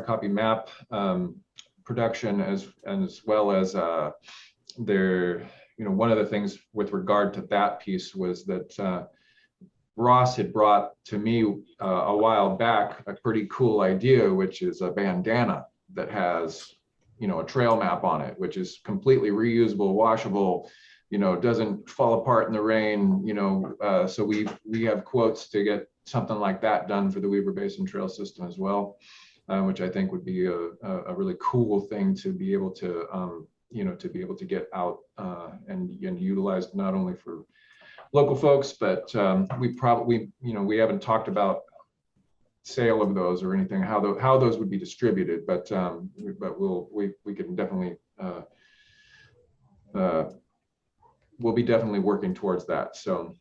copy map production as well as there, you know, one of the things with regard to that piece was that Ross had brought to me a while back a pretty cool idea, which is a bandana that has, you know, a trail map on it, which is completely reusable, washable, you know, doesn't fall apart in the rain, you know. So we have quotes to get something like that done for the Weaver Basin Trail System as well, which I think would be a really cool thing to be able to, you know, to be able to get out and utilized not only for local folks, but we probably, you know, we haven't talked about sale of those or anything, how those would be distributed, but we can definitely we'll be definitely working towards that. So,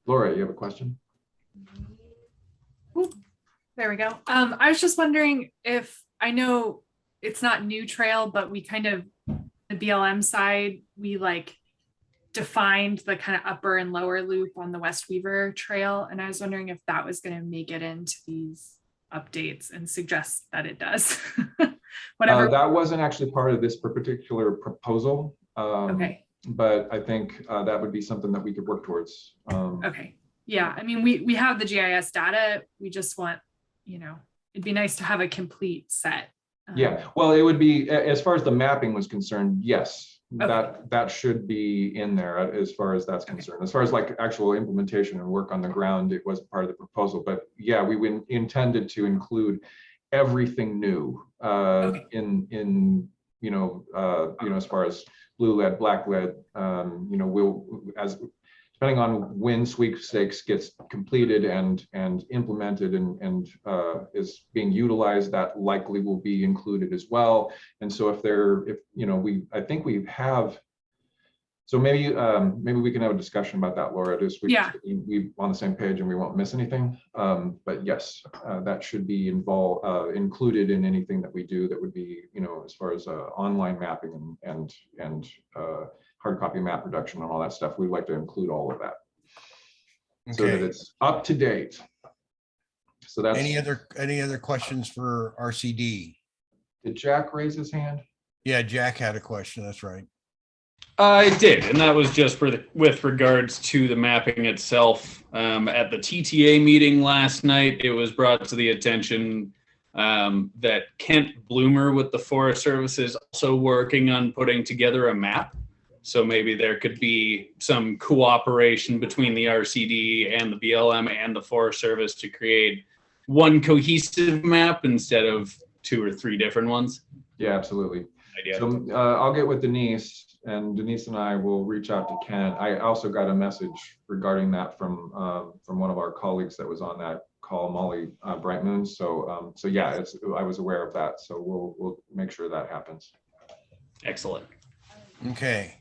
Laura, you have a question? There we go. I was just wondering if, I know it's not new trail, but we kind of, the BLM side, we like defined the kind of upper and lower loop on the West Weaver Trail. And I was wondering if that was going to make it into these updates and suggest that it does. Whatever. That wasn't actually part of this particular proposal. Okay. But I think that would be something that we could work towards. Okay. Yeah. I mean, we have the GIS data. We just want, you know, it'd be nice to have a complete set. Yeah. Well, it would be, as far as the mapping was concerned, yes. Okay. That should be in there as far as that's concerned. As far as like actual implementation and work on the ground, it wasn't part of the proposal. But yeah, we intended to include everything new in you know, as far as blue lead, black lead, you know, we'll, as depending on when sweepstakes gets completed and implemented and is being utilized, that likely will be included as well. And so if you know, I think we have, so maybe we can have a discussion about that, Laura, just we on the same page and we won't miss anything. But yes, that should be included in anything that we do that would be, you know, as far as online mapping and hard copy map production and all that stuff. We'd like to include all of that so that it's up to date. So that's any other questions for RCD? Did Jack raise his hand? Yeah, Jack had a question. That's right. I did, and that was just with regards to the mapping itself. At the TTA meeting last night, it was brought to the attention that Kent Bloomer with the Forest Service is also working on putting together a map. So maybe there could be some cooperation between the RCD and the BLM and the Forest Service to create one cohesive map instead of 2 or 3 different ones. Yeah, absolutely. So I'll get with Denise, and Denise and I will reach out to Kent. I also got a message regarding that from one of our colleagues that was on that call, Molly Bright Moon. So so yeah, I was aware of that. So we'll make sure that happens. Excellent. Okay.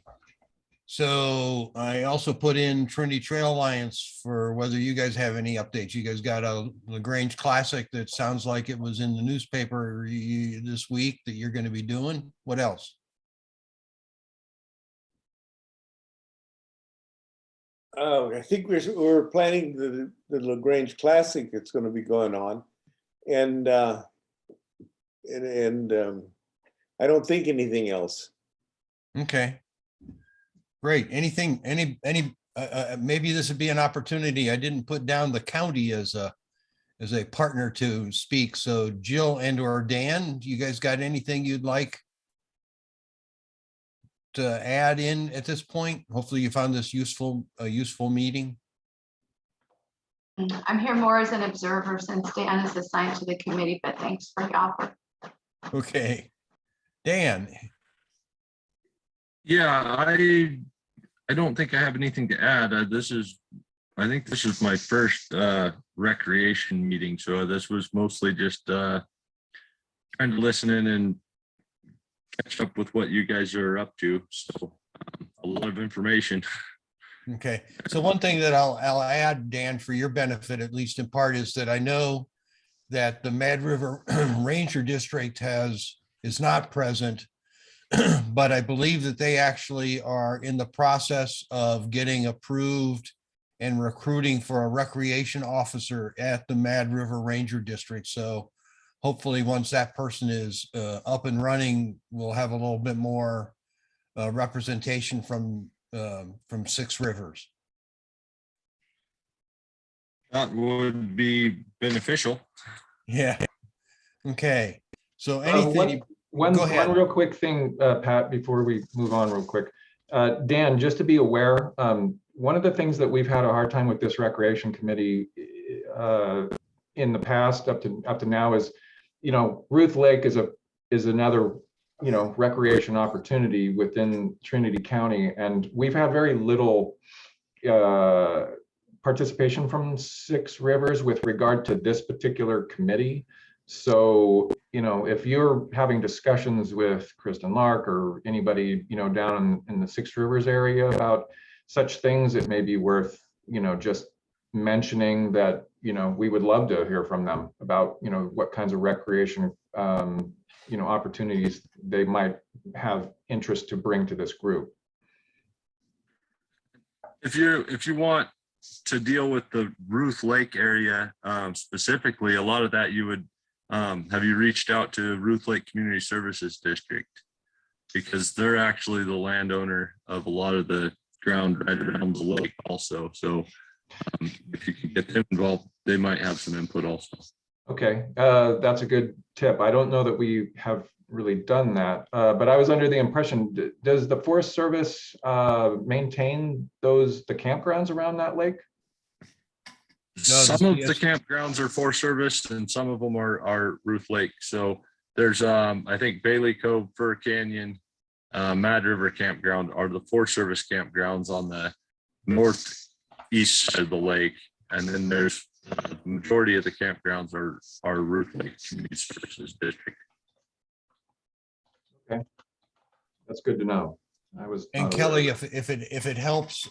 So I also put in Trinity Trail Alliance for whether you guys have any updates. You guys got a LaGrange Classic that sounds like it was in the newspaper this week that you're going to be doing. What else? I think we're planning the LaGrange Classic that's going to be going on, and I don't think anything else. Okay. Great. Maybe this would be an opportunity. I didn't put down the county as a partner to speak. So Jill and or Dan, you guys got anything you'd like to add in at this point? Hopefully you found this a useful meeting. I'm here more as an observer since Dan is assigned to the committee, but thanks for the offer. Okay. Dan, Yeah, I don't think I have anything to add. I think this is my first recreation meeting, so this was mostly just trying to listen in and catch up with what you guys are up to. So a lot of information. okay. So one thing that I'll add, Dan, for your benefit, at least in part, is that I know that the Mad River Ranger District is not present, but I believe that they actually are in the process of getting approved and recruiting for a recreation officer at the Mad River Ranger District. So hopefully once that person is up and running, we'll have a little bit more representation from Six Rivers. That would be beneficial. Yeah. Okay. So anything. One Go ahead. real quick thing, Pat, before we move on real quick. Dan, just to be aware, one of the things that we've had a hard time with this recreation committee in the past up to now is, Ruth Lake is another, recreation opportunity within Trinity County, and we've had very little participation from Six Rivers with regard to this particular committee. So, if you're having discussions with Kristen Lark or anybody, down in the Six Rivers area about such things, it may be worth, just mentioning that, we would love to hear from them about, what kinds of recreation, opportunities they might have interest to bring to this group. If you want to deal with the Ruth Lake area specifically, a lot of that you would have you reached out to Ruth Lake Community Services District, because they're actually the landowner of a lot of the ground right around the lake also. So if you can get them involved, they might have some input also. Okay, that's a good tip. I don't know that we have really done that, but I was under the impression, does the Forest Service maintain the campgrounds around that lake? Some of the campgrounds are Forest Service and some of them are Ruth Lake. So there's I think Bailey Cove, Fur Canyon, Mad River Campground are the Forest Service campgrounds on the northeast side of the lake, and then there's the majority of the campgrounds are Ruth Lake Community Services District. Okay, that's good to know. And Kelly, if it helps,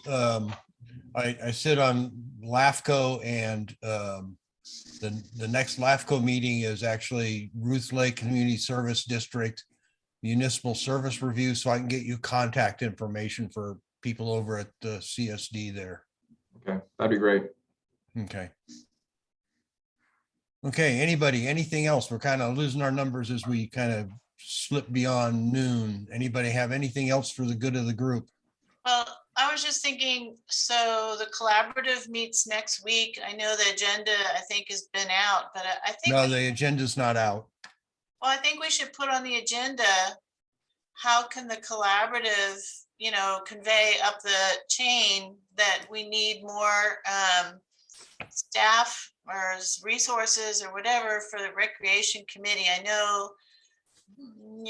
I sit on LAFCO, and the next LAFCO meeting is actually Ruth Lake Community Service District Municipal Service Review, so I can get you contact information for people over at the CSD there. Okay, that'd be great. Okay. Okay, anything else? We're kind of losing our numbers as we kind of slip beyond noon. Anybody have anything else for the good of the group? Well, I was just thinking, so the collaborative meets next week. I know the agenda, I think, has been out, but I think. No, the agenda's not out. Well, I think we should put on the agenda, how can the collaborative, convey up the chain that we need more staff or resources or whatever for the recreation committee. I know,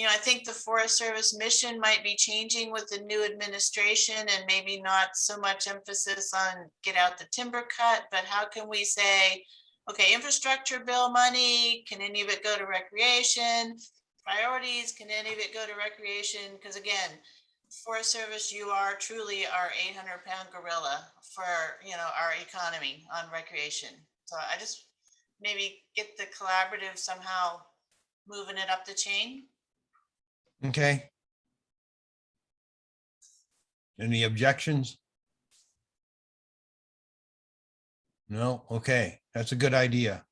I think the Forest Service mission might be changing with the new administration, and maybe not so much emphasis on get out the timber cut, but how can we say, okay, infrastructure bill money, can any of it go to recreation? Priorities, can any of it go to recreation? Because again, Forest Service, you are truly our 800-pound gorilla for, our economy on recreation. So I just maybe get the collaborative somehow moving it up the chain. Okay. Any objections? No, okay, that's a good idea.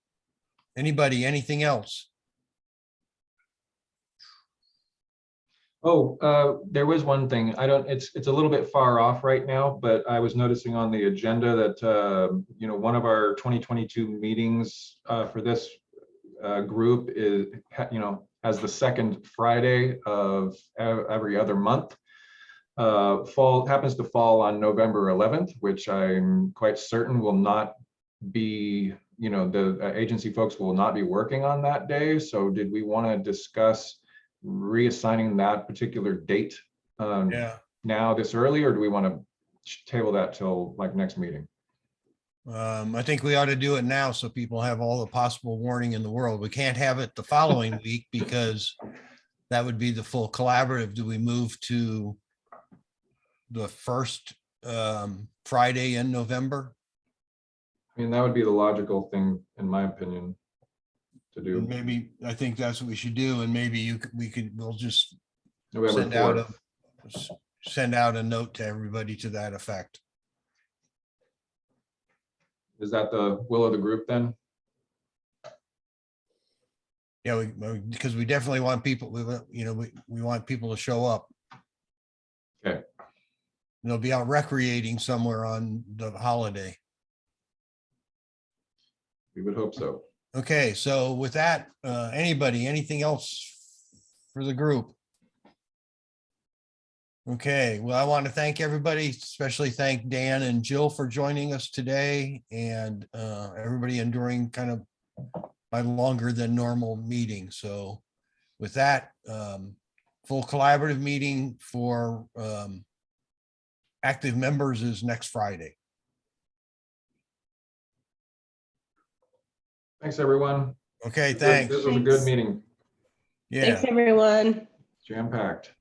Anybody, anything else? Oh, there was one thing. It's a little bit far off right now, but I was noticing on the agenda that, one of our 2022 meetings for this group is, has the second Friday of every other month. happens to fall on November 11th, which I'm quite certain will not be, the agency folks will not be working on that day. So did we want to discuss reassigning that particular date now this early, or do we want to table that till like next meeting? I think we ought to do it now so people have all the possible warning in the world. We can't have it the following week because that would be the full collaborative. Do we move to the first Friday in November? I mean, that would be the logical thing, in my opinion, to do. And maybe, I think that's what we should do. And maybe we'll just November send out a note to everybody to that effect. Is that the will of the group then? Yeah, because we definitely want people, we want people to show up. Okay. They'll be out recreating somewhere on the holiday. We would hope so. Okay, so with that, anything else for the group? Okay, well, I want to thank everybody, especially thank Dan and Jill for joining us today, and everybody enduring kind of my longer than normal meeting. So with that, full collaborative meeting for active members is next Friday. Thanks, everyone. Okay, thanks. This was a good meeting. Yeah. Thanks, everyone. Jam-packed.